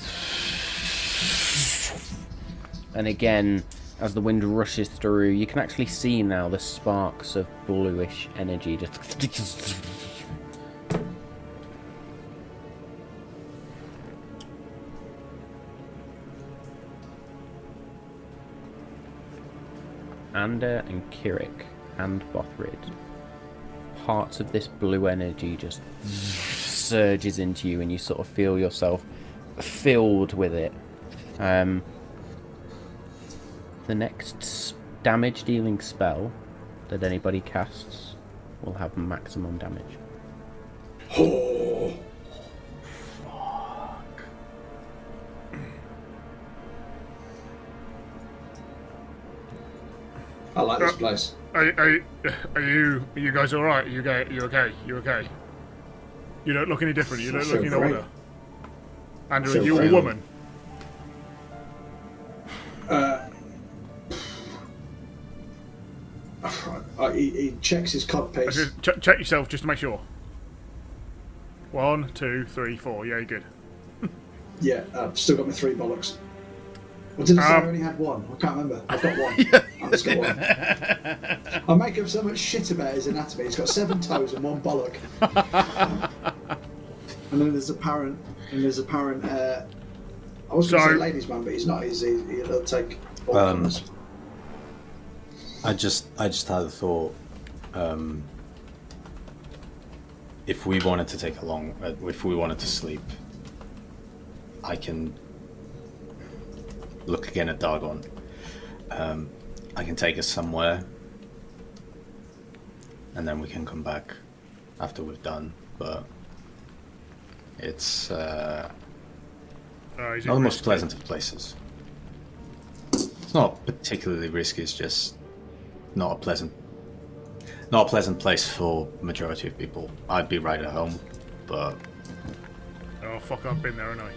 And again, as the wind rushes through, you can actually see now the sparks of bluish energy just. Ander and Kirek and Bothrid. Parts of this blue energy just surges into you, and you sort of feel yourself filled with it. The next damage-dealing spell that anybody casts will have maximum damage. Oh. I like this place. Are you guys all right? You okay? You okay? You don't look any different. You don't look in order. Andrew, are you a woman? He checks his codpiece. Check yourself just to make sure. 1, 2, 3, 4. Yeah, you're good. Yeah, I've still got my 3 bollocks. Or did I say I only had 1? I can't remember. I've got 1. I've just got 1. I make up so much shit about his anatomy. He's got 7 toes and 1 bollock. And then there's apparent. I was going to say ladies' man, but he's not. He'll take all comers. I just had a thought. If we wanted to take if we wanted to sleep, I can look again at Dargon. I can take us somewhere, and then we can come back after we've done. But it's not the most pleasant of places. It's not particularly risky. It's just not a pleasant place for majority of people. I'd be right at home, but Oh fuck! I've been there, haven't I?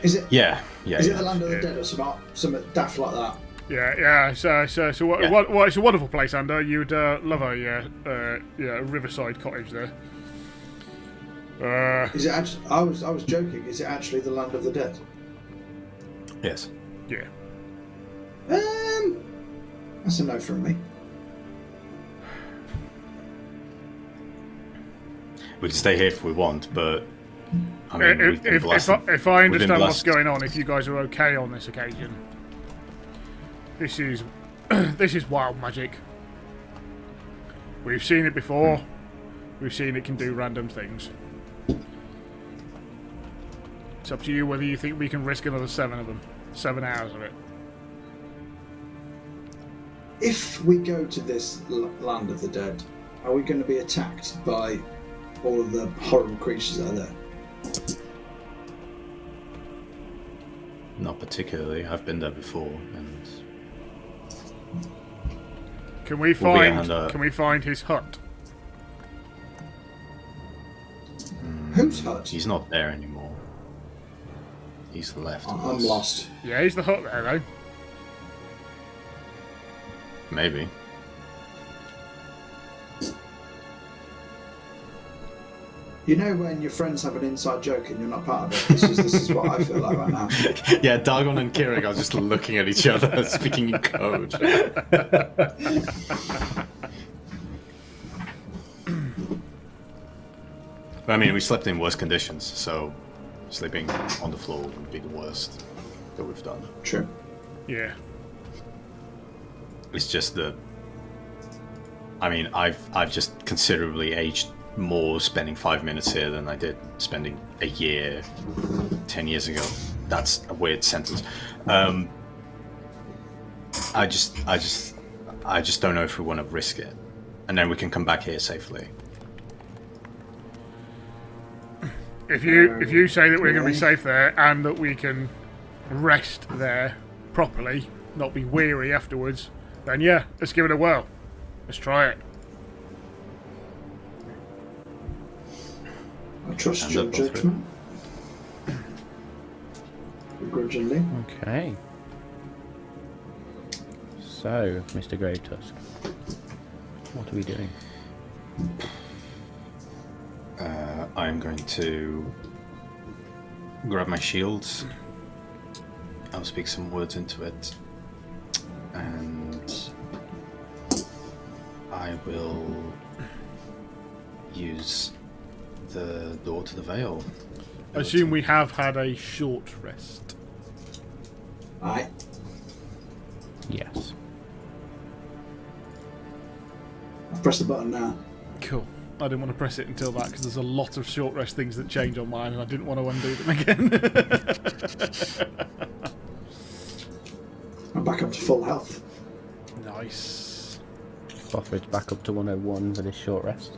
Is it? Yeah. Is it the land of the dead or something daft like that? Yeah. So what? Yeah. What? It's a wonderful place, Ander. You'd love a riverside cottage there. Is it actually? I was joking. Is it actually the land of the dead? Yes. Yeah. That's a no from me. We can stay here if we want, but I mean, we've been blessed. If I We've been understand what's blessed. going on, if you guys are okay on this occasion, this is this is wild magic. We've seen it before. We've seen it can do random things. It's up to you whether you think we can risk another 7 of them. 7 hours of it. If we go to this land of the dead, are we going to be attacked by all of the horrible creatures that are there? Not particularly. I've been there before, and Can we find his hut? Whose hut? he's not there anymore. He's left. I'm lost. Yeah, he's the hut there though. Maybe. You know when your friends have an inside joke and you're not part of it? This is what I feel like right now. Yeah, Dagon and Kirek are just looking at each other, speaking in code. I mean, we slept in worse conditions, so sleeping on the floor would be the worst that we've done. True. Yeah. It's just the. I mean, I've just considerably aged more spending 5 minutes here than I did spending a year 10 years ago. That's a weird sentence. I just don't know if we want to risk it, and then we can come back here safely. If you say that we're going to be safe there and that we can rest there properly, not be weary afterwards, then yeah, let's give it a whirl. Let's try it. I trust And your they're both judgment. Begrudgingly. Okay. So, Mr. Gravetusk, what are we doing? I'm going to grab my shields. I'll speak some words into it, and I will use the door to the veil. I assume we have had a short rest. Aye. Yes. I'll press the button now. Cool. I didn't want to press it until that because there's a lot of short rest things that change on mine and I didn't want to undo them again. I'm back up to full health. Nice. Bothridge back up to 101 for this short rest.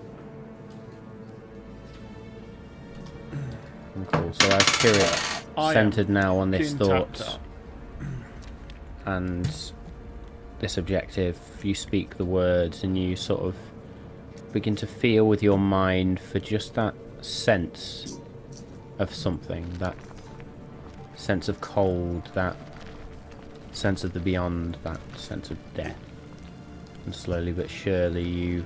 Cool. So as Kirek centered now on this thought and this objective, you speak the words and you sort of begin to feel with your mind for just that sense of something, that sense of cold, that sense of the beyond, that sense of death. And slowly but surely you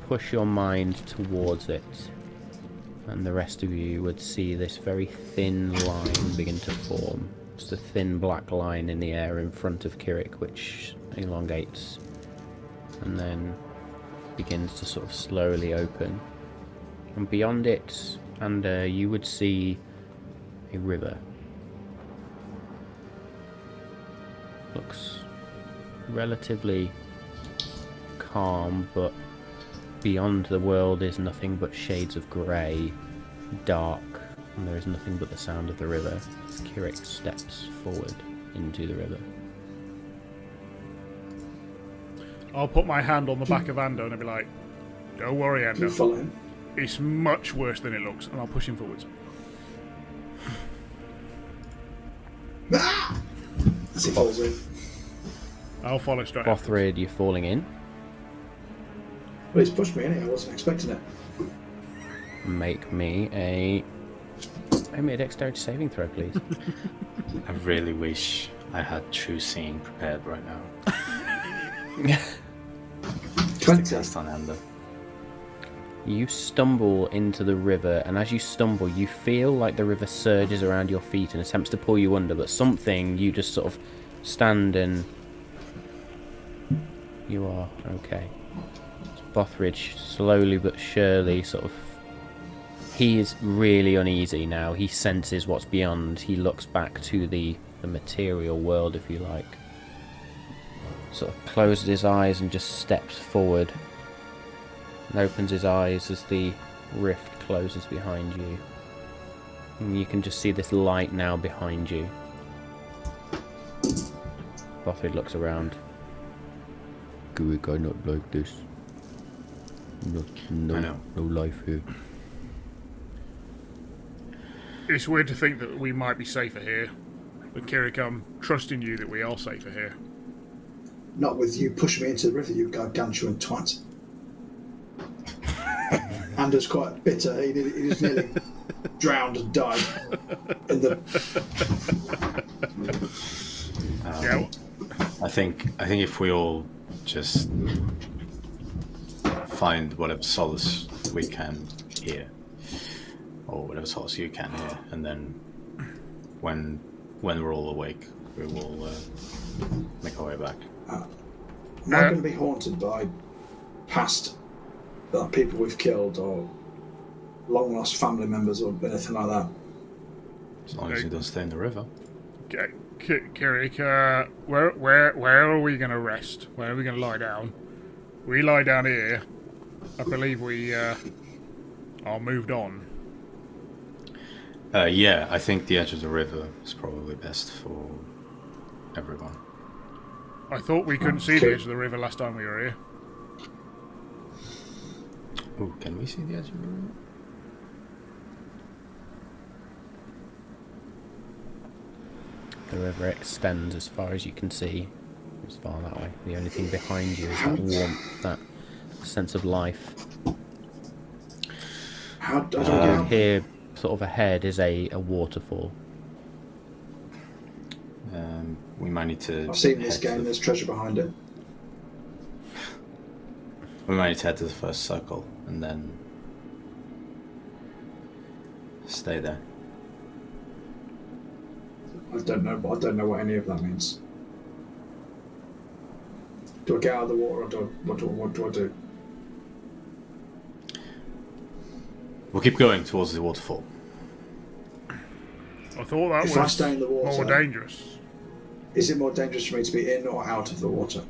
push your mind towards it, and the rest of you would see this very thin line begin to form. Just a thin black line in the air in front of Kirek, which elongates and then begins to sort of slowly open. And beyond it, and you would see a river. Looks relatively calm, but beyond the world is nothing but shades of grey, dark, and there is nothing but the sound of the river as Kirek steps forward into the river. I'll put my hand on the back of Ando and I'll be like, don't worry, Can you Ando. follow him? It's much worse than it looks. And I'll push him forwards. Ah! As he falls in. I'll follow straight after. Bothrid, you're falling in. Well, he's pushed me, innit? I wasn't expecting it. make me a dexterity saving throw, please. I really wish I had true seeing prepared right now. Just to 20. cast on Ender. You stumble into the river, and as you stumble, you feel like the river surges around your feet and attempts to pull you under, but something, you just sort of stand and you are okay. Bothridge, slowly but surely, sort of, he is really uneasy now. He senses what's beyond. He looks back to the material world, if you like. Sort of closes his eyes and just steps forward. And opens his eyes as the rift closes behind you. And you can just see this light now behind you. Bothrid looks around. Kirek, I not like this. No life here. It's weird to think that we might be safer here. But Kirek, I'm trusting you that we are safer here. Not with you pushing me into the river, you gargantuan twat. Anders quite bitter. He just nearly drowned and died in the. Yeah. I think if we all just find whatever solace we can here, or whatever solace you can here, and then when we're all awake, we will make our way back. Am I going to be haunted by past people we've killed, or long lost family members, or anything like that? As long as you don't stay in the river. Kirek, where are we going to rest? Where are we going to lie down? We lie down here. I believe we are moved on. Yeah, I think the edge of the river is probably best for everyone. I thought we couldn't see the edge of the river last time we were here. Ooh, can we see the edge of the river? The river extends as far as you can see. As far that way. The only thing behind you is that warmth, that sense of life. How do I get out? Here, sort of ahead, is a waterfall. We might need to. I've seen this game. There's treasure behind it. We might need to head to the first circle and then stay there. I don't know what any of that means. Do I get out of the water, or what do I do? We'll keep going towards the waterfall. I thought that If I was stay in the water, more dangerous. Is it more dangerous for me to be in or out of the water?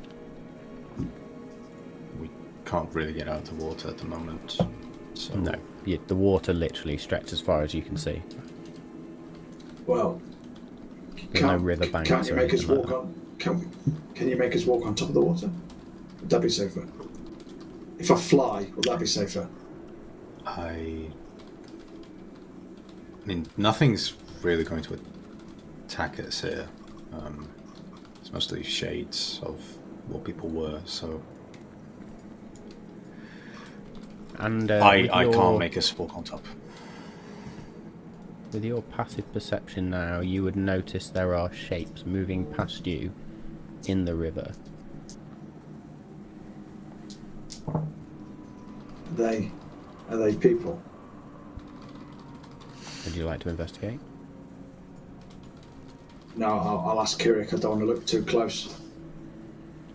We can't really get out of the water at the moment. So No, the water literally stretches as far as you can see. Well, There's no river banks can't you or make us anything like walk on? Can you make us walk on top of the water? Would that be safer? If I fly, will that be safer? I mean, nothing's really going to attack us here. It's mostly shades of what people were, so And I can't make us walk on top. With your passive perception now, you would notice there are shapes moving past you in the river. Are they people? Would you like to investigate? No, I'll ask Kirek. I don't want to look too close.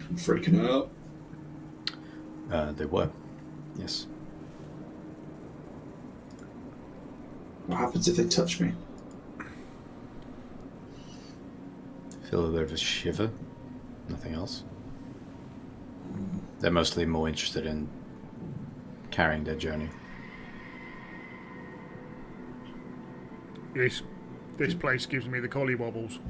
I'm freaking out. They were, yes. What happens if they touch me? Feel a bit of a shiver, nothing else. They're mostly more interested in carrying their journey. This place gives me the collie wobbles.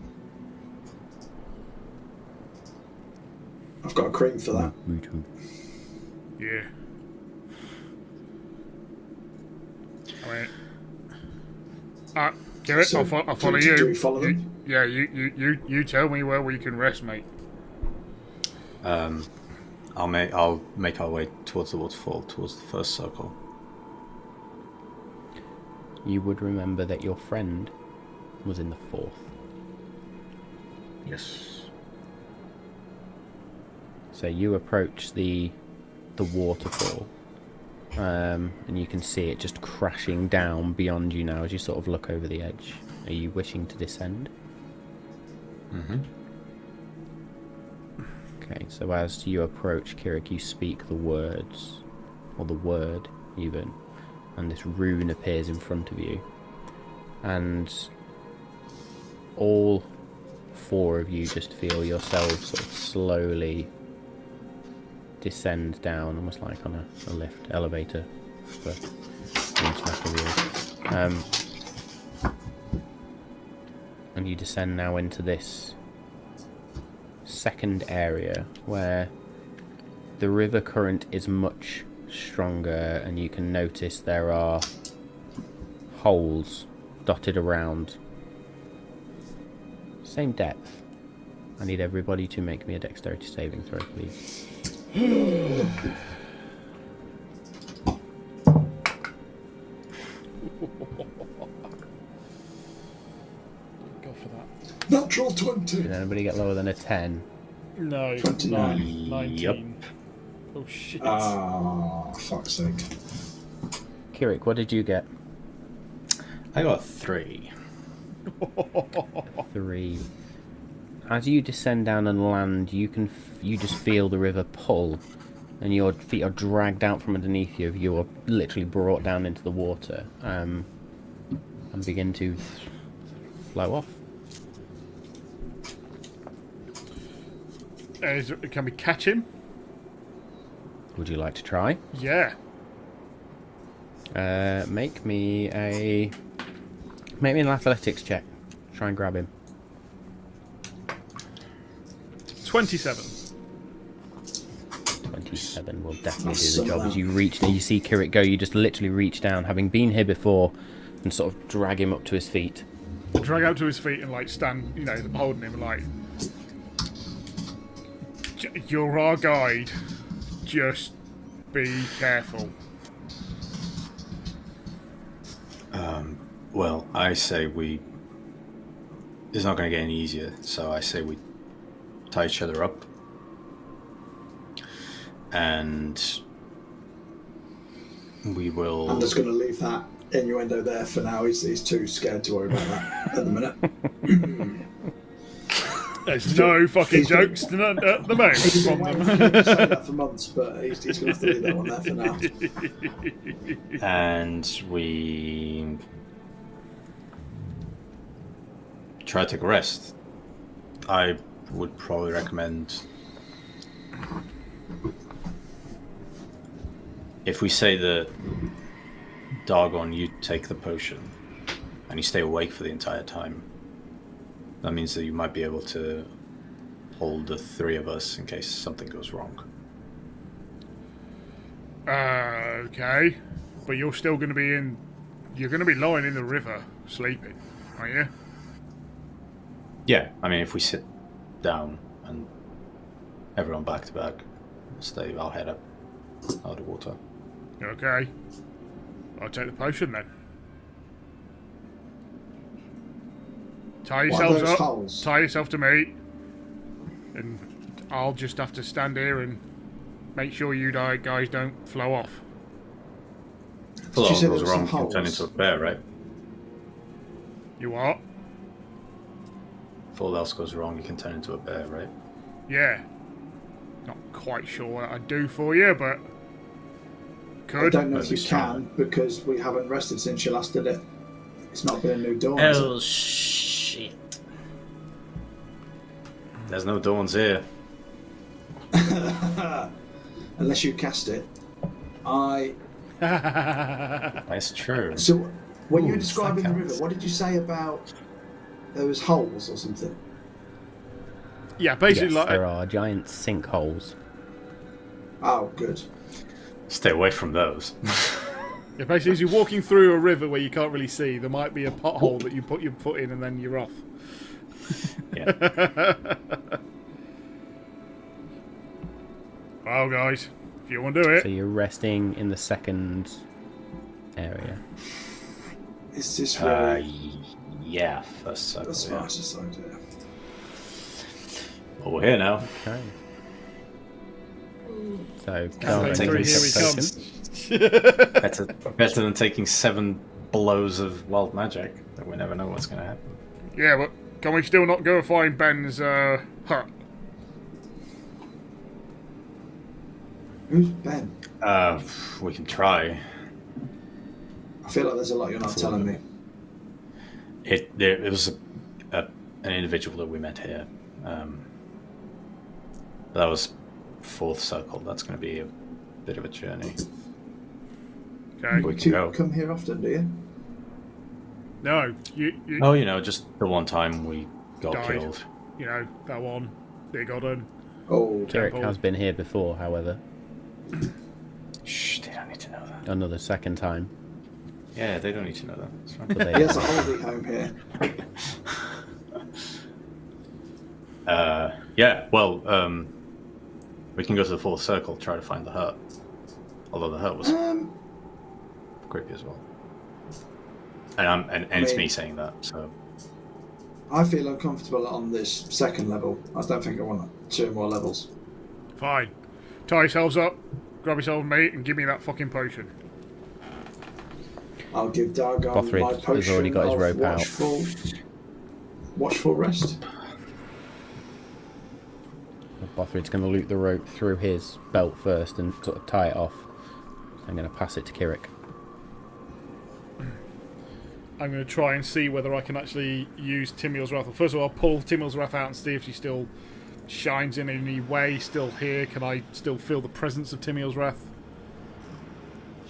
I've got a cream for that. Me too. Yeah. I mean, Kirek, So, I'll follow you. do we follow them? Yeah, you tell me where we can rest, mate. I'll make our way towards the waterfall, towards the first circle. you would remember that your friend was in the fourth. Yes. So you approach the waterfall, and you can see it just crashing down beyond you now as you sort of look over the edge. Are you wishing to descend? Mm-hmm. Okay, so as you approach, Kirek, you speak the words, or the word even, and this rune appears in front of you. And all four of you just feel yourselves sort of slowly descend down, almost like on a lift, elevator for international viewers. And you descend now into this second area where the river current is much stronger, and you can notice there are holes dotted around. Same depth. I need everybody to make me a dexterity saving throw, please. Go for that. Natural 20. Did anybody get lower than a 10? No. 29. 19. Yep. Oh shit. Ah, fuck's sake. Kirek, what did you get? I got 3. 3. As you descend down and land, you just feel the river pull, and your feet are dragged out from underneath you. You are literally brought down into the water, and begin to flow off. Can we catch him? Would you like to try? Yeah. Make me an athletics check. Try and grab him. 27. 27 will definitely do the job. As you reach, you see Kirek go. You just literally reach down, having been here before, and sort of drag him up to his feet. Drag out to his feet and like stand, holding him like, you're our guide. Just be careful. Well, I say it's not going to get any easier, so I say we tie each other up. And we will... I'm just going to leave that innuendo there for now. He's too scared to worry about that at the minute. There's no fucking jokes at the moment He's been from waiting them. for me to say that for months, but he's going to have to leave that one there for now. And we try to take a rest. I would probably recommend, if we say that Dargon, you take the potion and you stay awake for the entire time, that means that you might be able to hold the 3 of us in case something goes wrong. Okay. But you're still going to be you're going to be lying in the river, sleeping, aren't you? Yeah, I mean, if we sit down and everyone back to back, I'll head up out of the water. Okay. I'll take the potion then. Tie What are yourselves those up. holes? Tie yourself to me. And I'll just have to stand here and make sure you guys don't flow off. If all you say goes there were wrong, some you can turn holes? into a bear, right? You what? If all else goes wrong, you can turn into a bear, right? Yeah. Not quite sure what I'd do for you, but I could. don't know if Maybe you stronger. can, because we haven't rested since you last did it. It's not been a new dawn, Oh, shit. There's no dawns here. unless you cast it. That's true. So, when you were Ooh, describing the river, sarcasm. what did you say about there was holes or something? Yeah, basically Yes, like there are giant sinkholes. Oh, good. Stay away from those. yeah, basically as you're walking through a river where you can't really see, there might be a pothole that you put your foot in and then you're off. Yeah. Well, guys, if you want to do it. So you're resting in the second area. Is this really Yeah, first circle. the smartest idea? Well, we're here now. Okay. So, Halfway Take through, me here he some comes. Better than taking 7 blows of wild magic. That we never know what's going to happen. Yeah, but can we still not go find Ben's hut? Who's Ben? We can try. I feel like there's a lot you're not telling me. It was an individual that we met here. That was 4th circle. That's going to be a bit of a journey. Okay. We Do can you go. come here often, do you? No, you Oh, just the one time we got Died. killed. you know, that one, Big Odin. Oh, Kirek Temple. has been here before, however. Shh, they don't need to know that. Another second time. Yeah, they don't need to know that. That's fine. But they, he has a holiday home here. We can go to the 4th circle, try to find the hut. Although the hut was creepy as well. And it's me saying that, so... I feel uncomfortable on this 2nd level. I don't think I want 2 more levels. Fine. Tie yourselves up, grab yourself a mate, and give me that fucking potion. I'll give Dargon Bothrid my has potion already got his of rope out. watchful rest. Bothrid's going to loop the rope through his belt first and sort of tie it off. I'm going to pass it to Kirek. I'm going to try and see whether I can actually use Timiel's Wrath. Well, first of all, I'll pull Timiel's Wrath out and see if she still shines in any way. Still here? Can I still feel the presence of Timiel's Wrath?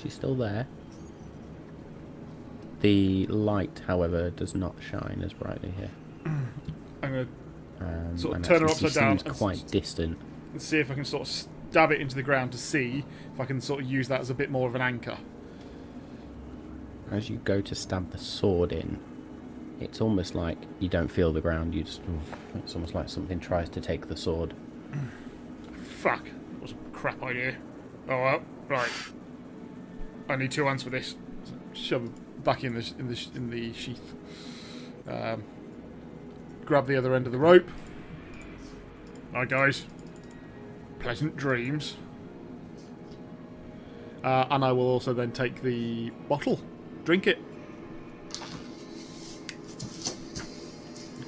She's still there. The light, however, does not shine as brightly here. I'm going to sort of and turn her actually upside down She and seems quite distant. see if I can sort of stab it into the ground to see if I can sort of use that as a bit more of an anchor. As you go to stab the sword in, it's almost like you don't feel the ground. It's almost like something tries to take the sword. Fuck. That was a crap idea. Oh well, right. I need 2 hands for this. Shove it back in the sheath. Grab the other end of the rope. Alright guys. Pleasant dreams. And I will also then take the bottle. Drink it.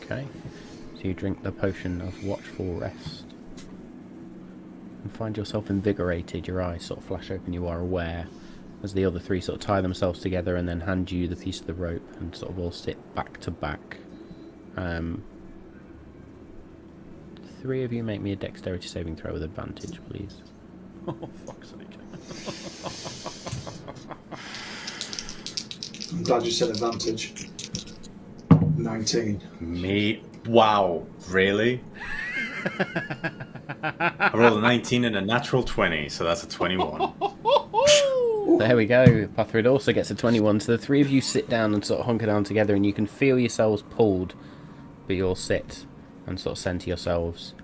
Okay. So you drink the potion of watchful rest. And find yourself invigorated. Your eyes sort of flash open. You are aware as the other 3 sort of tie themselves together and then hand you the piece of the rope and sort of all sit back to back. 3 of you make me a dexterity saving throw with advantage, please. Oh, fuck's sake. I'm glad you said advantage. 19. Me? Wow, really? I rolled a 19 and a natural 20, so that's a 21. There we go. Bothrid also gets a 21. So the 3 of you sit down and sort of hunker down together, and you can feel yourselves pulled, but you all sit and sort of center yourselves.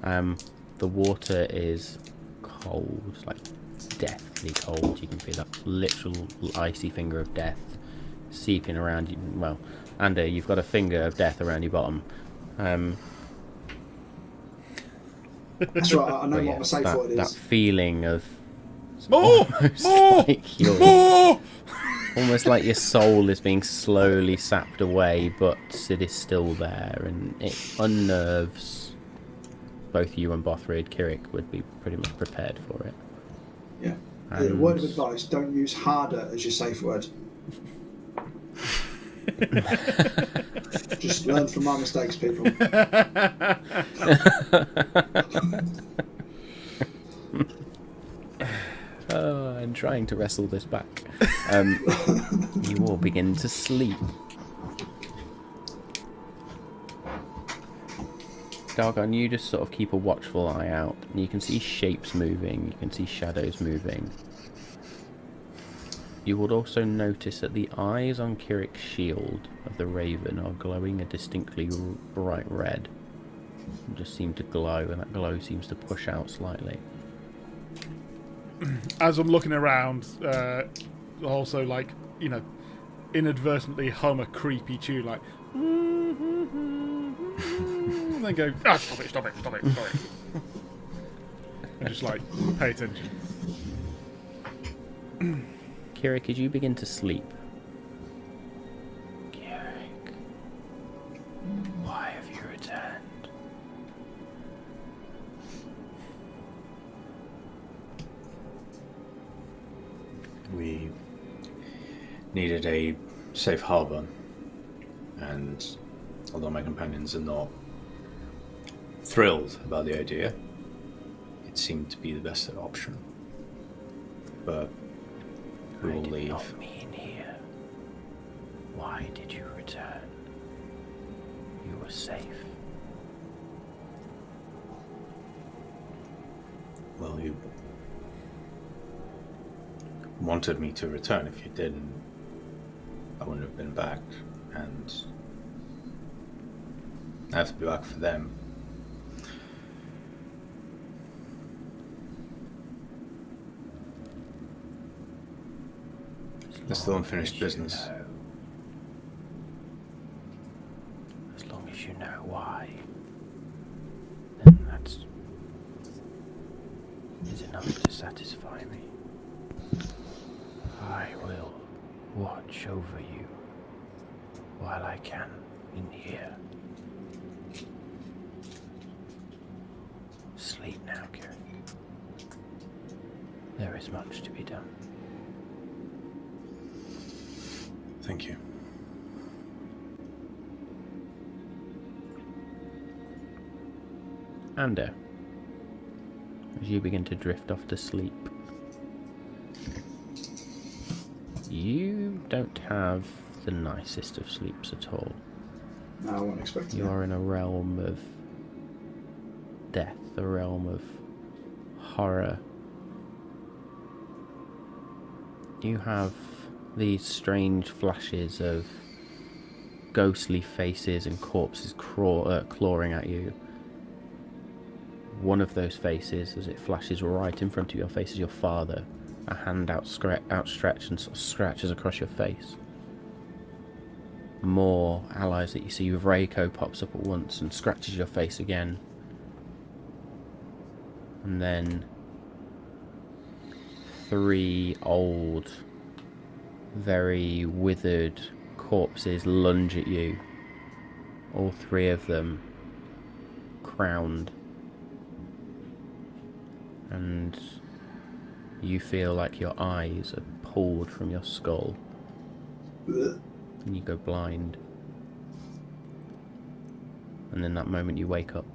The water is cold, like deathly cold. You can feel that literal icy finger of death seeping around you. Well, and you've got a finger of death around your bottom. That's right, I know But what yeah, my safe word that is. feeling of More! like your, More! almost like your soul is being slowly sapped away, but it is still there, and it unnerves both you and Bothrid. Kirek would be pretty much prepared for it. Yeah. And Word of advice, don't use harder as your safe word. Just learn from my mistakes, people. I'm trying to wrestle this back. You all begin to sleep. Dargon, you just sort of keep a watchful eye out, and you can see shapes moving, you can see shadows moving. You would also notice that the eyes on Kirek's shield of the Raven are glowing a distinctly bright red. They just seem to glow, and that glow seems to push out slightly. As I'm looking around, also, like, you know, inadvertently hum a creepy tune like, and then go, stop it, stop it, stop it, stop it. And just like, pay attention. Kirek, as you begin to sleep. Kirek, why have you returned? We needed a safe harbour, and although my companions are not thrilled about the idea, it seemed to be the best option. But we will leave. I did not mean here. Why did you return? You were safe. Well, you wanted me to return. If you didn't, I wouldn't have been back, and I have to be back for them. That's the unfinished business. As long as you know why, then that's is enough to satisfy me. I will watch over you while I can in here. Sleep now, Kirek. There is much to be done. Thank you. Ander, as you begin to drift off to sleep, you don't have the nicest of sleeps at all. No, I wasn't expecting You that. are in a realm of death, a realm of horror. You have these strange flashes of ghostly faces and corpses clawing at you. One of those faces, as it flashes right in front of your face, is your father, a hand outstretched and sort of scratches across your face. More allies that you see with Reiko pops up at once and scratches your face again. And then 3 old, very withered corpses lunge at you. All 3 of them crowned. And you feel like your eyes are pulled from your skull. Ugh. And you go blind. And in that moment you wake up.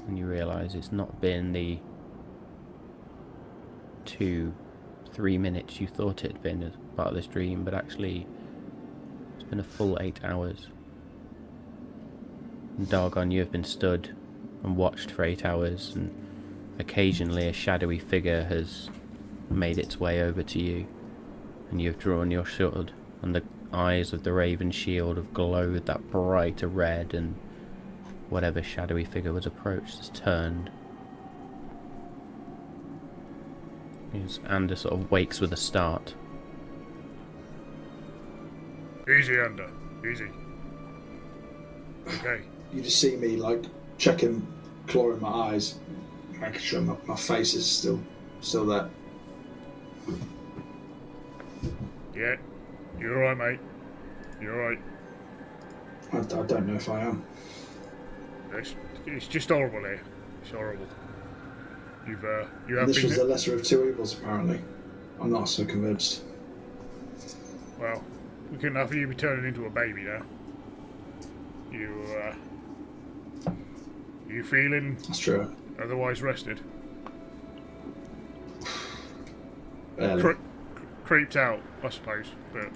And you realise it's not been the 2-3 minutes you thought it had been as part of this dream, but actually it's been a full 8 hours. And Dargon, you have been stood and watched for 8 hours, and occasionally a shadowy figure has made its way over to you, and you have drawn your sword, and the eyes of the Raven Shield have glowed that brighter red, and whatever shadowy figure was approached has turned. Ander sort of wakes with a start. Easy, Ander. Easy. Okay. You just see me like checking, clawing my eyes, making sure my face is still there. Yeah. You're alright, mate. You're alright. I don't know if I am. It's just horrible here. It's horrible. You have This been... was the lesser of 2 evils, apparently. I'm not so convinced. Well, we couldn't have you be turning into a baby now. You feeling That's true. otherwise rested? Barely. Creeped out, I suppose, but...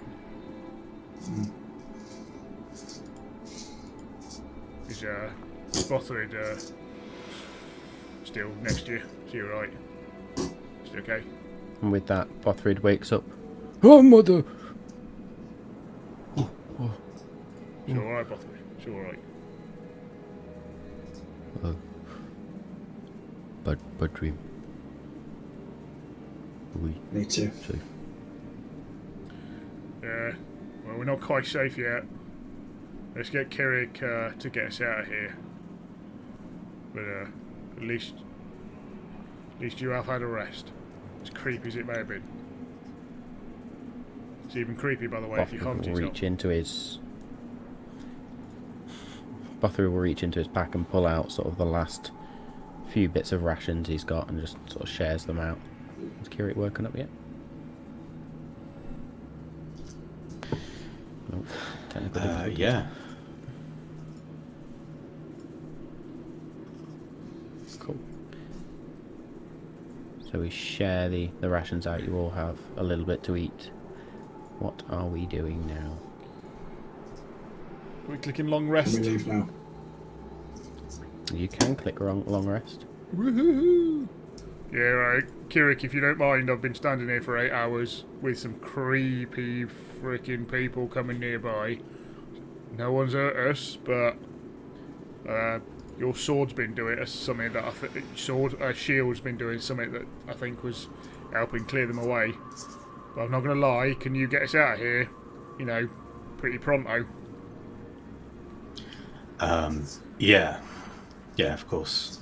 Is Bothrid still next to you? Is he alright? Is he okay? And with that, Bothrid wakes up. Oh, mother! Is alright, Bothrid? Is alright? But dream. We Me too. safe. Yeah. Well, we're not quite safe yet. Let's get Kirek to get us out of here. But at least you have had a rest. As creepy as it may have been. It's even creepy, by the way, if you hunt yourself. Bothru will reach into his pack and pull out sort of the last few bits of rations he's got and just sort of shares them out. Is Kirek working up yet? Nope. Technical difficulties. Yeah. Cool. So we share the rations out. You all have a little bit to eat. What are we doing now? We're clicking long rest. Can we leave now? You can click long rest. Woohoo! Yeah, right. Kirek, if you don't mind, I've been standing here for 8 hours with some creepy freaking people coming nearby. No one's hurt us, but your sword's been doing something that I think shield's been doing something that I think was helping clear them away. But I'm not gonna lie, can you get us out of here? You know, pretty pronto. Yeah, of course.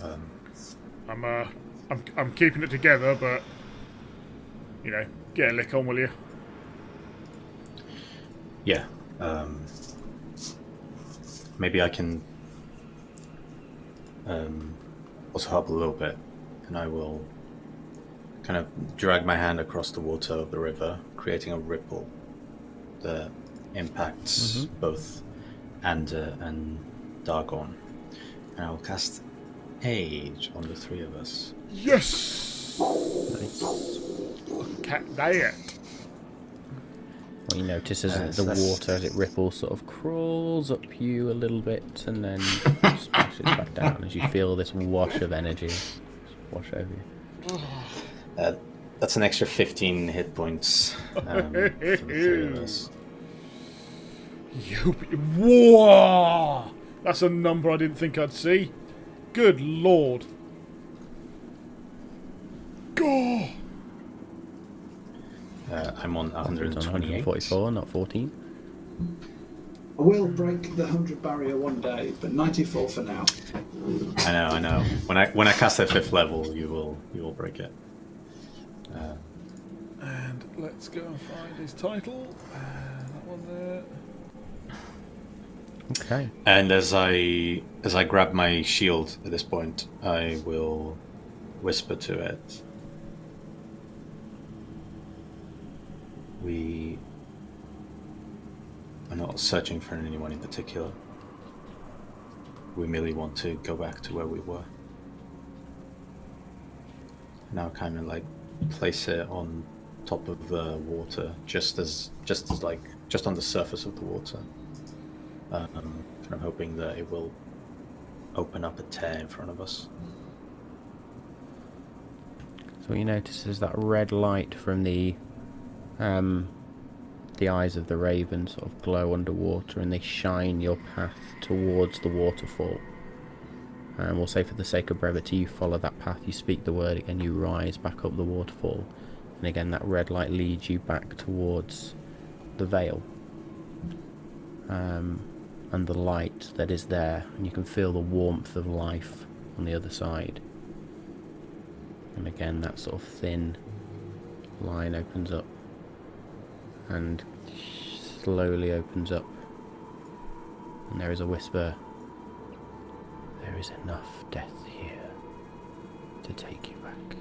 I'm keeping it together, but you know, get a lick on, will you? Yeah. Maybe I can also help a little bit, and I will kind of drag my hand across the water of the river, creating a ripple that impacts both Ander and Dargon. And I'll cast Age on the three of us. Yes! Nice. Can't die it. What you notice is that the water, as it ripples, sort of crawls up you a little bit and then splashes back down as you feel this wash of energy wash over you. That's an extra 15 hit points for the three of us. Whoa! That's a number I didn't think I'd see. Good lord. Go! I'm on 128. 144, not 14. I will break the 100 barrier one day, but 94 for now. I know. When I cast at 5th level, you will break it. And let's go and find his title. That one there. Okay. And as I grab my shield at this point, I will whisper to it. We are not searching for anyone in particular. We merely want to go back to where we were. Now kind of like place it on top of the water, just on the surface of the water. I'm hoping that it will open up a tear in front of us. So what you notice is that red light from the eyes of the raven sort of glow underwater, and they shine your path towards the waterfall. And we'll say, for the sake of brevity, you follow that path, you speak the word again, you rise back up the waterfall, and again that red light leads you back towards the veil. And the light that is there, and you can feel the warmth of life on the other side. And again that sort of thin line opens up and slowly opens up, and there is a whisper. There is enough death here to take you back.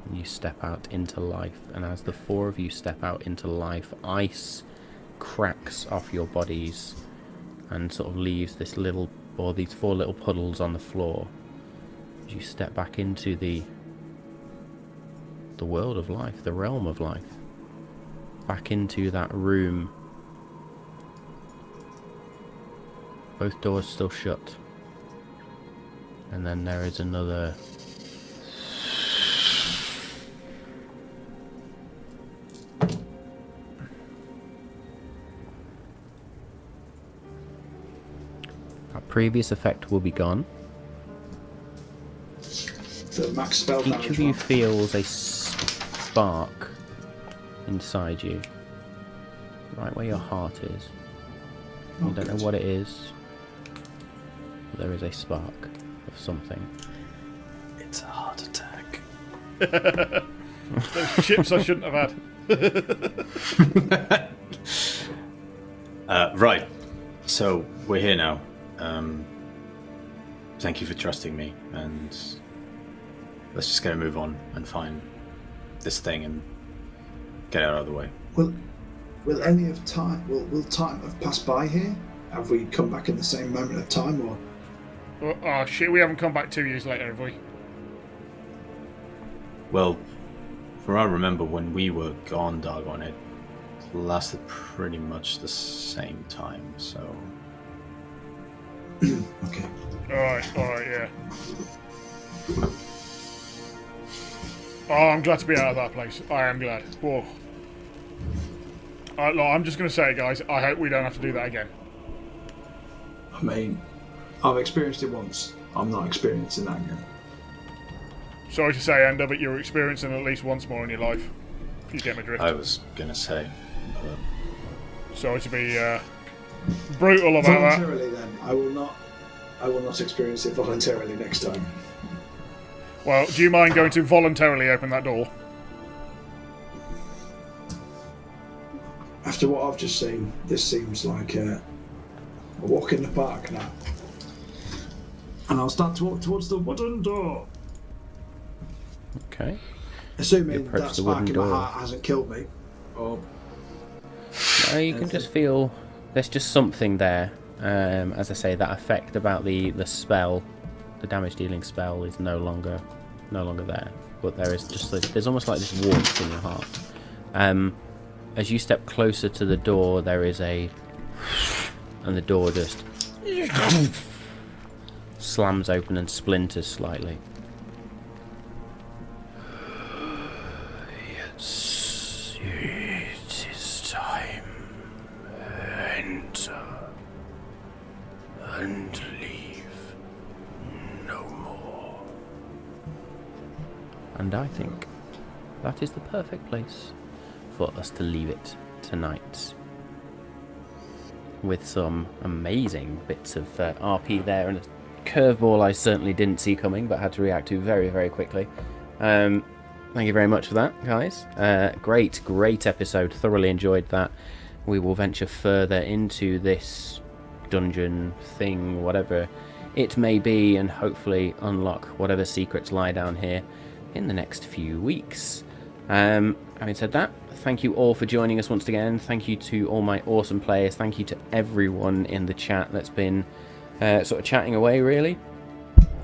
And you step out into life, and as the four of you step out into life, ice cracks off your bodies and sort of leaves these four little puddles on the floor as you step back into the world of life, the realm of life, back into that room. Both doors still shut, and then there is another previous effect will be gone. The max spell damage. Each of you feels a spark inside you, right where your heart is. Oh, You don't know good. what it is, but there is a spark of something. It's a heart attack. Those chips I shouldn't have had. Right. So we're here now. Thank you for trusting me, and let's just go move on and find this thing and get it out of the way. Will any of time? Will time have passed by here? Have we come back in the same moment of time, or? Oh shit, we haven't come back 2 years later, have we? Well, from what I remember, when we were gone, doggone it, lasted pretty much the same time. So Okay. Alright, yeah. Oh, I'm glad to be out of that place. I am glad. Whoa. Look, I'm just going to say, guys, I hope we don't have to do that again. I mean, I've experienced it once. I'm not experiencing that again. Sorry to say, Ender, but you're experiencing at least once more in your life. If you get my drift. I was gonna say, Sorry to be brutal about that. Voluntarily, then, I will not experience it voluntarily next time. Well, do you mind going to voluntarily open that door? After what I've just seen, this seems like a walk in the park now. And I'll start to walk towards the wooden door. Okay. Assuming approach that the wooden spark in my door. heart hasn't killed me. Or You can just feel there's just something there. As I say, that effect about the spell, the damage dealing spell, is no longer there. But there is just there's almost like this warmth in your heart. As you step closer to the door, there is and the door just slams open and splinters slightly. Yes, it is time. Enter and leave no more. And I think that is the perfect place for us to leave it tonight. With some amazing bits of RP there and a curveball I certainly didn't see coming but had to react to very, very quickly. Thank you very much for that, guys. Great episode. Thoroughly enjoyed that. We will venture further into this dungeon thing, whatever it may be, and hopefully unlock whatever secrets lie down here in the next few weeks. Having said that, thank you all for joining us once again. Thank you to all my awesome players. Thank you to everyone in the chat that's been sort of chatting away, really.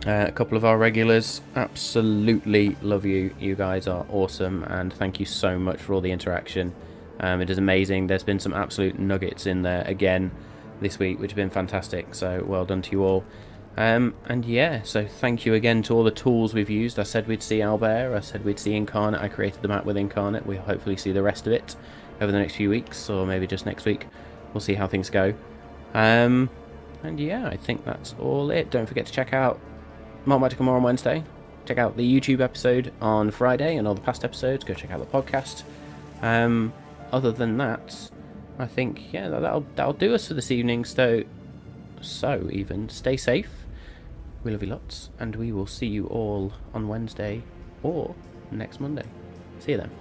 A couple of our regulars, absolutely love you. You guys are awesome, and thank you so much for all the interaction. It is amazing. There's been some absolute nuggets in there again this week, which have been fantastic. So well done to you all. And yeah, so thank you again to all the tools we've used. I said we'd see Owlbear, I said we'd see Incarnate. I created the map with Incarnate. We'll hopefully see the rest of it over the next few weeks, or maybe just next week. We'll see how things go. And yeah, I think that's all it. Don't forget to check out Malt Magic on Wednesday. Check out the YouTube episode on Friday and all the past episodes. Go check out the podcast. Other than that, I think yeah, that'll do us for this evening. So even stay safe. We love you lots, and we will see you all on Wednesday or next Monday. See you then.